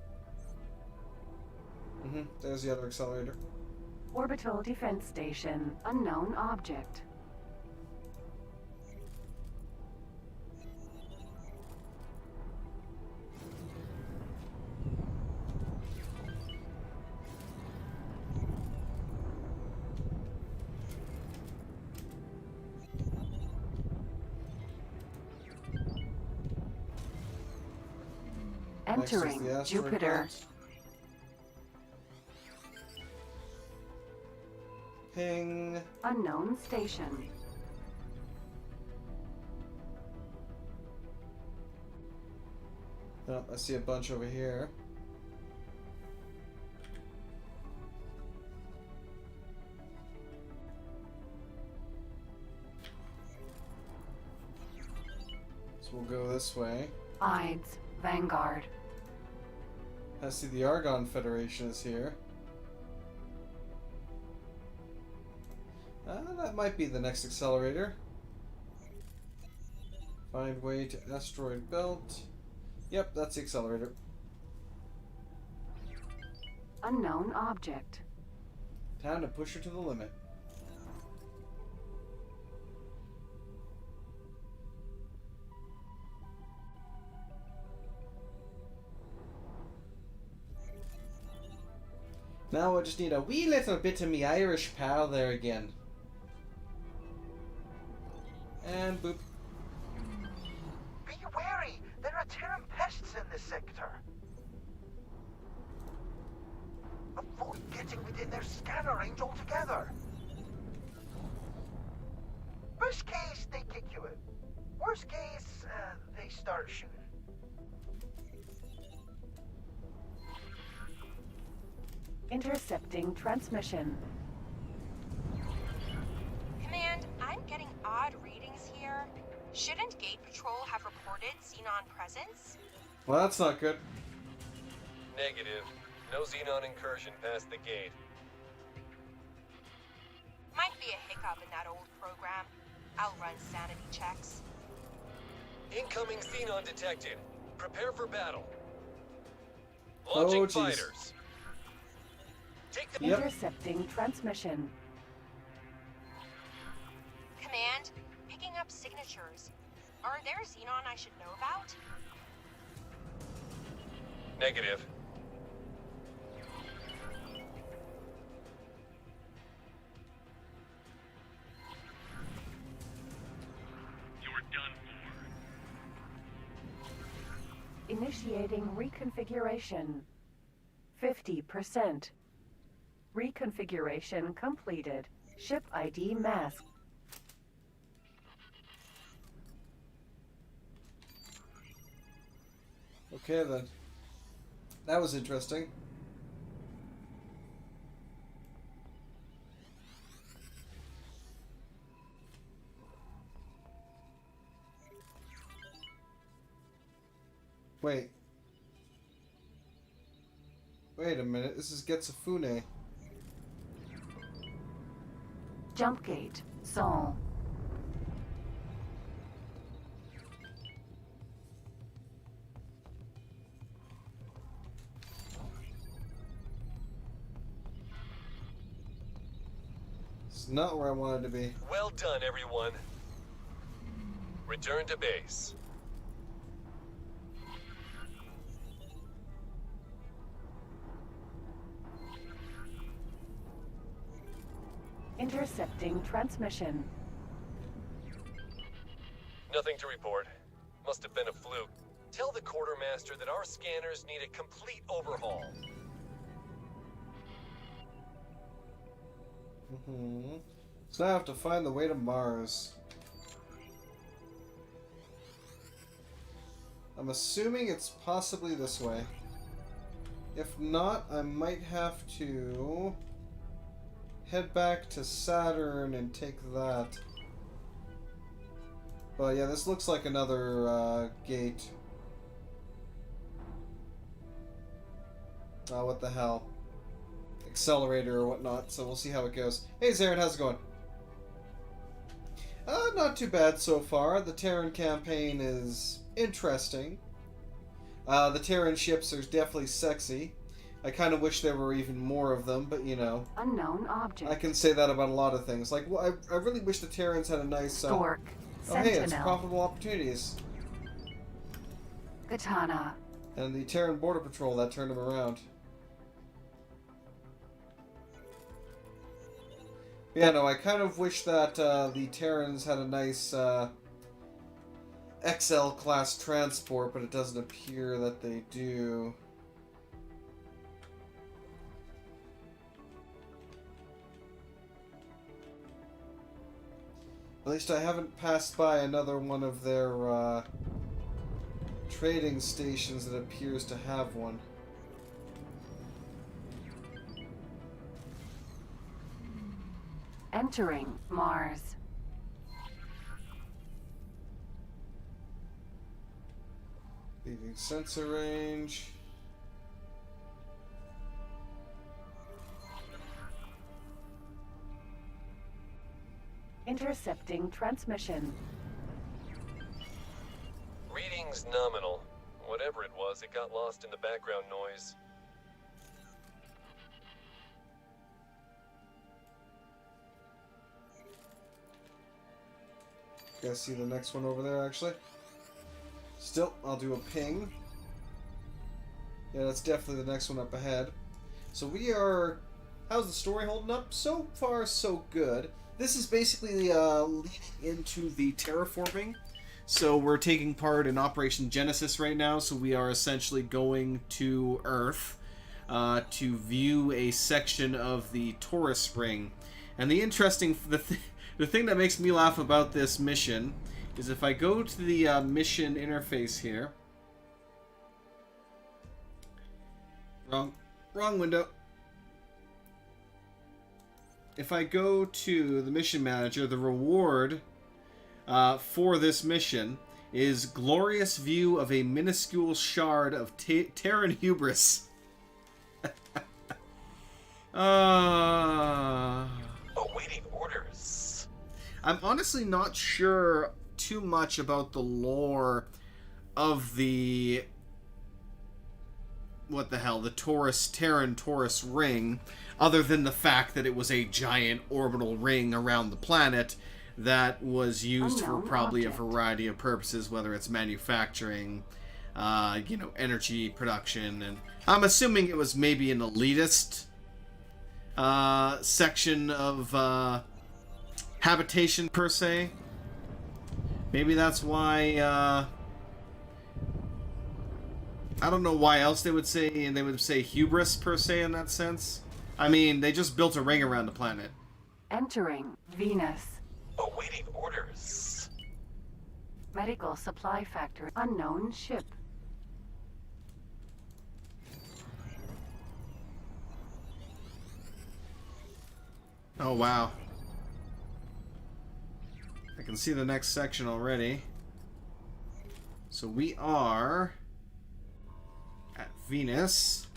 There's the other accelerator. Orbital defense station. Unknown object. Next is Entering the asteroid Jupiter. belt. Ping. Unknown station. Oh, I see a bunch over here. we'll go this way. Ides, Vanguard. I see the Argon Federation is here. That might be the next accelerator. Find way to asteroid belt. Yep, that's the accelerator. Unknown object. Time to push her to the limit. Now I just need a wee little bit of me Irish pal there again. And boop. Be wary! There are Terran pests in this sector. Avoid getting within their scanner range altogether. Best case, they kick you out. Worst case, they start shooting. Intercepting transmission. Command, I'm getting odd readings here. Shouldn't Gate Patrol have reported Xenon presence? Well, that's not good. Negative. No Xenon incursion past the gate. Might be a hiccup in that old program. I'll run sanity checks. Incoming Xenon detected. Prepare for battle. Oh, Launching jeez. fighters. Take the Intercepting transmission. Command, picking up signatures. Are there Xenon I should know about? Negative. You're done for. Initiating reconfiguration. 50%. Reconfiguration completed. Ship ID masked. Okay then. That was interesting. Wait. Wait a minute, this is Getsufune. Jump gate. Sol. It's not where I wanted to be. Well done, everyone. Return to base. Intercepting transmission. Nothing to report. Must have been a fluke. Tell the quartermaster that our scanners need a complete overhaul. So now I have to find the way to Mars. I'm assuming it's possibly this way. If not, I might have to head back to Saturn and take that. But yeah, this looks like another gate. Oh, what the hell. Accelerator or whatnot, so we'll see how it goes. Hey Zarin, how's it going? Not too bad so far. The Terran campaign is interesting. The Terran ships are definitely sexy. I kind of wish there were even more of them, but you know. Unknown object. I can say that about a lot of things. Like, well, I really wish the Terrans had a nice... Stork. Oh hey, it's Sentinel. profitable opportunities. Katana. And the Terran Border Patrol, that turned them around. Yeah, no, I kind of wish that the Terrans had a nice XL class transport, but it doesn't appear that they do. At least I haven't passed by another one of their trading stations that appears to have one. Entering Mars. Leaving sensor range. Intercepting transmission. Reading's nominal. Whatever it was, it got lost in the background noise. You guys see the next one over there, actually? Still, I'll do a ping. Yeah, that's definitely the next one up ahead. So we are... How's the story holding up? So far, so good. This is basically leading into the terraforming. So we're taking part in Operation Genesis right now, so we are essentially going to Earth to view a section of the Taurus Ring. And the interesting... The thing that makes me laugh about this mission is if I go to the mission interface here... Wrong window. If I go to the mission manager, the reward for this mission is glorious view of a minuscule shard of Terran hubris. Awaiting orders. I'm honestly not sure too much about the lore of the... What the hell? The Terran Taurus ring, other than the fact that it was a giant orbital ring around the planet that was used for probably a variety of purposes, whether it's manufacturing, energy production, and I'm assuming it was maybe an elitist section of habitation per se. Maybe that's why I don't know why else they would say hubris per se in that sense. I mean, they just built a ring around the planet. Entering Venus. Awaiting orders. Medical supply factory. Unknown ship. Oh, wow. I can see the next section already. So we are at Venus.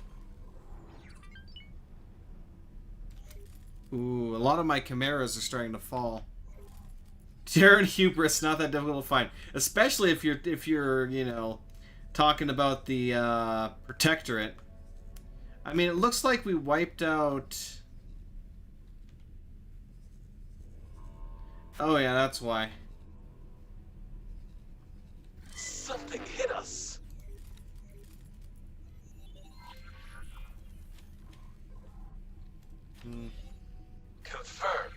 Ooh, a lot of my chimeras are starting to fall. Terran hubris, not that difficult to find, especially if you're talking about the Protectorate. I mean, it looks like we wiped out. Oh yeah, that's why. Something hit us. Confirmed.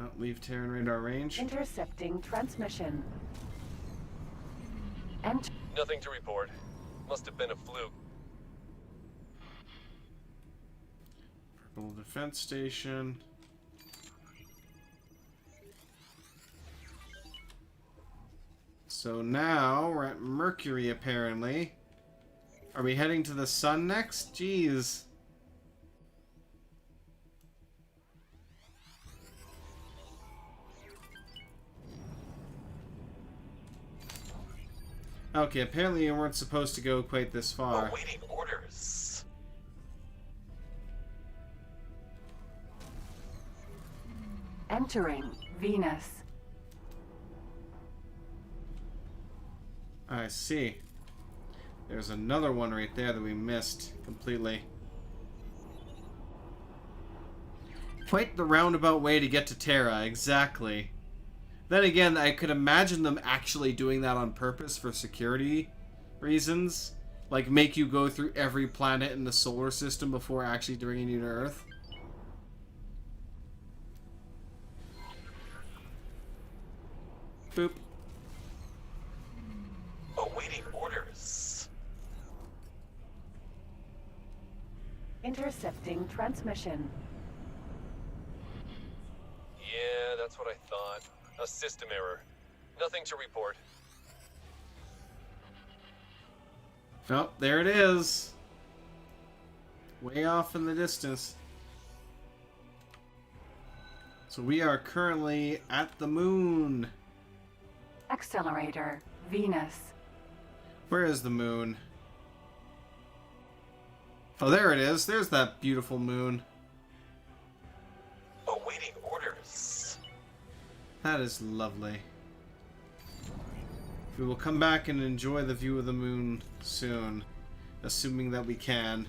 Oh, leave Terran radar range. Intercepting transmission. Nothing to report. Must have been a fluke. Purple defense station. So now we're at Mercury, apparently. Are we heading to the sun next? Jeez. Okay, apparently you weren't supposed to go quite this far. Awaiting orders. Entering Venus. I see. There's another one right there that we missed completely. Quite the roundabout way to get to Terra, exactly. Then again, I could imagine them actually doing that on purpose for security reasons. Like, make you go through every planet in the solar system before actually bringing you to Earth. Boop. Awaiting orders. Intercepting transmission. Yeah, that's what I thought. A system error. Nothing to report. Oh, there it is. Way off in the distance. So we are currently at the moon. Accelerator Venus. Where is the moon? Oh, there it is. There's that beautiful moon. Awaiting orders. That is lovely. We will come back and enjoy the view of the moon soon, assuming that we can.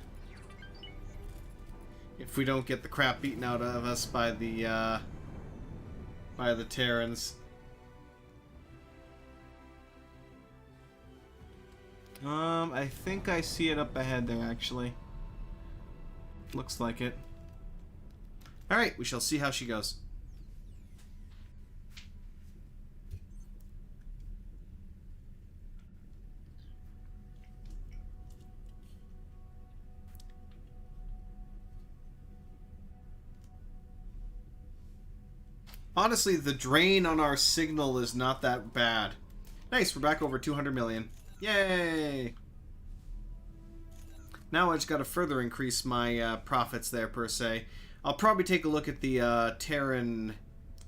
If we don't get the crap beaten out of us by the Terrans. I think I see it up ahead there, actually. Looks like it. Alright, we shall see how she goes. Honestly, the drain on our signal is not that bad. Nice, we're back over 200 million. Yay! Now I just gotta further increase my profits there, per se. I'll probably take a look at the Terran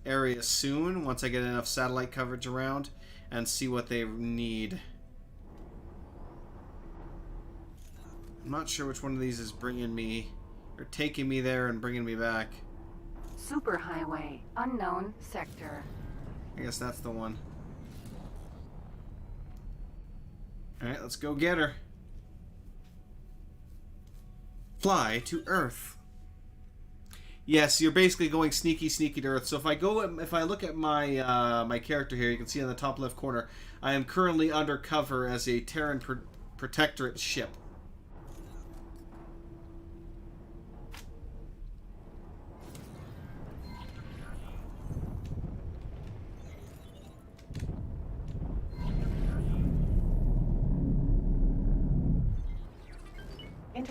area soon, once I get enough satellite coverage around, and see what they need. I'm not sure which one of these is bringing me, or taking me there and bringing me back. Superhighway, unknown sector. I guess that's the one. Alright, let's go get her. Fly to Earth. Yes, you're basically going sneaky to Earth. So if I look at my my character here, you can see on the top left corner, I am currently undercover as a Terran Protectorate ship.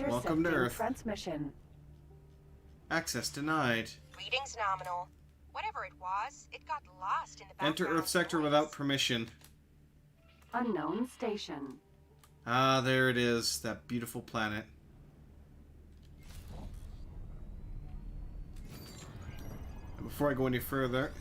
Welcome to Earth. Transmission. Access denied. Readings nominal. Whatever it was, it got lost in the background. Enter Earth sector noise. without permission. Unknown station. Ah, there it is. That beautiful planet. And before I go any further,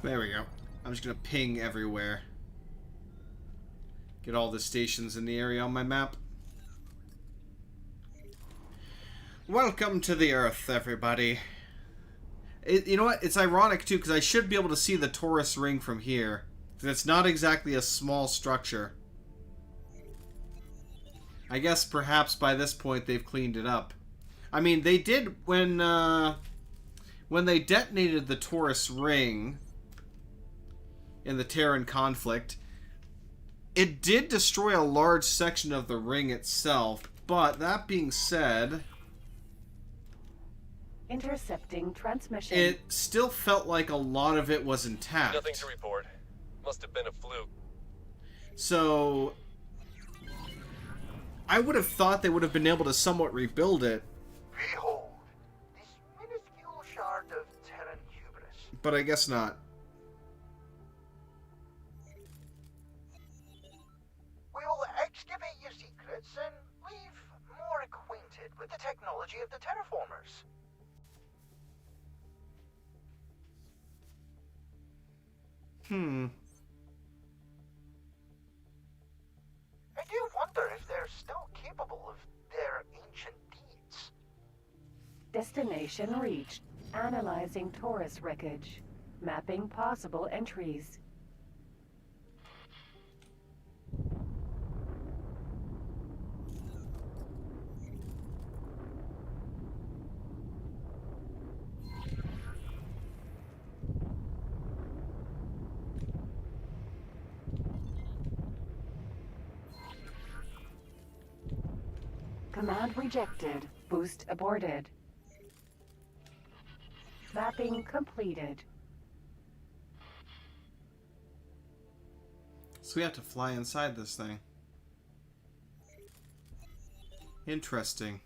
there we go. I'm just gonna ping everywhere. Get all the stations in the area on my map. Welcome to the Earth, everybody. You know what? It's ironic, too, because I should be able to see the Taurus ring from here. It's not exactly a small structure. I guess perhaps by this point they've cleaned it up. I mean, they did when they detonated the Taurus ring in the Terran conflict. It did destroy a large section of the ring itself, but that being said, Intercepting transmission. it still felt like a lot of it was intact. Nothing to report. Must have been a fluke. So I would have thought they would have been able to somewhat rebuild it, Behold, this minuscule shard of Terran hubris. but I guess not. We'll excavate your secrets and leave more acquainted with the technology of the terraformers. I do wonder if they're still capable of their ancient deeds. Destination reached. Analyzing Taurus wreckage. Mapping possible entries. Command rejected. Boost aborted. Mapping completed. So we have to fly inside this thing. Interesting.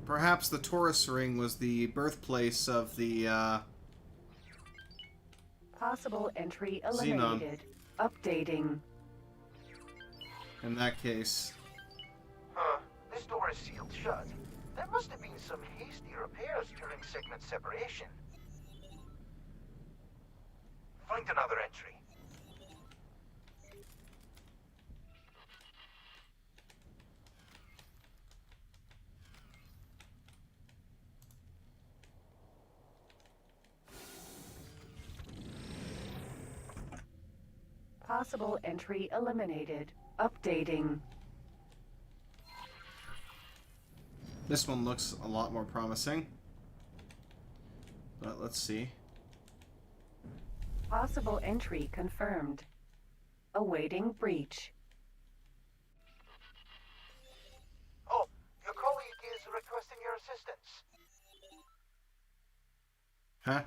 Perhaps the Taurus ring was the birthplace of the Possible entry Xenon. eliminated. Updating. In that case... Huh. This door is sealed shut. There must have been some hasty repairs during segment separation. Find another entry. Possible entry eliminated. Updating. This one looks a lot more promising. But let's see. Possible entry confirmed. Awaiting breach. Oh, your colleague is requesting your assistance. Huh?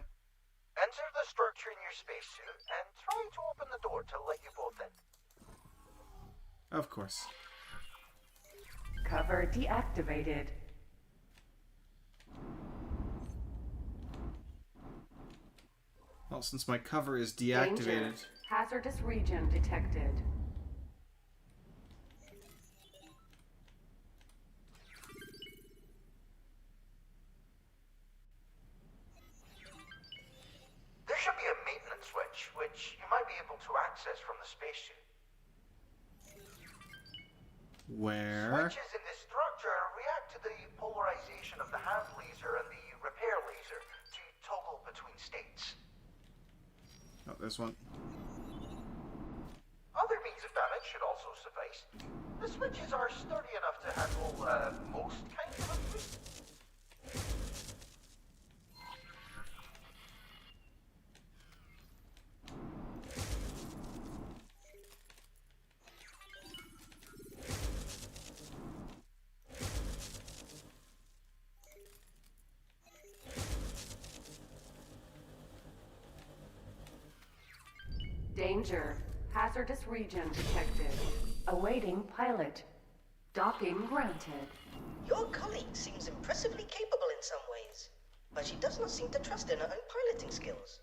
Enter the structure in your spacesuit and try to open the door to let you both in. Of course. Cover deactivated. Well, since my cover is deactivated... Danger. Hazardous region detected. There should be a maintenance switch, which you might be able to access from the spacesuit. Where? Switches in this structure react to the polarization of the hand laser and the repair laser to toggle between states. Oh, there's one. Other means of damage should also suffice. The switches are sturdy enough to handle most kinds of abuse. Danger. Hazardous region detected. Awaiting pilot. Docking granted. Your colleague seems impressively capable in some ways, but she does not seem to trust in her own piloting skills.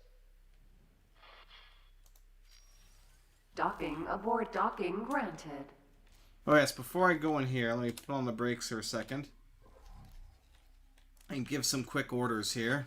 Docking aboard docking granted. Oh yes, before I go in here, let me put on the brakes for a second. And give some quick orders here.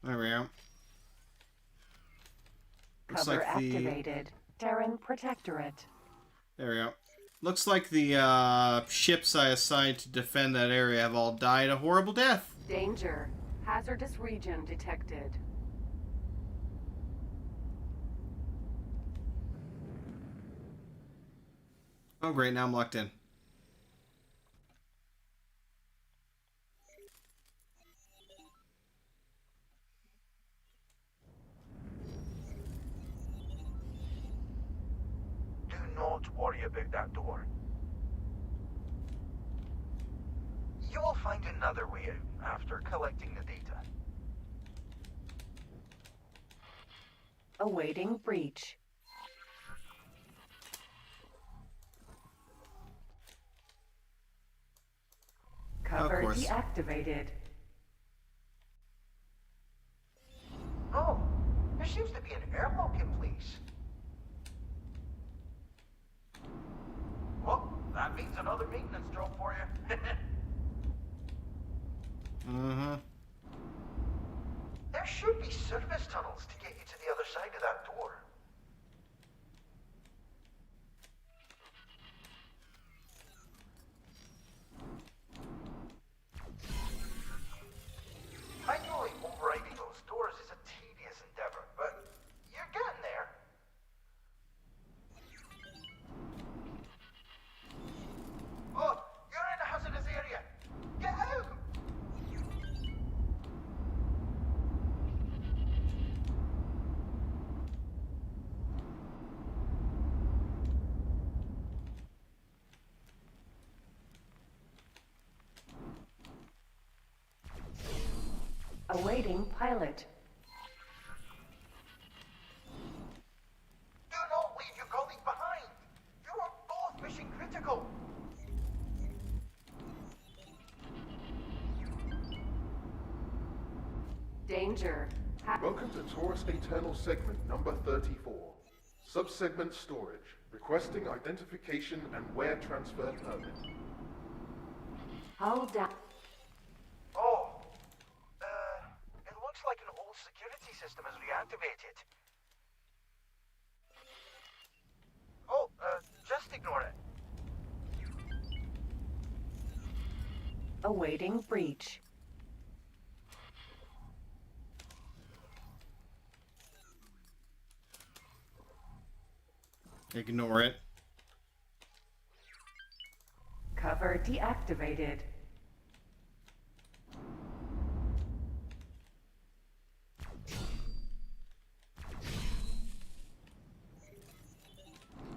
There we go. Looks Cover like activated. Terran Protectorate. There we go. Looks like the ships I assigned to defend that area have all died a horrible death. Danger. Hazardous region detected. Oh great, now I'm locked in. Do not worry about that door. You will find another way out after collecting the data. Awaiting breach. Cover course. deactivated. Oh, there seems to be an airlock in place. Well, that means another maintenance job for you. Mm-hmm. There should be service tunnels to get you to the other side of that door. Manually overriding those doors is a tedious endeavor, but you're getting there. Oh, you're in a hazardous area. Get out! Awaiting pilot. Do not leave your colleague behind. You are both mission critical. Danger. Welcome to Taurus Eternal Segment number 34. Subsegment Storage. Requesting identification and wear transfer permit. Hull down. Oh. It looks like an old security system is reactivated. Oh, just ignore it. Awaiting breach. Ignore it. Cover deactivated.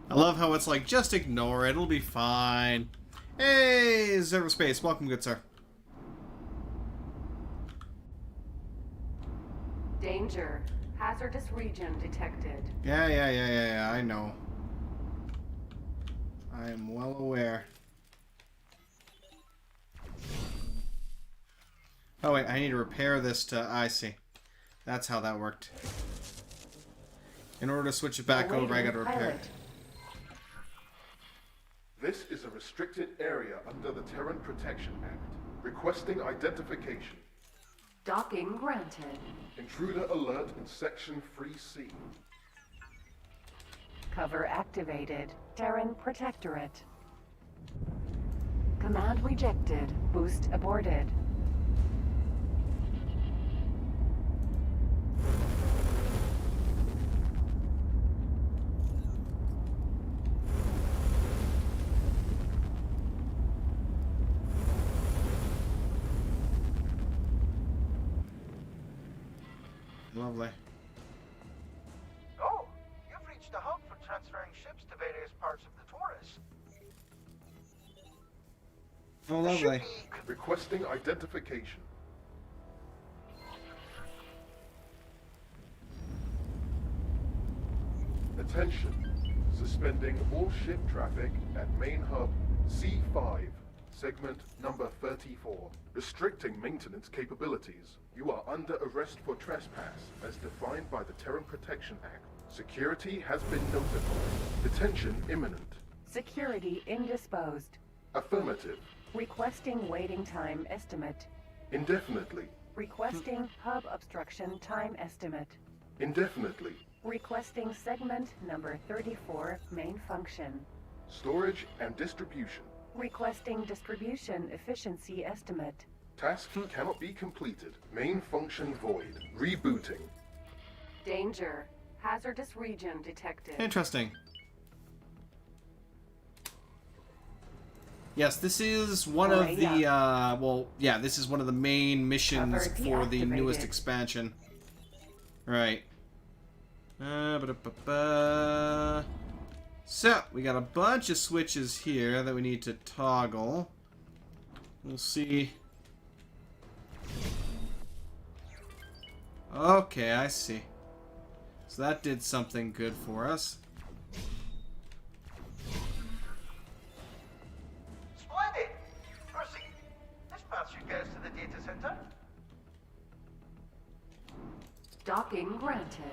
I love how it's like, just ignore it, it'll be fine. Hey, Zero Space, welcome, good sir. Danger. Hazardous region detected. Yeah, I know. I am well aware. Oh wait, I need to repair this to... I see. That's how that worked. In order to switch it back over, I gotta repair it. This is a restricted area under the Terran Protection Act. Requesting identification. Docking granted. Intruder alert in Section 3C. Cover activated. Terran Protectorate. Command rejected. Boost aborted. Lovely. Oh, you've reached a hub for transferring ships to various parts of the Taurus. Oh, lovely. Requesting identification. Attention. Suspending all ship traffic at main hub C5, segment number 34. Restricting maintenance capabilities. You are under arrest for trespass, as defined by the Terran Protection Act. Security has been notified. Detention imminent. Security indisposed. Affirmative. Requesting waiting time estimate. Indefinitely. Requesting hub obstruction time estimate. Indefinitely. Requesting segment number 34 main function. Storage and distribution. Requesting distribution efficiency estimate. Task cannot be completed. Main function void. Rebooting. Danger. Hazardous region detected. Interesting. Yes, this is one of the, well, yeah, this is one of the main missions for the newest expansion. Right. So, we got a bunch of switches here that we need to toggle. We'll see. Okay, I see. So that did something good for us. Splendid! Proceed. This path should get us to the data center. Docking granted.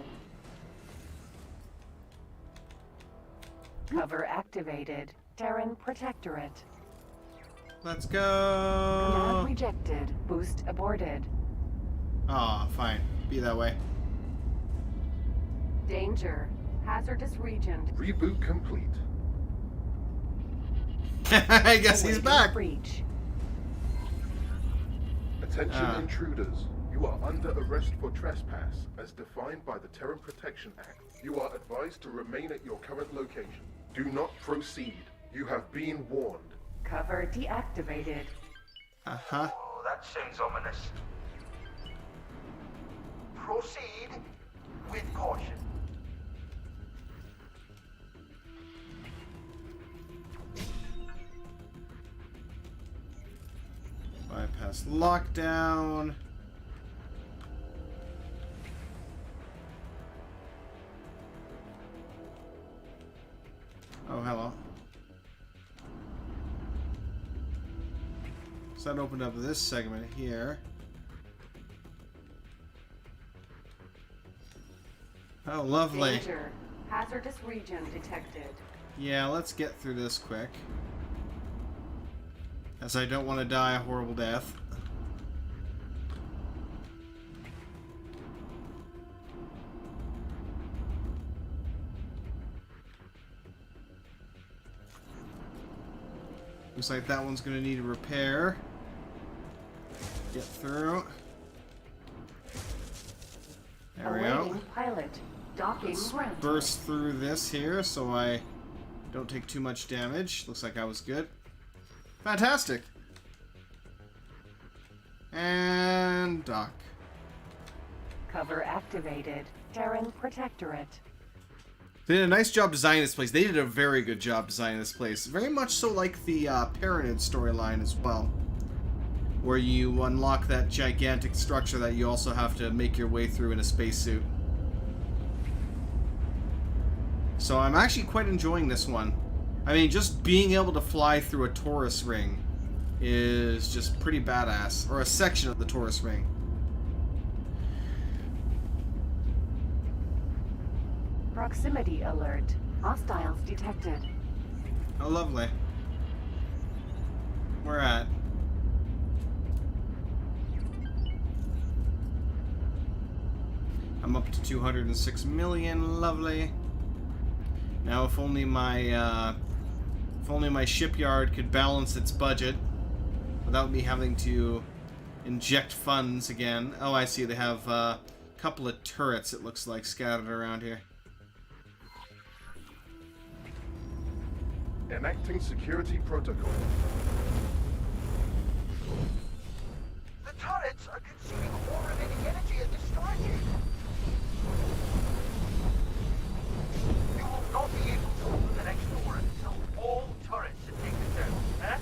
Cover activated. Terran Protectorate. Let's go. Command rejected. Boost aborted. Aw, fine. Be that way. Danger. Hazardous region. Reboot complete. I guess he's back. Breach. Attention intruders. You are under arrest for trespass, as defined by the Terran Protection Act. You are advised to remain at your current location. Do not proceed. You have been warned. Cover deactivated. Uh-huh. Oh, that sounds ominous. Proceed with caution. Bypass lockdown. So that opened up this segment here. Oh, lovely. Danger. Hazardous region detected. Yeah, let's get through this quick. As I don't want to die a horrible death. Looks like that one's going to need a repair. Get through. There we go. Awaiting pilot. Docking granted. Burst through this here so I don't take too much damage. Looks like I was good. Fantastic. And dock. Cover activated. Terran Protectorate. They did a nice job designing this place. They did a very good job designing this place. Very much so like the Paranid storyline as well. Where you unlock that gigantic structure that you also have to make your way through in a spacesuit. So I'm actually quite enjoying this one. I mean, just being able to fly through a torus ring is just pretty badass. Or a section of the torus ring. Proximity alert. Hostiles detected. Oh, lovely. Where at? I'm up to 206 million. Lovely. Now, if only my shipyard could balance its budget without me having to inject funds again. Oh, I see. They have a couple of turrets, it looks like, scattered around here. Enacting security protocol. The turrets are consuming more remaining energy at the storage unit. You will not be able to open the next door until all turrets have taken down, huh?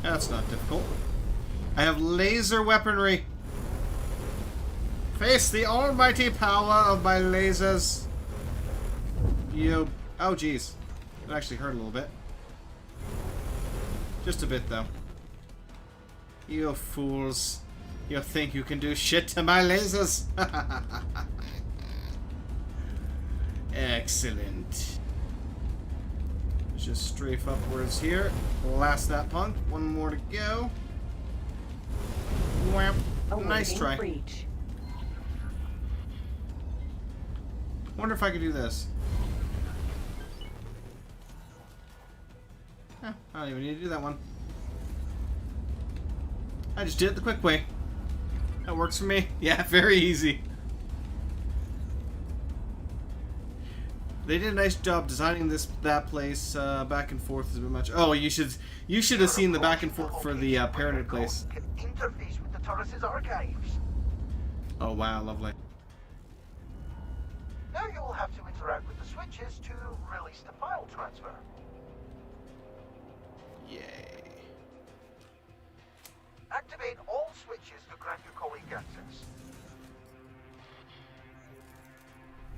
That's not difficult. I have laser weaponry. Face the almighty power of my lasers. You... Oh, jeez. It actually hurt a little bit. Just a bit, though. You fools. You think you can do shit to my lasers? Excellent. Let's just strafe upwards here. Blast that punk. One more to go. Wham. Nice try. Breach. Wonder if I could do this. I don't even need to do that one. I just did it the quick way. That works for me. Yeah, very easy. They did a nice job designing that place back and forth as much. Oh, you should have seen the back and forth for the Paranid place. Can interface with the turret's archives. Oh wow, lovely. Now you will have to interact with the switches to release the file transfer. Yay. Activate all switches to grant your colleague access.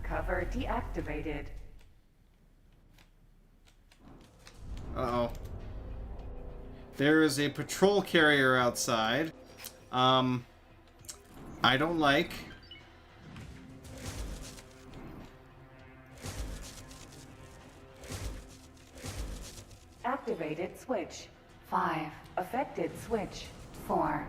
Cover deactivated. Uh-oh. There is a patrol carrier outside. I don't like. Activated switch. 5. Affected switch. 4.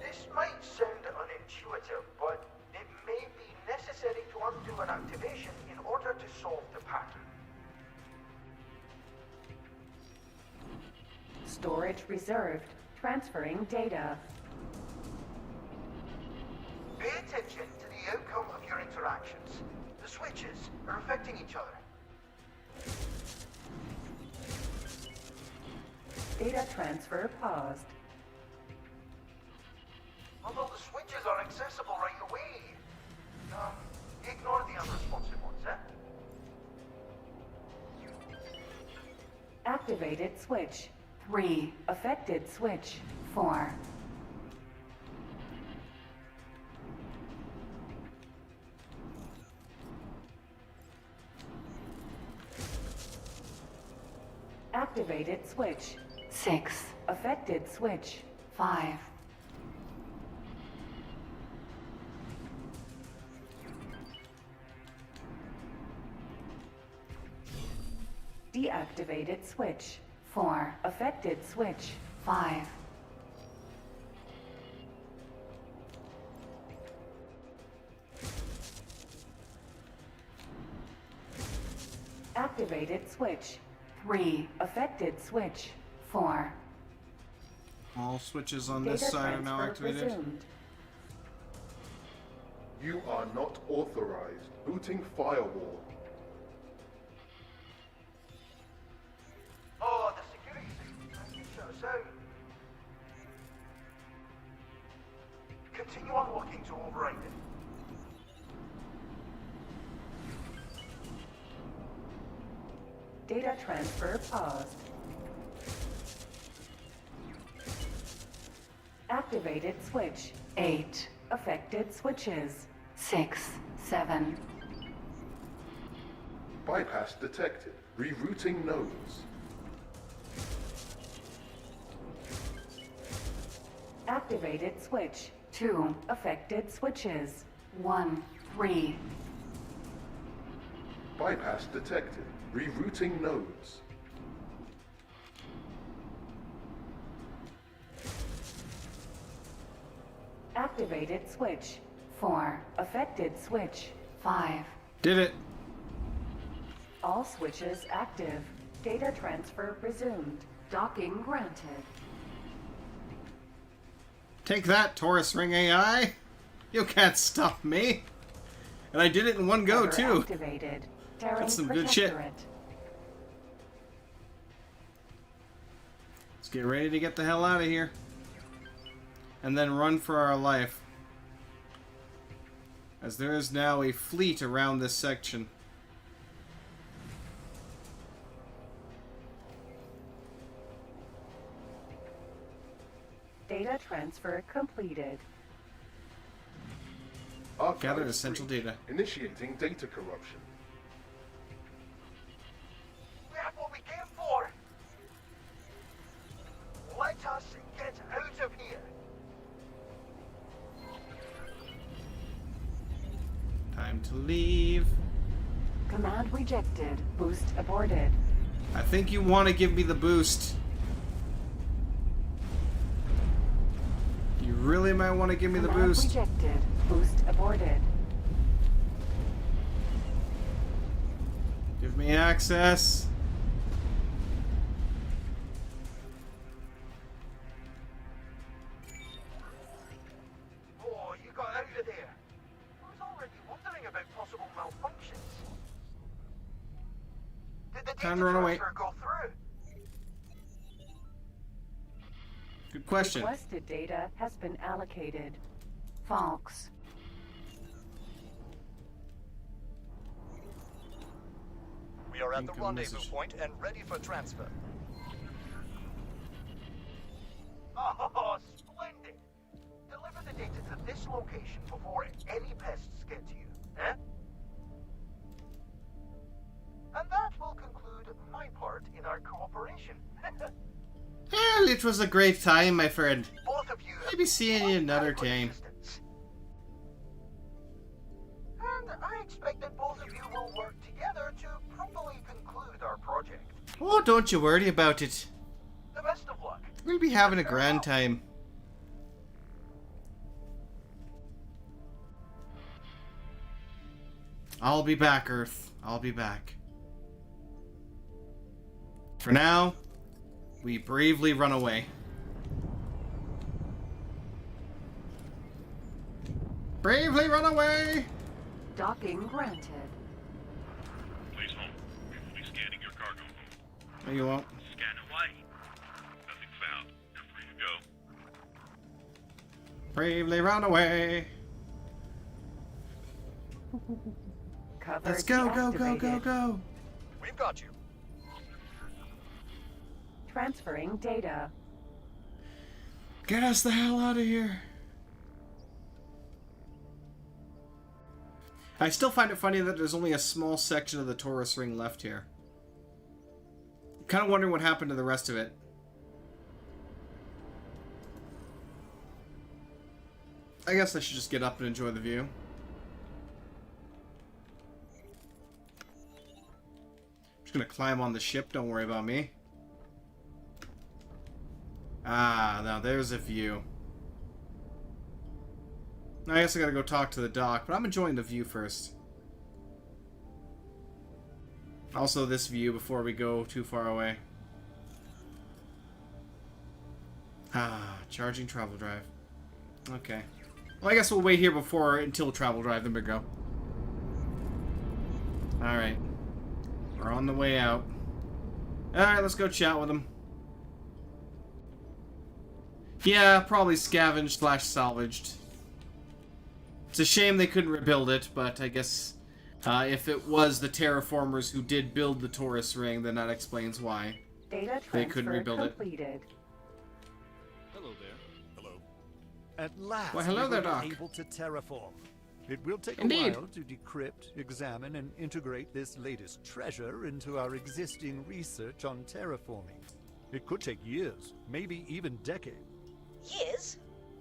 This might sound unintuitive, but it may be necessary to undo an activation in order to solve the pattern. Storage reserved. Transferring data. Pay attention to the outcome of your interactions. The switches are affecting each other. Data transfer paused. Although the switches are accessible right away, ignore the unresponsive ones, eh? Activated switch. 3. Affected switch. 4. Activated switch. 6. Affected switch. 5. Deactivated switch. 4. Affected switch. 5. Activated switch. 3. Affected switch. 4. All switches on this side are now activated. Resumed. You are not authorized. Booting firewall. Oh, the security system. Thank you, shut us out. Continue unlocking to override it. Data transfer paused. Activated switch. 8. Affected switches. 6. 7. Bypass detected. Rerouting nodes. Activated switch. 2. Affected switches. 1. 3. Bypass detected. Rerouting nodes. Activated switch. 4. Affected switch. 5. Did it. All switches active. Data transfer resumed. Docking granted. Take that, Taurus Ring AI. You can't stop me. And I did it in one go, Cover too. Activated. Terran That's some good shit. Protectorate. Let's get ready to get the hell out of here. And then run for our life. As there is now a fleet around this section. Data transfer completed. Archive Gather essential breach. data. Initiating data corruption. We have what we came for. Let us get out of here. Time to leave. Command rejected. Boost aborted. I think you want to give me the boost. You really might want to give me the Command boost. rejected. Boost aborted. Give me access. Oh, you got out of there. I was already wondering about possible malfunctions. Did the Time data to run away. transfer go through? Good question. Requested data has been allocated. False. We are at the Incoming rendezvous message. point and ready for transfer. Oh, splendid! Deliver the data to this location before any pests get to you, eh? And that will conclude my part in our cooperation. Well, it was a great time, my friend. Both of you. Maybe seeing you another time. And I expect that both of you will work together to properly conclude our project. Oh, don't you worry about it. The best of luck. We'll be having a grand time. I'll be back, Earth. I'll be back. For now, we bravely run away. Bravely run away! Docking granted. Please home. We will be scanning your cargo home. No, you won't. Scan Hawaii. Nothing found. You're free to go. Bravely run away. Cover Let's go, go, go, go, deactivated. go. We've got you. Transferring data. Get us the hell out of here. I still find it funny that there's only a small section of the Taurus Ring left here. Kind of wondering what happened to the rest of it. I guess I should just get up and enjoy the view. I'm just gonna climb on the ship, don't worry about me. Ah, now there's a view. I guess I gotta go talk to the dock, but I'm enjoying the view first. Also this view before we go too far away. Ah, charging travel drive. Okay. Well, I guess we'll wait here until travel drive, then we go. Alright. We're on the way out. Alright, let's go chat with them. Yeah, probably scavenged / salvaged. It's a shame they couldn't rebuild it, but I guess if it was the terraformers who did build the Taurus ring, then that explains why Data they couldn't rebuild completed. it. Hello there. Hello. At last, Well, hello we there, were Doc. able to terraform. It will take Indeed. a while to decrypt, examine, and integrate this latest treasure into our existing research on terraforming. It could take years, maybe even decades. Years?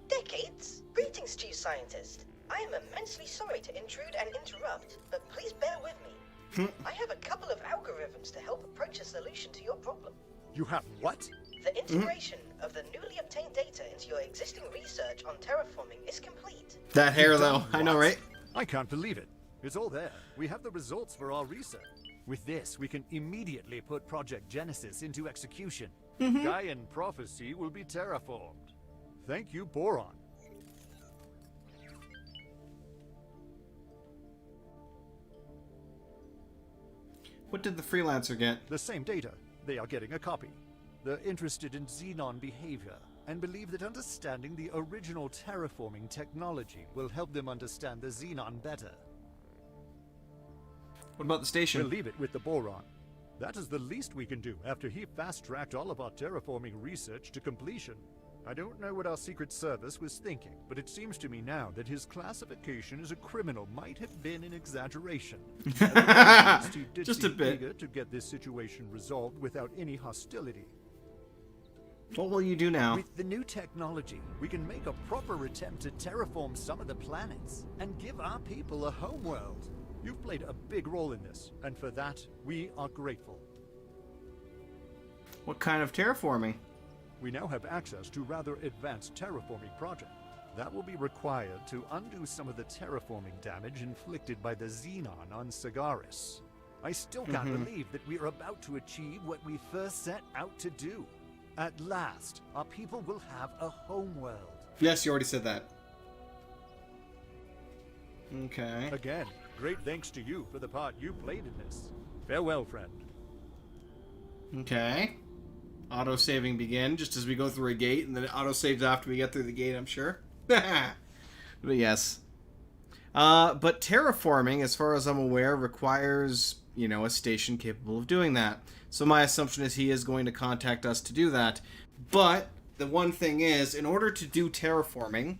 Decades? Greetings to you, scientist. I am immensely sorry to intrude and interrupt, but please bear with me. I have a couple of algorithms to help approach a solution to your problem. You have what? The integration of the newly obtained data into your existing research on terraforming is complete. That hair, though. I know, right? I can't believe it. It's all there. We have the results for our research. With this, we can immediately put Project Genesis into execution. Gaian prophecy will be terraformed. Thank you, Boron. What did the freelancer get? The same data. They are getting a copy. They're interested in xenon behavior and believe that understanding the original terraforming technology will help them understand the xenon better. What about the station? We'll leave it with the Boron. That is the least we can do after he fast-tracked all of our terraforming research to completion. I don't know what our Secret Service was thinking, but it seems to me now that his classification as a criminal might have been an exaggeration. At least he did Just a seem bit. eager to get this situation resolved without any hostility. What will you do now? With the new technology, we can make a proper attempt to terraform some of the planets and give our people a homeworld. You've played a big role in this, and for that, we are grateful. What kind of terraforming? We now have access to rather advanced terraforming project. That will be required to undo some of the terraforming damage inflicted by the xenon on Sagaris. I still can't believe that we are about to achieve what we first set out to do. At last, our people will have a homeworld. Yes, you already said that. Okay. Again, great thanks to you for the part you played in this. Farewell, friend. Okay. Auto-saving begin, just as we go through a gate, and then it auto-saves after we get through the gate, I'm sure. But yes. But terraforming, as far as I'm aware, requires, a station capable of doing that. So my assumption is he is going to contact us to do that. But the one thing is, in order to do terraforming,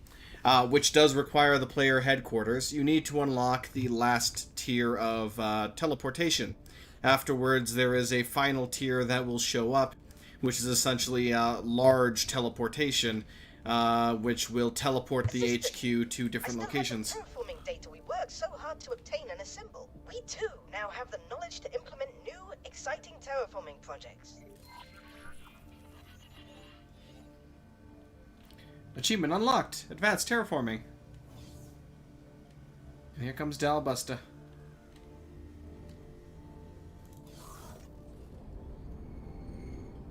which does require the player headquarters, you need to unlock the last tier of teleportation. Afterwards, there is a final tier that will show up, which is essentially a large teleportation, which will teleport the HQ to different locations. The terraforming data we worked so hard to obtain and assemble. We too now have the knowledge to implement new, exciting terraforming projects. Achievement unlocked. Advanced terraforming. And here comes Dalbusta.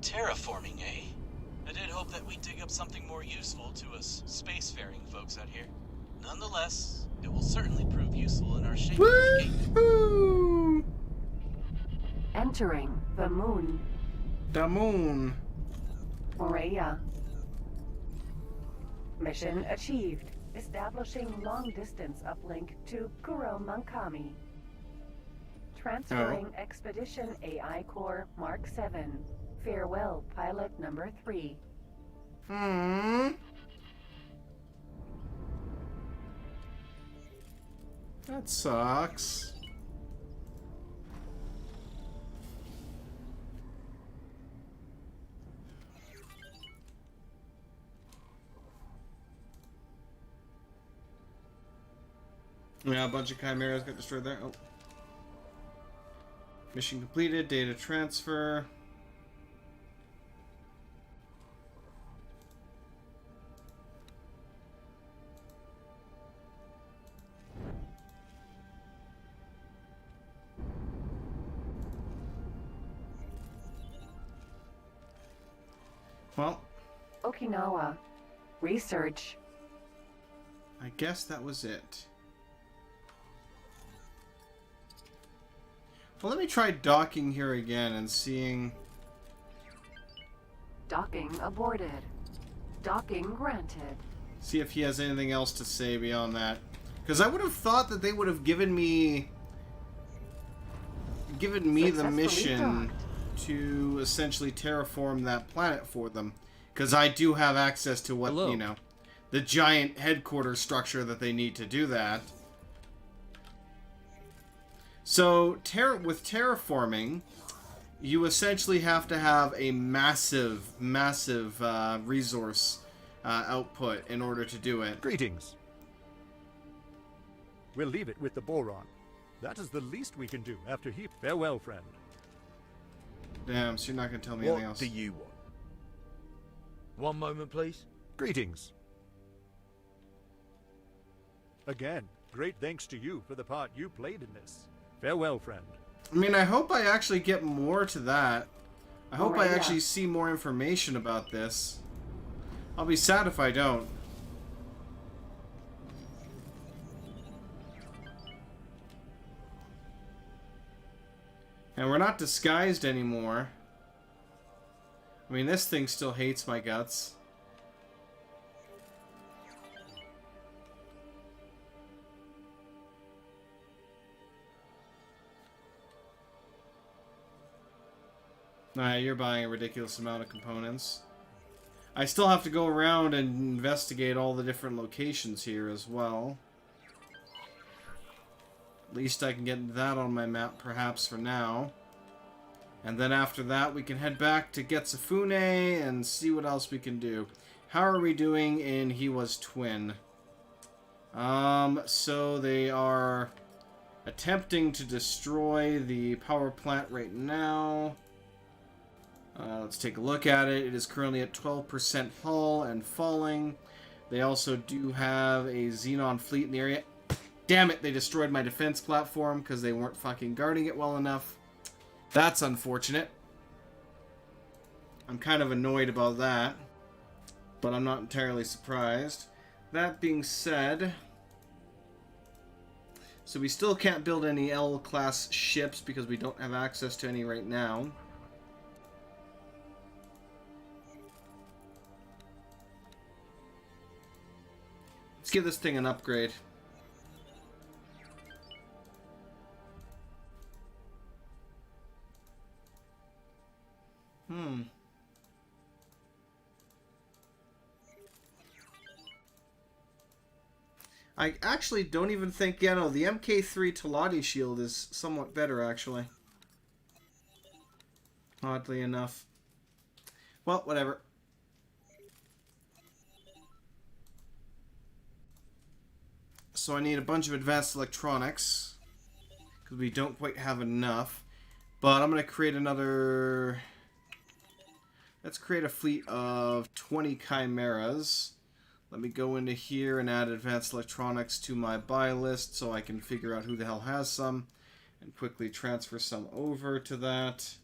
Terraforming, eh? I did hope that we'd dig up something more useful to us spacefaring folks out here. Nonetheless, it will certainly prove useful in our shaping the gate. Entering the moon. The moon. Morea. Mission achieved. Establishing long-distance uplink to Kuro Mankami. Transferring Expedition AI Core Mark 7. Farewell, pilot number 3. That sucks. Yeah, a bunch of chimeras got destroyed there. Oh. Mission completed. Data transfer. Well, Okinawa. Research. I guess that was it. Well, let me try docking here again and seeing... Docking aborted. Docking granted. See if he has anything else to say beyond that. Because I would have thought that they would have given me the mission to essentially terraform that planet for them. Because I do have access to what, you know, the giant headquarters structure that they need to do that. So, with terraforming, you essentially have to have a massive resource output in order to do it. Greetings. We'll leave it with the boron. That is the least we can do after he... Farewell, friend. Damn, so you're not going to tell me anything else. What do you want? One moment, please. Greetings. Again, great thanks to you for the part you played in this. Farewell, friend. I mean, I hope I actually get more to that. I hope I actually see more information about this. I'll be sad if I don't. And we're not disguised anymore. I mean, this thing still hates my guts. Nah, you're buying a ridiculous amount of components. I still have to go around and investigate all the different locations here as well. At least I can get that on my map, perhaps, for now. And then after that, we can head back to Getsufune and see what else we can do. How are we doing in He Was Twin? So they are attempting to destroy the power plant right now. Let's take a look at it. It is currently at 12% hull and falling. They also do have a Xenon fleet in the area. Damn it, they destroyed my defense platform because they weren't fucking guarding it well enough. That's unfortunate. I'm kind of annoyed about that, but I'm not entirely surprised. That being said, so we still can't build any L-class ships because we don't have access to any right now. Let's give this thing an upgrade. I actually don't even think, yeah, no, the MK3 Talati shield is somewhat better, actually. Oddly enough. Well, whatever. So I need a bunch of advanced electronics, because we don't quite have enough. But I'm going to create another... Let's create a fleet of 20 chimeras. Let me go into here and add advanced electronics to my buy list so I can figure out who the hell has some and quickly transfer some over to that.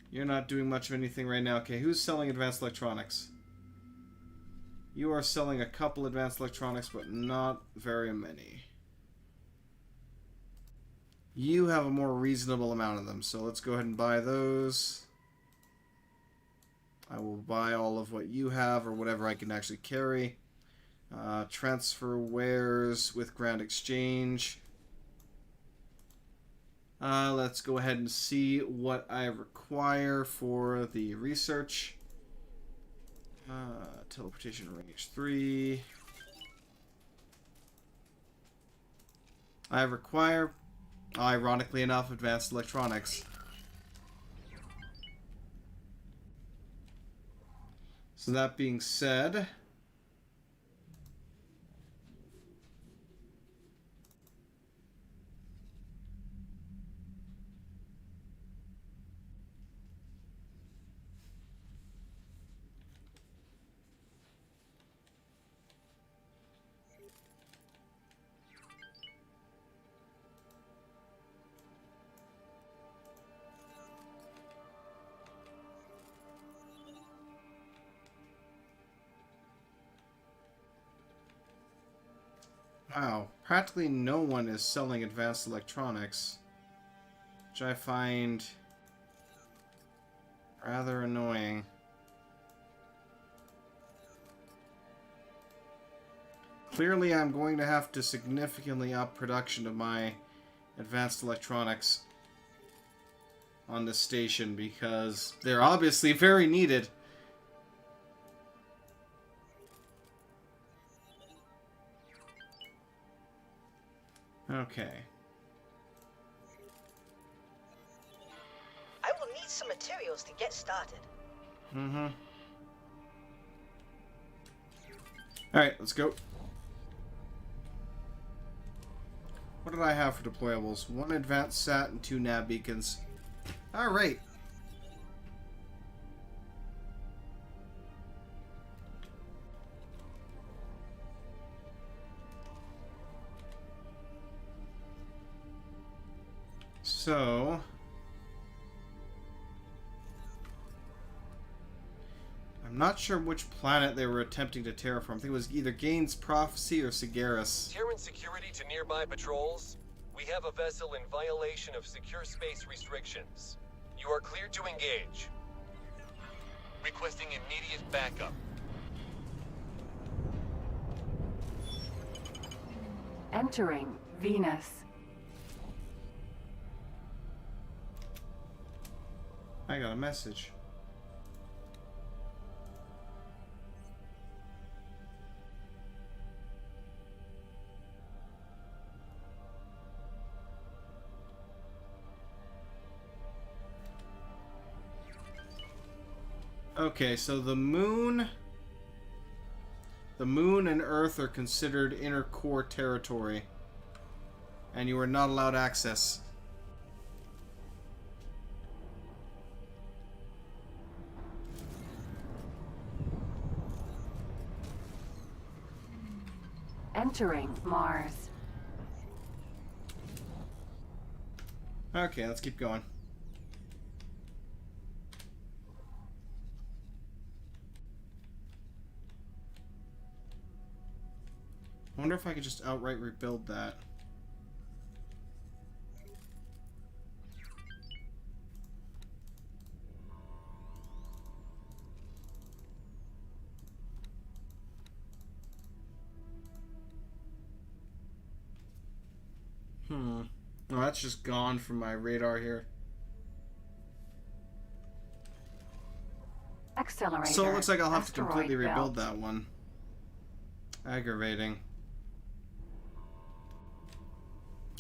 You're not doing much of anything right now. Okay, who's selling advanced electronics? You are selling a couple advanced electronics, but not very many. You have a more reasonable amount of them, so let's go ahead and buy those. I will buy all of what you have, or whatever I can actually carry. Transfer wares with Grand Exchange. Let's go ahead and see what I require for the research. Teleportation range 3. I require, ironically enough, advanced electronics. So that being said, Wow, practically no one is selling advanced electronics, which I find rather annoying. Clearly, I'm going to have to significantly up production of my advanced electronics on this station because they're obviously very needed. Okay. I will need some materials to get started. Mm-hmm. Alright, let's go. What did I have for deployables? 1 advanced sat and 2 nav beacons. Alright. So... I'm not sure which planet they were attempting to terraform. I think it was either Gaines Prophecy or Sagaris. Terran security to nearby patrols. We have a vessel in violation of secure space restrictions. You are cleared to engage. Requesting immediate backup. Entering Venus. I got a message. Okay, so the moon and Earth are considered inner core territory, and you are not allowed access. Entering Mars. Okay, let's keep going. I wonder if I could just outright rebuild that. No, that's just gone from my radar here. Accelerator. So it looks like I'll have to Asteroid completely rebuild belt. that one. Aggravating.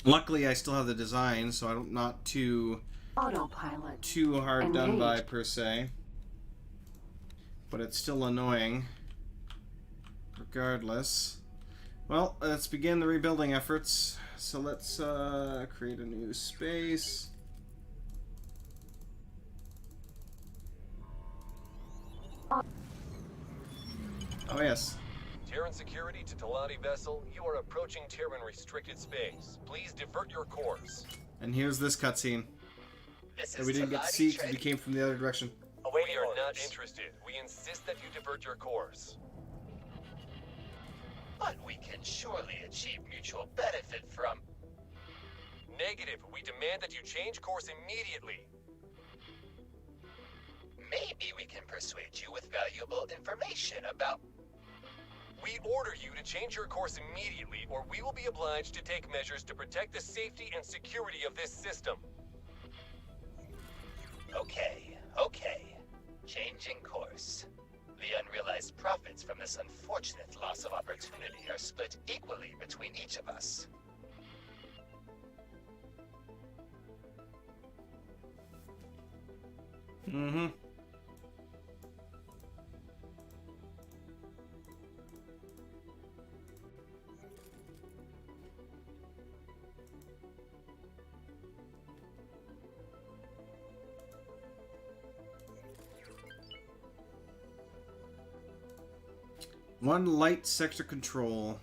Luckily, I still have the design, so I'm not too Autopilot. too hard done by Engaged. per se. But it's still annoying. Regardless. Well, let's begin the rebuilding efforts. So let's create a new space. Oh yes. Terran security to Talati vessel. You are approaching Terran restricted space. Please divert your course. And here's this cutscene that we didn't get to see because we came from the other direction. We are not interested. We insist that you divert your course. But we can surely achieve mutual benefit from... Negative. We demand that you change course immediately. Maybe we can persuade you with valuable information about... We order you to change your course immediately, or we will be obliged to take measures to protect the safety and security of this system. Okay. Changing course. The unrealized profits from this unfortunate loss of opportunity are split equally between each of us. Mm-hmm. One light sector control.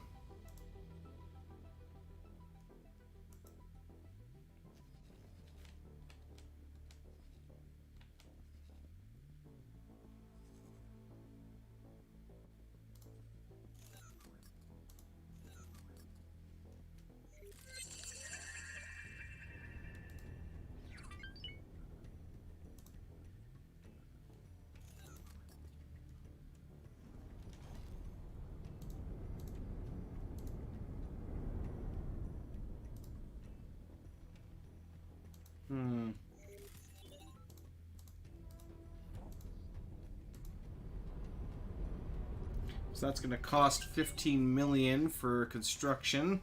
So that's going to cost 15 million for construction.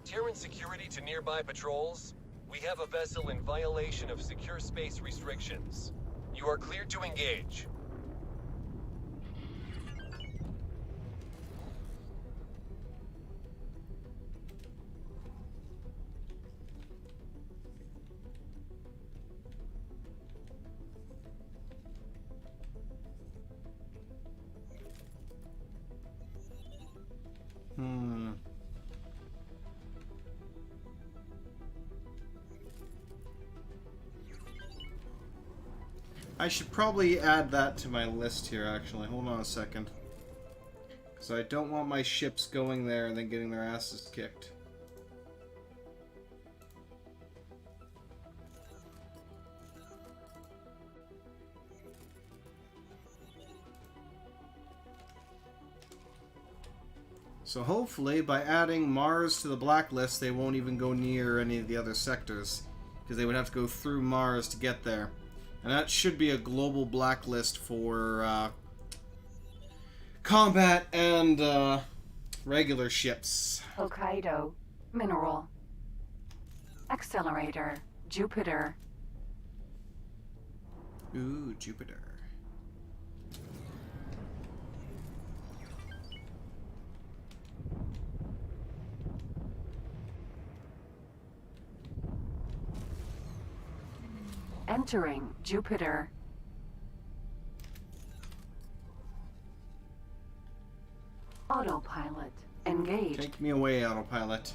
Terran security to nearby patrols. We have a vessel in violation of secure space restrictions. You are cleared to engage. I should probably add that to my list here, actually. Hold on a second. Because I don't want my ships going there and then getting their asses kicked. So hopefully, by adding Mars to the blacklist, they won't even go near any of the other sectors. Because they would have to go through Mars to get there. And that should be a global blacklist for combat and regular ships. Hokkaido. Mineral. Accelerator. Jupiter. Ooh, Jupiter. Entering Jupiter. Autopilot. Engage. Take me away, autopilot.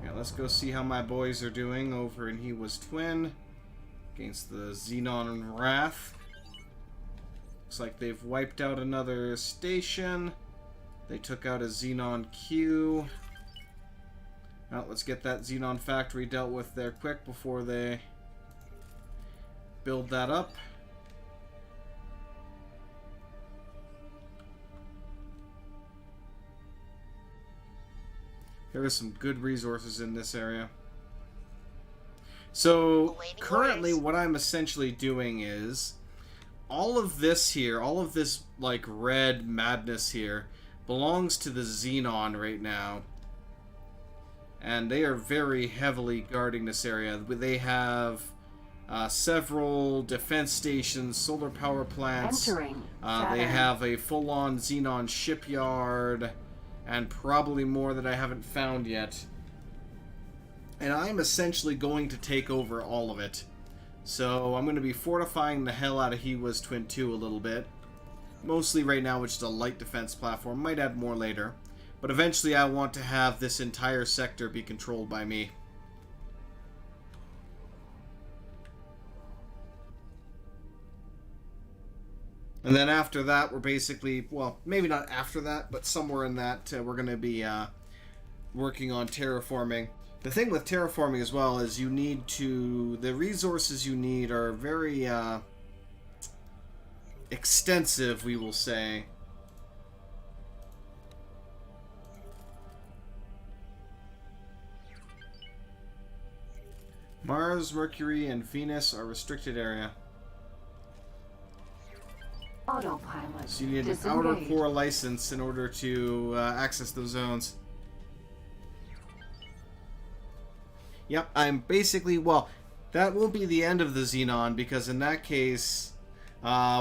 Yeah, let's go see how my boys are doing over in He Was Twin against the Xenon Wrath. Looks like they've wiped out another station. They took out a Xenon Q. Now let's get that Xenon factory dealt with there quick before they build that up. There are some good resources in this area. So currently what I'm essentially doing is all of this here, all of this like red madness here belongs to the Xenon right now. And they are very heavily guarding this area. They have several defense stations, solar power plants. They have a full-on Xenon shipyard, and probably more that I haven't found yet. And I'm essentially going to take over all of it. So I'm going to be fortifying the hell out of He Was Twin 2 a little bit. Mostly right now, which is a light defense platform. Might add more later. But eventually I want to have this entire sector be controlled by me. And then after that, we're basically, well, maybe not after that, but somewhere in that, we're going to be working on terraforming. The thing with terraforming as well is you need to, the resources you need are very extensive, we will say. Mars, Mercury, and Venus are restricted area. Autopilot. So you need an outer core license in order to access those zones. Yep, I'm basically, well, that won't be the end of the Xenon, because in that case,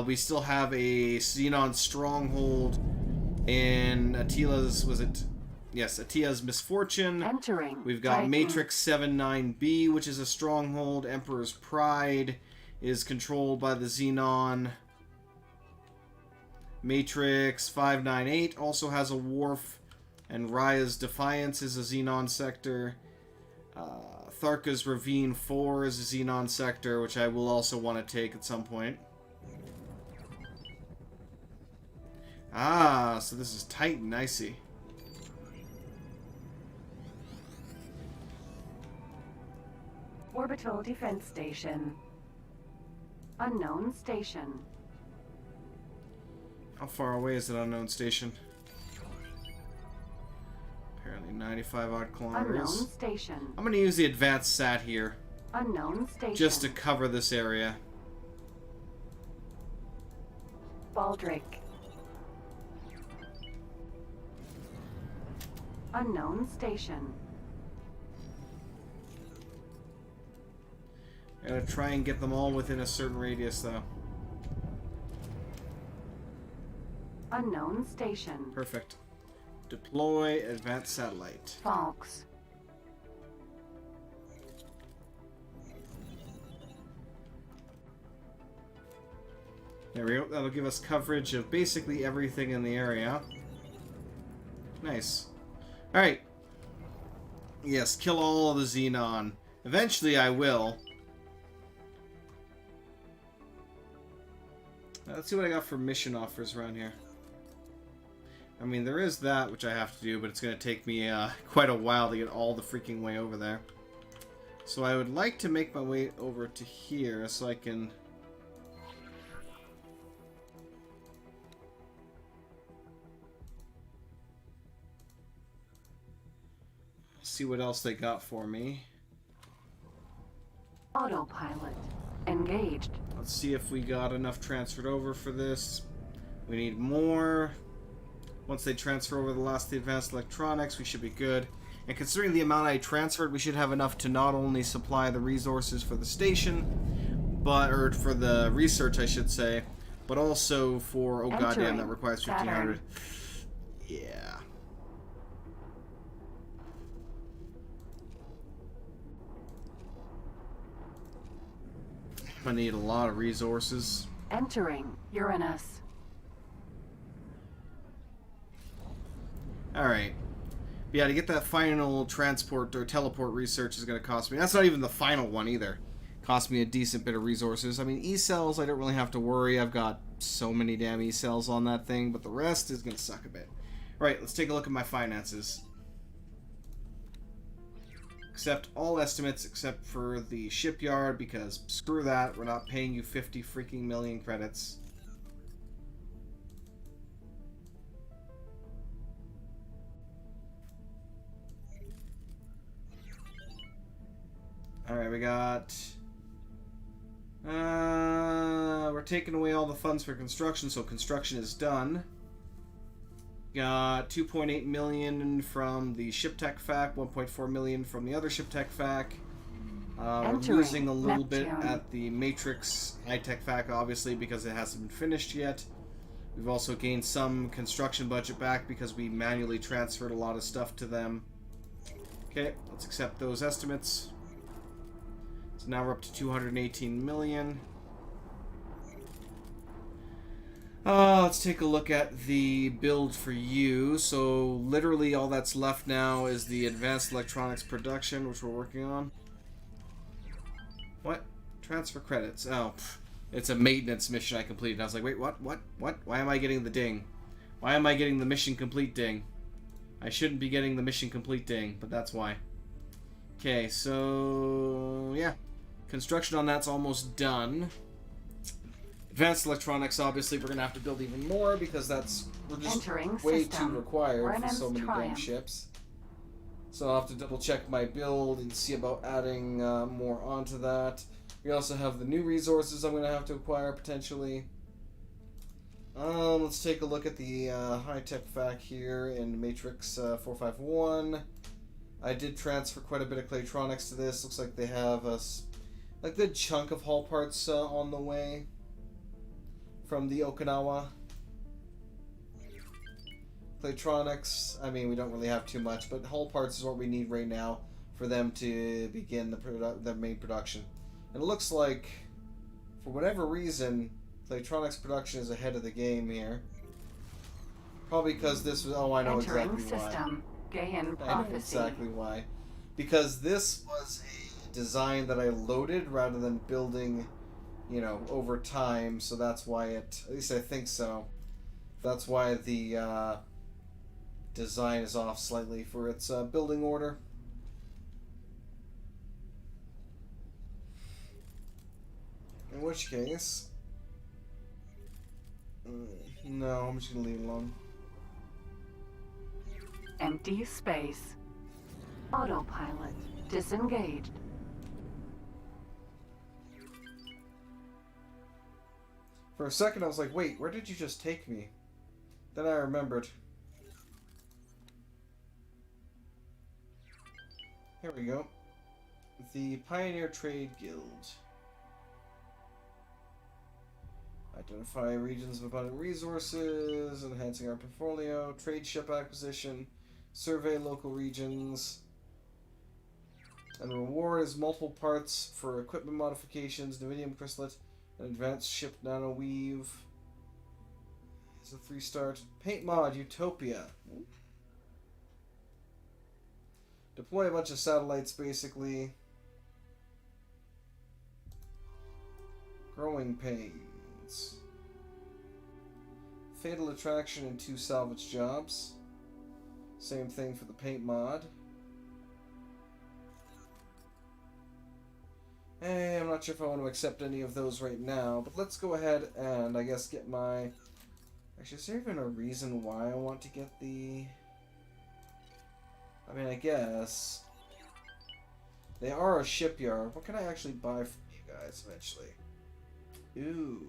we still have a Xenon stronghold in Attila's, was it? Yes, Attila's Misfortune. We've got Titan. Matrix 79B, which is a stronghold. Emperor's Pride is controlled by the Xenon. Matrix 598 also has a wharf, and Raya's Defiance is a Xenon sector. Tharka's Ravine 4 is a Xenon sector, which I will also want to take at some point. Ah, so this is Titan, I see. Orbital Defense Station. Unknown Station. How far away is that unknown station? Apparently 95 odd kilometers. Unknown Station. I'm going to use the advanced sat here. Unknown station. just to cover this area. Baldric. Unknown station. I gotta try and get them all within a certain radius, though. Unknown station. Perfect. Deploy advanced satellite. Fox. There we go. That'll give us coverage of basically everything in the area. Nice. Alright. Yes, kill all of the Xenon. Eventually I will. Let's see what I got for mission offers around here. I mean, there is that, which I have to do, but it's going to take me quite a while to get all the freaking way over there. So I would like to make my way over to here so I can... see what else they got for me. Autopilot. Engaged. Let's see if we got enough transferred over for this. We need more. Once they transfer over the last of the advanced electronics, we should be good. And considering the amount I transferred, we should have enough to not only supply the resources for the station, or for the research, I should say, but also for, oh goddamn, that requires 1,500. Yeah. I need a lot of resources. Entering Uranus. Alright. Yeah, to get that final transport or teleport research is going to cost me. That's not even the final one either. Cost me a decent bit of resources. I mean, E-cells, I don't really have to worry. I've got so many damn E-cells on that thing, but the rest is going to suck a bit. Alright, let's take a look at my finances. Accept all estimates except for the shipyard, because screw that, we're not paying you 50 freaking million credits. Alright, we got... we're taking away all the funds for construction, so construction is done. Got 2.8 million from the ship tech fac, 1.4 million from the other ship tech fac. We're losing a little bit at the Matrix high-tech fac, obviously, because it hasn't been finished yet. We've also gained some construction budget back because we manually transferred a lot of stuff to them. Okay, let's accept those estimates. So now we're up to 218 million. Let's take a look at the build for you. So literally all that's left now is the advanced electronics production, which we're working on. What? Transfer credits. Oh, it's a maintenance mission I completed. I was like, wait, what? Why am I getting the ding? Why am I getting the mission complete ding? I shouldn't be getting the mission complete ding, but that's why. Okay, so yeah. Construction on that's almost done. Advanced electronics, obviously, we're going to have to build even more because we're just way too required for so many damn ships. So I'll have to double check my build and see about adding more onto that. We also have the new resources I'm going to have to acquire potentially. Let's take a look at the high-tech fac here in Matrix 451. I did transfer quite a bit of Claytronics to this. Looks like they have a good chunk of hull parts on the way from the Okinawa. Claytronics, I mean, we don't really have too much, but hull parts is what we need right now for them to begin the main production. And it looks like, for whatever reason, Claytronics production is ahead of the game here. Probably because this was... Oh, I know exactly why. Gay and I know exactly why. Because this was a design that I loaded rather than building, you know, over time, so that's why at least I think so. That's why the design is off slightly for its building order. In which case... no, I'm just gonna leave it alone. Empty space. Autopilot. Disengaged. For a second I was like, wait, where did you just take me? Then I remembered. Here we go. The Pioneer Trade Guild. Identify regions of abundant resources, enhancing our portfolio, trade ship acquisition, survey local regions, and reward is multiple parts for equipment modifications, Nevidium crystallet, an advanced ship nano weave. It's a 3-star. Paint mod Utopia. Deploy a bunch of satellites basically. Growing pains. Fatal attraction and 2 salvage jobs. Same thing for the paint mod. Hey, I'm not sure if I want to accept any of those right now, but let's go ahead and I guess get my... Actually, is there even a reason why I want to get the... I mean, I guess... They are a shipyard. What can I actually buy from you guys eventually? Ooh.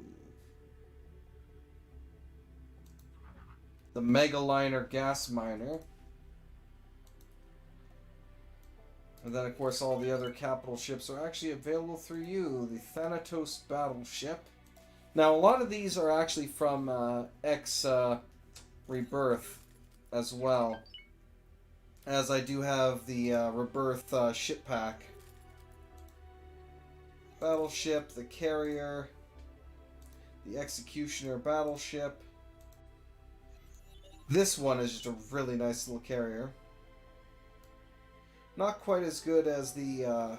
The Megaliner gas miner. And then, of course, all the other capital ships are actually available through you. The Thanatos battleship. Now, a lot of these are actually from X Rebirth as well. As I do have the Rebirth ship pack. Battleship, the Carrier, the Executioner battleship. This one is just a really nice little carrier. Not quite as good as the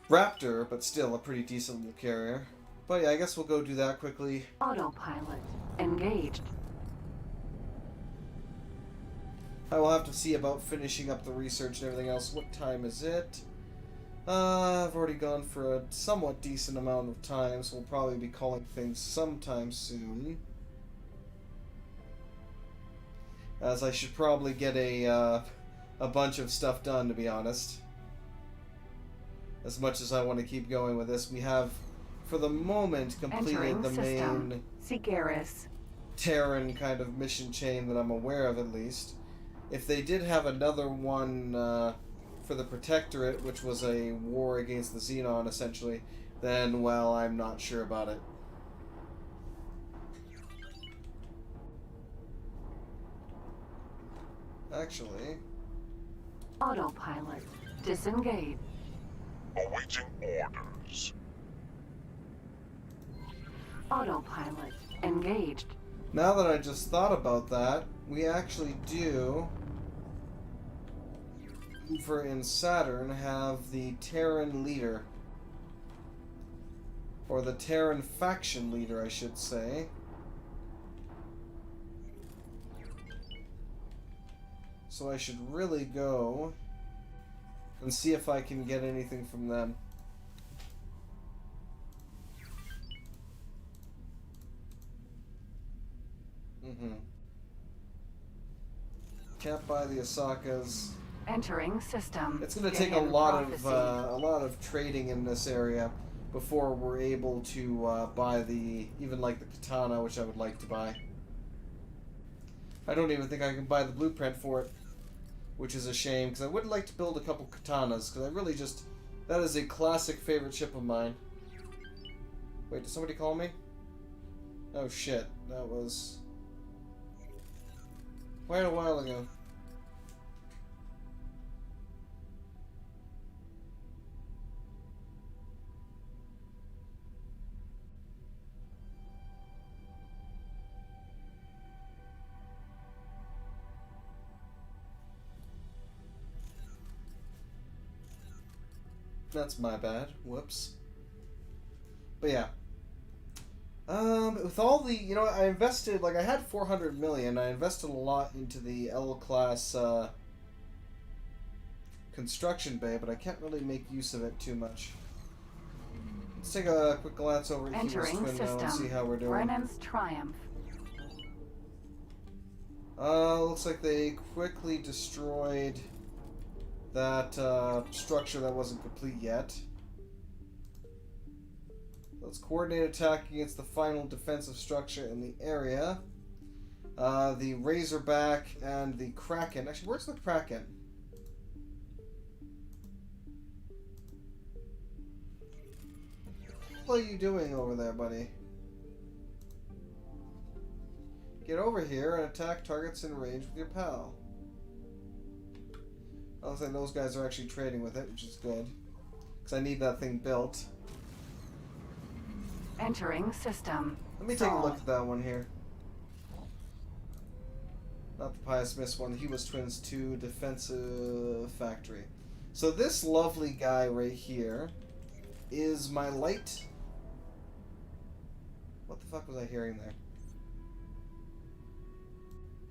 Raptor, but still a pretty decent little carrier. But yeah, I guess we'll go do that quickly. Autopilot engaged. I will have to see about finishing up the research and everything else. What time is it? I've already gone for a somewhat decent amount of time, so we'll probably be calling things sometime soon. As I should probably get a bunch of stuff done, to be honest. As much as I want to keep going with this, we have, for the moment, completed the main Terran kind of mission chain that I'm aware of, at least. If they did have another one for the Protectorate, which was a war against the Xenon, essentially, then, well, I'm not sure about it. Actually... Autopilot disengage. Awaiting orders. Autopilot engaged. Now that I just thought about that, we actually do, over in Saturn, have the Terran leader. Or the Terran faction leader, I should say. So I should really go and see if I can get anything from them. Can't buy the Asakas. Entering system. It's going to take a lot of trading in this area before we're able to buy the even like the katana, which I would like to buy. I don't even think I can buy the blueprint for it, which is a shame because I would like to build a couple katanas because I really just that is a classic favorite ship of mine. Wait, did somebody call me? Oh shit, that was quite a while ago. That's my bad. Whoops. But yeah. With all the, you know, I invested, like, I had 400 million. I invested a lot into the L-class, construction bay, but I can't really make use of it too much. Let's take a quick glance over at Hero's Twin now and see how we're doing. Brennan's Triumph. Looks like they quickly destroyed that structure that wasn't complete yet. Let's coordinate attack against the final defensive structure in the area. The Razorback and the Kraken. Actually, where's the Kraken? What are you doing over there, buddy? Get over here and attack targets in range with your pal. I don't think those guys are actually trading with it, which is good. Because I need that thing built. Entering system. Let me take a look at that one here. Not the Pious Miss one. He was Twins 2 Defensive Factory. So this lovely guy right here is my light... What the fuck was I hearing there?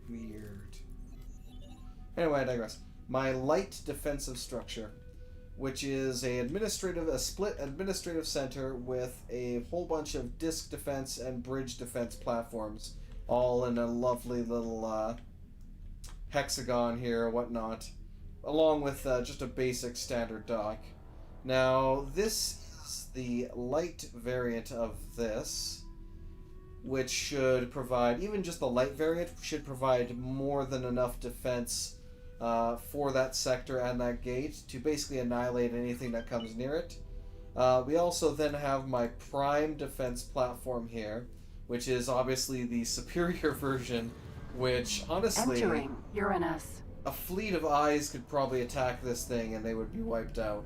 Weird. Anyway, I digress. My light defensive structure, which is a split administrative center with a whole bunch of disc defense and bridge defense platforms, all in a lovely little hexagon here or whatnot, along with just a basic standard dock. Now, this is the light variant of this, which should provide, even just the light variant, should provide more than enough defense for that sector and that gate to basically annihilate anything that comes near it. We also then have my prime defense platform here, which is obviously the superior version, which honestly, Entering Uranus. a fleet of eyes could probably attack this thing and they would be wiped out.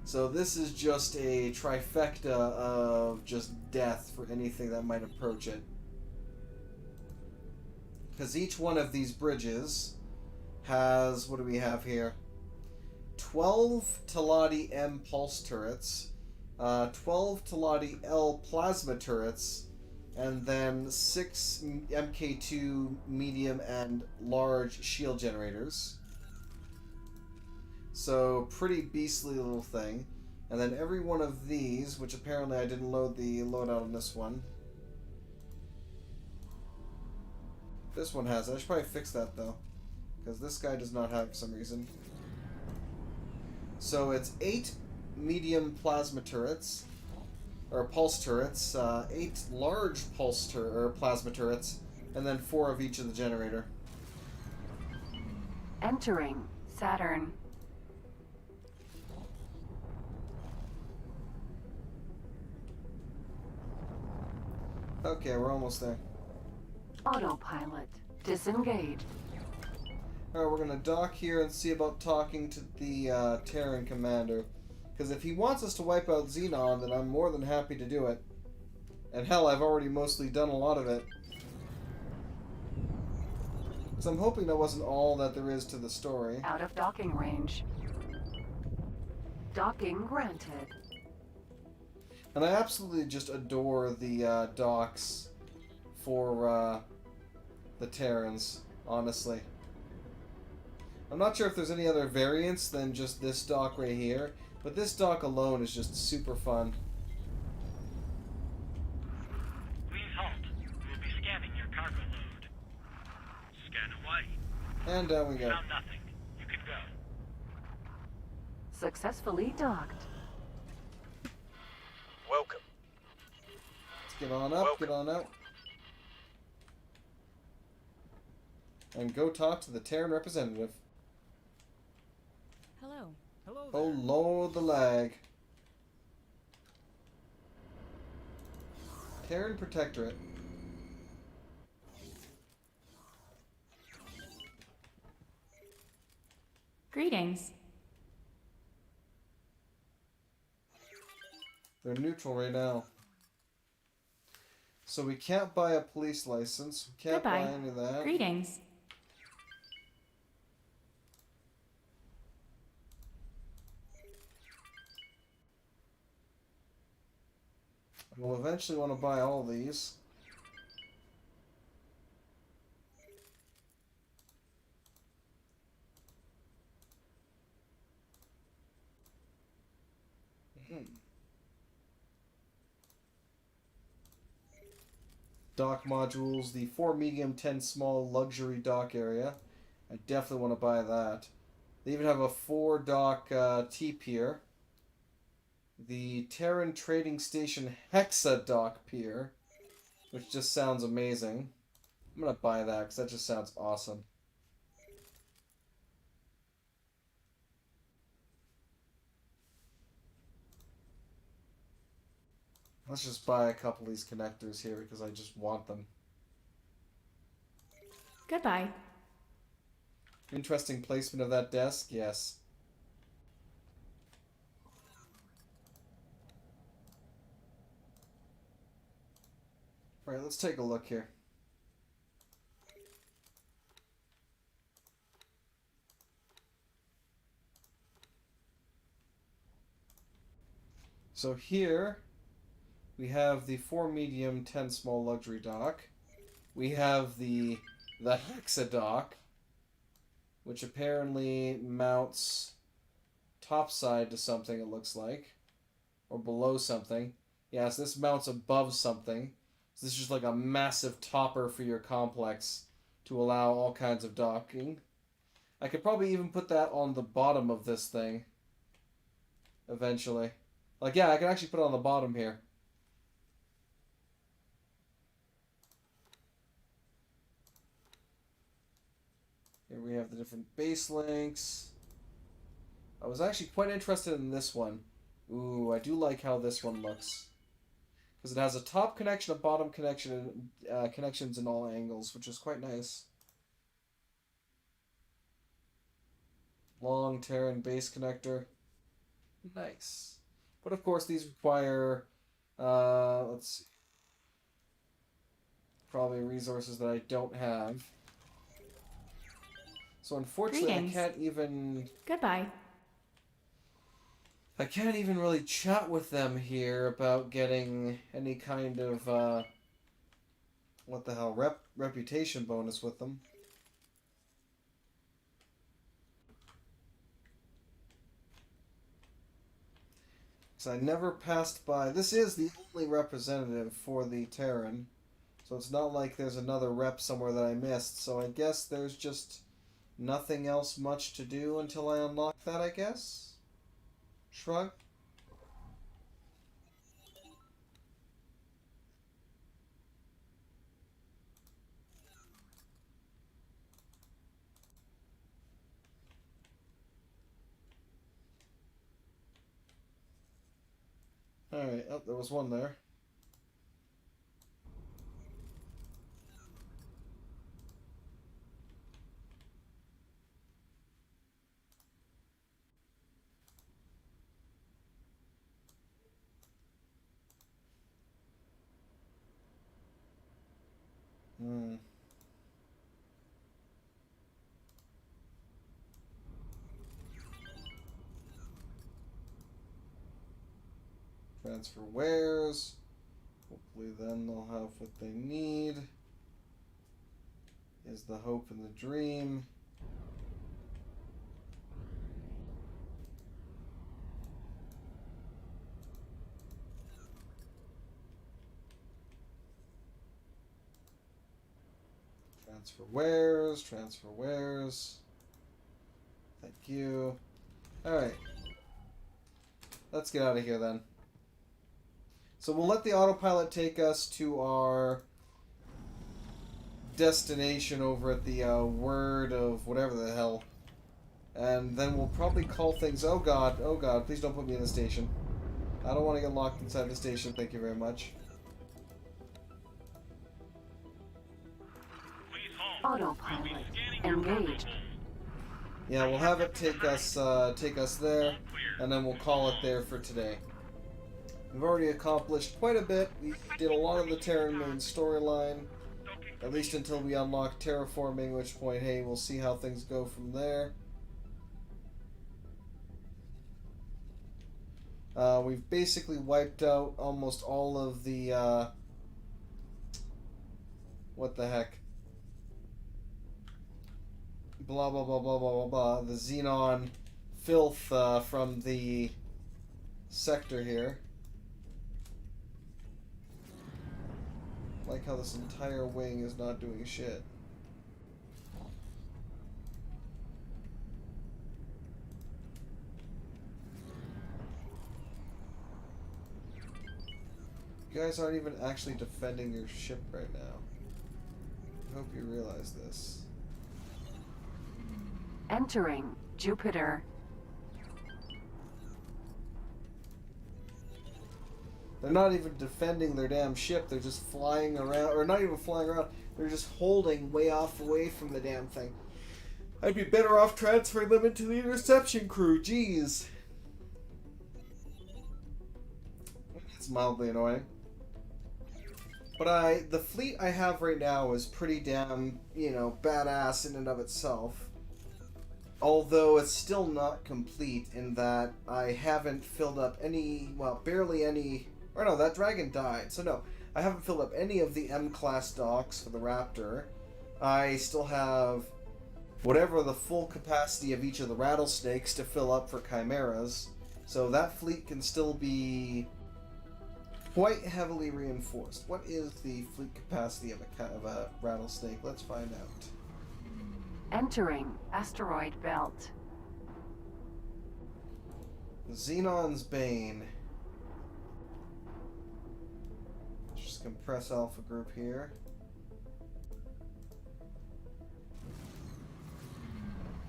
So this is just a trifecta of just death for anything that might approach it. Because each one of these bridges has, what do we have here? 12 Teladi M pulse turrets, 12 Teladi L plasma turrets, and then 6 MK2 medium and large shield generators. So, pretty beastly little thing. And then every one of these, which apparently I didn't load the loadout on this one. This one has it. I should probably fix that though, because this guy does not have for some reason. So it's 8 medium plasma turrets, or pulse turrets, 8 large plasma turrets, and then 4 of each of the generator. Entering Saturn. Okay, we're almost there. Autopilot. Disengage. Alright, we're gonna dock here and see about talking to the Terran commander. Because if he wants us to wipe out Xenon, then I'm more than happy to do it. And hell, I've already mostly done a lot of it. So I'm hoping that wasn't all that there is to the story. Out of docking range. Docking granted. And I absolutely just adore the docks for the Terrans, honestly. I'm not sure if there's any other variants than just this dock right here, but this dock alone is just super fun. Please halt. We'll be scanning your cargo load. Scan away. And down we go. Found nothing. You can go. Successfully docked. Welcome. Let's get on up, get on out. And go talk to the Terran representative. Hello. Hello. Oh lord, the lag. Terran Protectorate. Greetings. They're neutral right now. So we can't buy a police license. We can't Goodbye. buy any of that. Greetings. We'll eventually want to buy all these. Dock modules, the 4 medium, 10 small luxury dock area. I definitely want to buy that. They even have a 4 dock T-pier. the Terran Trading Station Hexadock Pier, which just sounds amazing. I'm gonna buy that because that just sounds awesome. Let's just buy a couple of these connectors here because I just want them. Goodbye. Interesting placement of that desk, yes. Alright, let's take a look here. So here, we have the 4 medium, 10 small luxury dock. We have the Hexadock, which apparently mounts topside to something, it looks like. Or below something. Yes, this mounts above something. So this is just like a massive topper for your complex to allow all kinds of docking. I could probably even put that on the bottom of this thing. Eventually. Like, yeah, I can actually put it on the bottom here. Here we have the different base links. I was actually quite interested in this one. Ooh, I do like how this one looks. Because it has a top connection, a bottom connection, and connections in all angles, which is quite nice. Long Terran base connector. Nice. But of course these require, let's see, probably resources that I don't have. So unfortunately Greetings. I can't even... Goodbye. I can't even really chat with them here about getting any kind of, what the hell, reputation bonus with them. So I never passed by... This is the only representative for the Terran. So it's not like there's another rep somewhere that I missed. So I guess there's just nothing else much to do until I unlock that, I guess? Shrug. Alright, oh, there was one there. Transfer wares. Hopefully then they'll have what they need. Is the hope and the dream. Transfer wares, transfer wares. Thank you. Alright. Let's get out of here then. So we'll let the autopilot take us to our destination over at the word of whatever the hell. And then we'll probably call things... Oh god, please don't put me in the station. I don't want to get locked inside the station, thank you very much. Autopilot engaged. Yeah, we'll have it take us there, and then we'll call it there for today. We've already accomplished quite a bit. We did a lot of the Terran main storyline, at least until we unlock terraforming, at which point, hey, we'll see how things go from there. We've basically wiped out almost all of the, what the heck? Blah, blah, blah, blah, blah, blah, blah. The Xenon filth from the sector here. Like how this entire wing is not doing shit. You guys aren't even actually defending your ship right now. I hope you realize this. Entering Jupiter. They're not even defending their damn ship, they're just flying around, or not even flying around, they're just holding way off away from the damn thing. I'd be better off transferring them into the interception crew, jeez. It's mildly annoying. But the fleet I have right now is pretty damn, you know, badass in and of itself. Although it's still not complete in that I haven't filled up any, well, barely any, or no, that dragon died, so no. I haven't filled up any of the M-class docks for the Raptor. I still have whatever the full capacity of each of the rattlesnakes to fill up for chimeras. So that fleet can still be quite heavily reinforced. What is the fleet capacity of a rattlesnake? Let's find out. Entering asteroid belt. Xenon's Bane. Just compress Alpha Group here.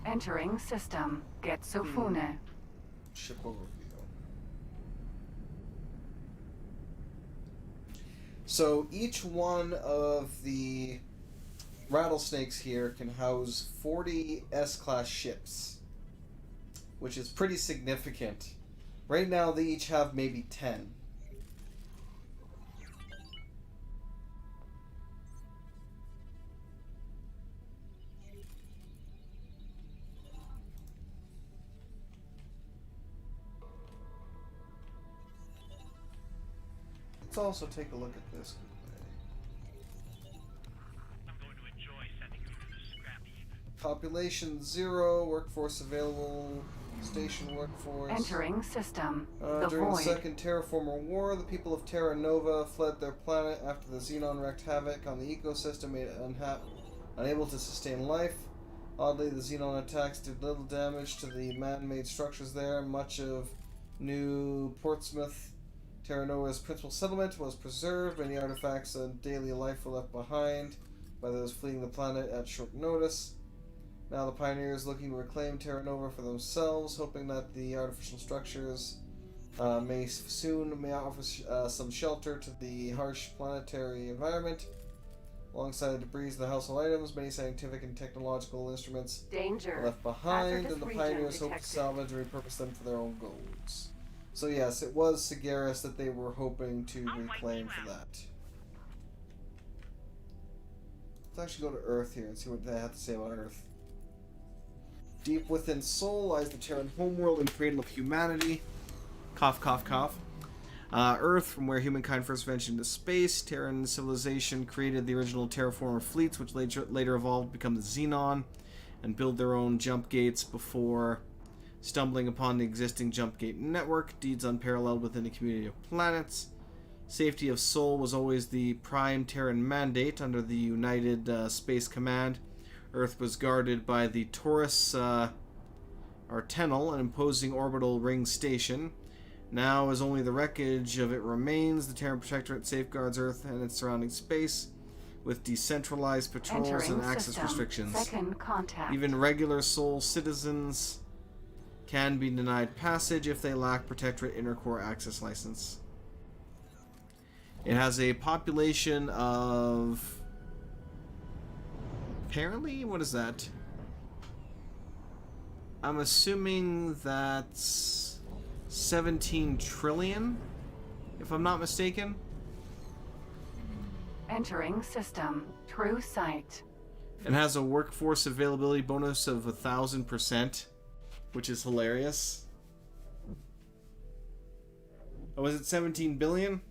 Entering system. Getsufune. Ship overview. So each one of the rattlesnakes here can house 40 S-class ships, which is pretty significant. Right now they each have maybe 10. Let's also take a look at this. I'm going to enjoy sending you to the scrap heap. Population 0, workforce available, station workforce. Entering system. The During Void. the Second Terraformer War, the people of Terra Nova fled their planet after the Xenon wreaked havoc on the ecosystem, made it unable to sustain life. Oddly, the Xenon attacks did little damage to the man-made structures there. Much of New Portsmouth, Terra Nova's principal settlement, was preserved. Many artifacts and daily life were left behind by those fleeing the planet at short notice. Now the pioneers looking to reclaim Terra Nova for themselves, hoping that the artificial structures may soon offer some shelter to the harsh planetary environment. Alongside the debris of the household items, many scientific and technological instruments Danger. are left behind, Hazardous and the region pioneers hope to detected. salvage and repurpose them for their own goals. So yes, it was Sagaris that they were hoping to reclaim for that. Let's actually go to Earth here and see what they have to say about Earth. Deep within Sol lies the Terran homeworld and cradle of humanity. Cough, cough, cough. Earth, from where humankind first ventured into space. Terran civilization created the original terraformer fleets, which later evolved to become the Xenon, and build their own jump gates before stumbling upon the existing jump gate network. Deeds unparalleled within a community of planets. Safety of Sol was always the prime Terran mandate under the United Space Command. Earth was guarded by the Taurus Artenal, an imposing orbital ring station. Now, as only the wreckage of it remains, the Terran Protectorate safeguards Earth and its surrounding space with decentralized patrols Entering and access system. restrictions. Second contact. Even regular Sol citizens can be denied passage if they lack Protectorate Intercore access license. It has a population of... apparently? What is that? I'm assuming that's 17 trillion, if I'm not mistaken. Entering system. True sight. It has a workforce availability bonus of 1,000%, which is hilarious. Oh, was it 17 billion?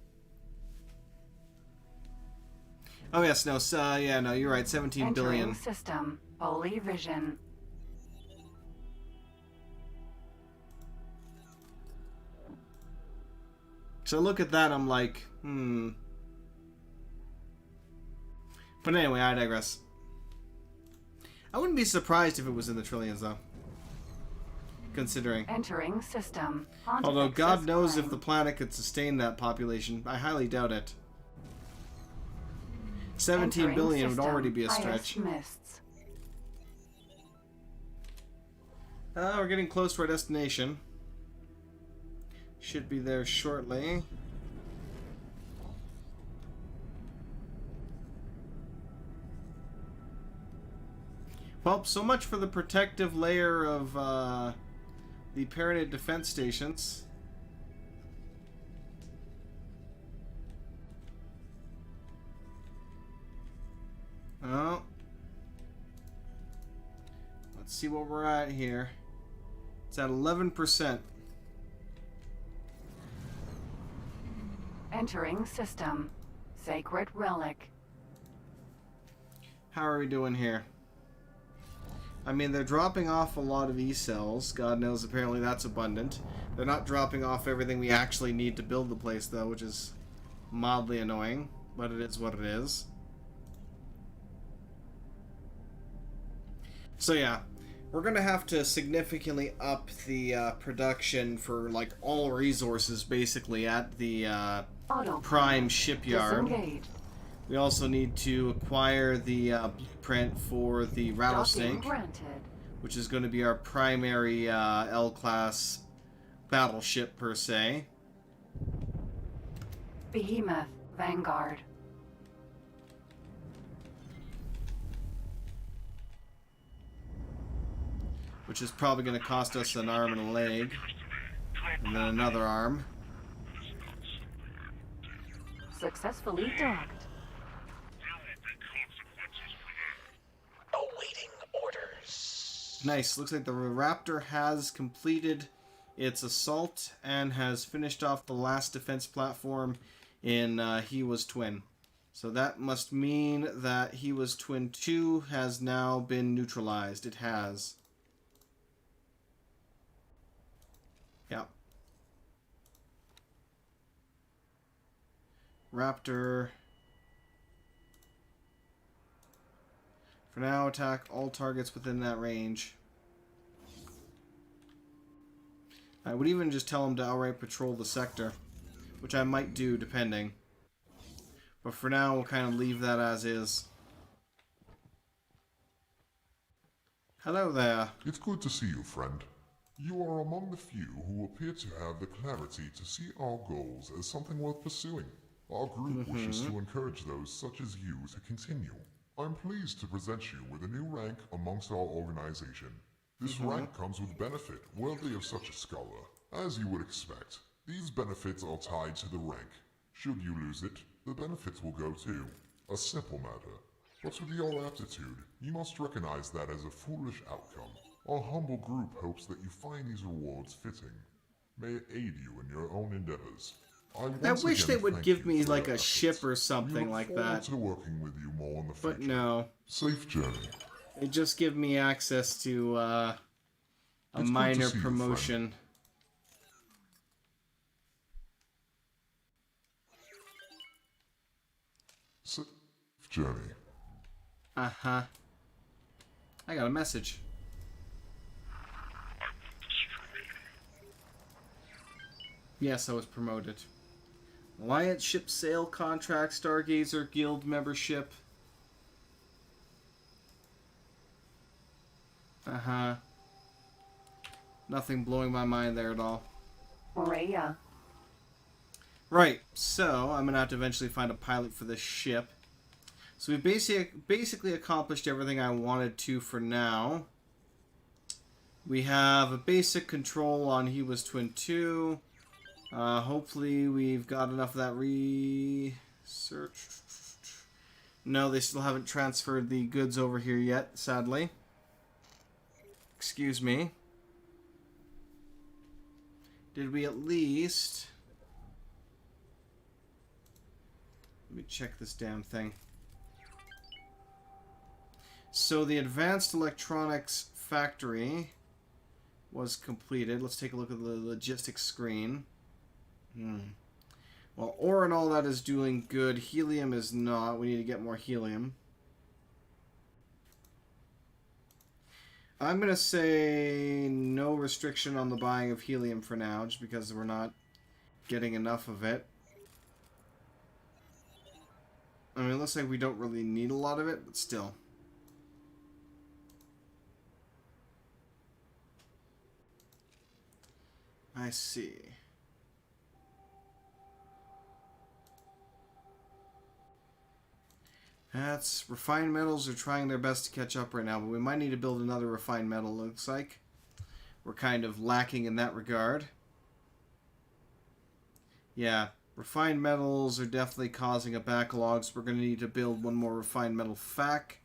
Oh yes, no, yeah, no, you're right, 17 billion. Entering system. Holy vision. So I look at that, I'm like, But anyway, I digress. I wouldn't be surprised if it was in the trillions, though. considering. Entering system. Although Pontifex God says knows if prime. the planet could sustain that population. I highly doubt it. 17 Entering billion would system. already be a Highest stretch. mists. We're getting close to our destination. Should be there shortly. Well, so much for the protective layer of the Paranid defense stations. Oh. Let's see what we're at here. It's at 11%. Entering system. Sacred relic. How are we doing here? I mean, they're dropping off a lot of E-cells. God knows, apparently that's abundant. They're not dropping off everything we actually need to build the place, though, which is mildly annoying. But it is what it is. So yeah, we're going to have to significantly up the production for, like, all resources, basically, at the Prime Shipyard. Disengage. We also need to acquire the blueprint for the Rattlesnake, which is going to be our primary L-class battleship, per se. Behemoth. Vanguard. Which is probably going to cost us an arm and a leg. And then another arm. Successfully docked. Awaiting orders. Nice. Looks like the Raptor has completed its assault and has finished off the last defense platform in He Was Twin. So that must mean that He Was Twin 2 has now been neutralized. It has. Yeah. Raptor. For now, attack all targets within that range. I would even just tell him to outright patrol the sector, which I might do, depending. But for now, we'll kind of leave that as is. Hello there. It's good to see you, friend. You are among the few who appear to have the clarity to see our goals as something worth pursuing. Our group wishes to encourage those such as you to continue. I'm pleased to present you with a new rank amongst our organization. This rank comes with benefit worthy of such a scholar. As you would expect, these benefits are tied to the rank. Should you lose it, the benefits will go too. A simple matter. But with your aptitude, you must recognize that as a foolish outcome. Our humble group hopes that you find these rewards fitting. May it aid you in your own endeavors. I wish they would give me like a ship or something like that. To working with you more in the but future. no. Safe journey. They just give me access to a minor promotion. Safe journey. Uh-huh. I got a message. Yes, I was promoted. Alliance ship sale contract, Stargazer Guild membership. Uh-huh. Nothing blowing my mind there at all. Maria. Right, so I'm gonna have to eventually find a pilot for this ship. So we basically accomplished everything I wanted to for now. We have a basic control on He Was Twin 2. Hopefully we've got enough of that research. No, they still haven't transferred the goods over here yet, sadly. Excuse me. Did we at least... Let me check this damn thing. So the Advanced Electronics Factory was completed. Let's take a look at the logistics screen. Well, ore and all that is doing good. Helium is not. We need to get more helium. I'm going to say no restriction on the buying of helium for now, just because we're not getting enough of it. I mean, it looks like we don't really need a lot of it, but still. I see. That's... Refined metals are trying their best to catch up right now, but we might need to build another refined metal, looks like. We're kind of lacking in that regard. Yeah, refined metals are definitely causing a backlog, so we're going to need to build one more refined metal FAC.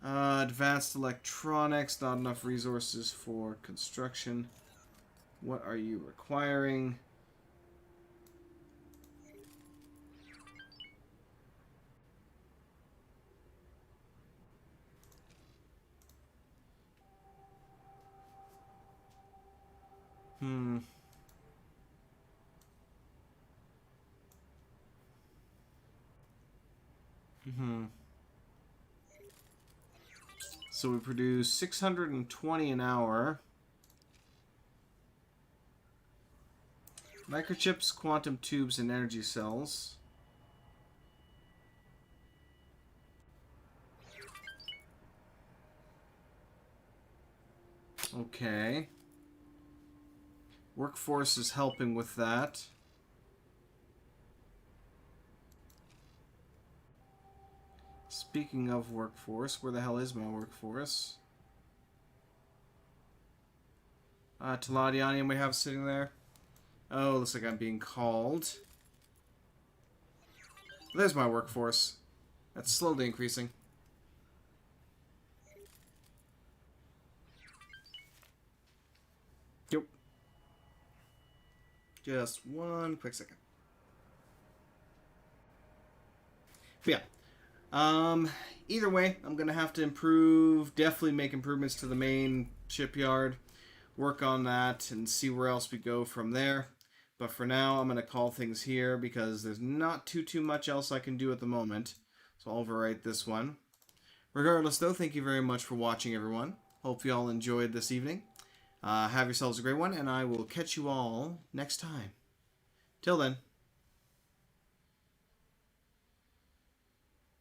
Advanced electronics, not enough resources for construction. What are you requiring? So we produce 620 an hour. Microchips, quantum tubes, and energy cells. Okay. Workforce is helping with that. Speaking of workforce, where the hell is my workforce? Teladianium we have sitting there. Oh, looks like I'm being called. There's my workforce. That's slowly increasing. Yep. Just one quick second. But yeah. Either way, I'm going to have to definitely make improvements to the main shipyard, work on that, and see where else we go from there. But for now, I'm going to call things here because there's not too much else I can do at the moment. So I'll overwrite this one. Regardless, though, thank you very much for watching, everyone. Hope you all enjoyed this evening. Have yourselves a great one, and I will catch you all next time. Till then.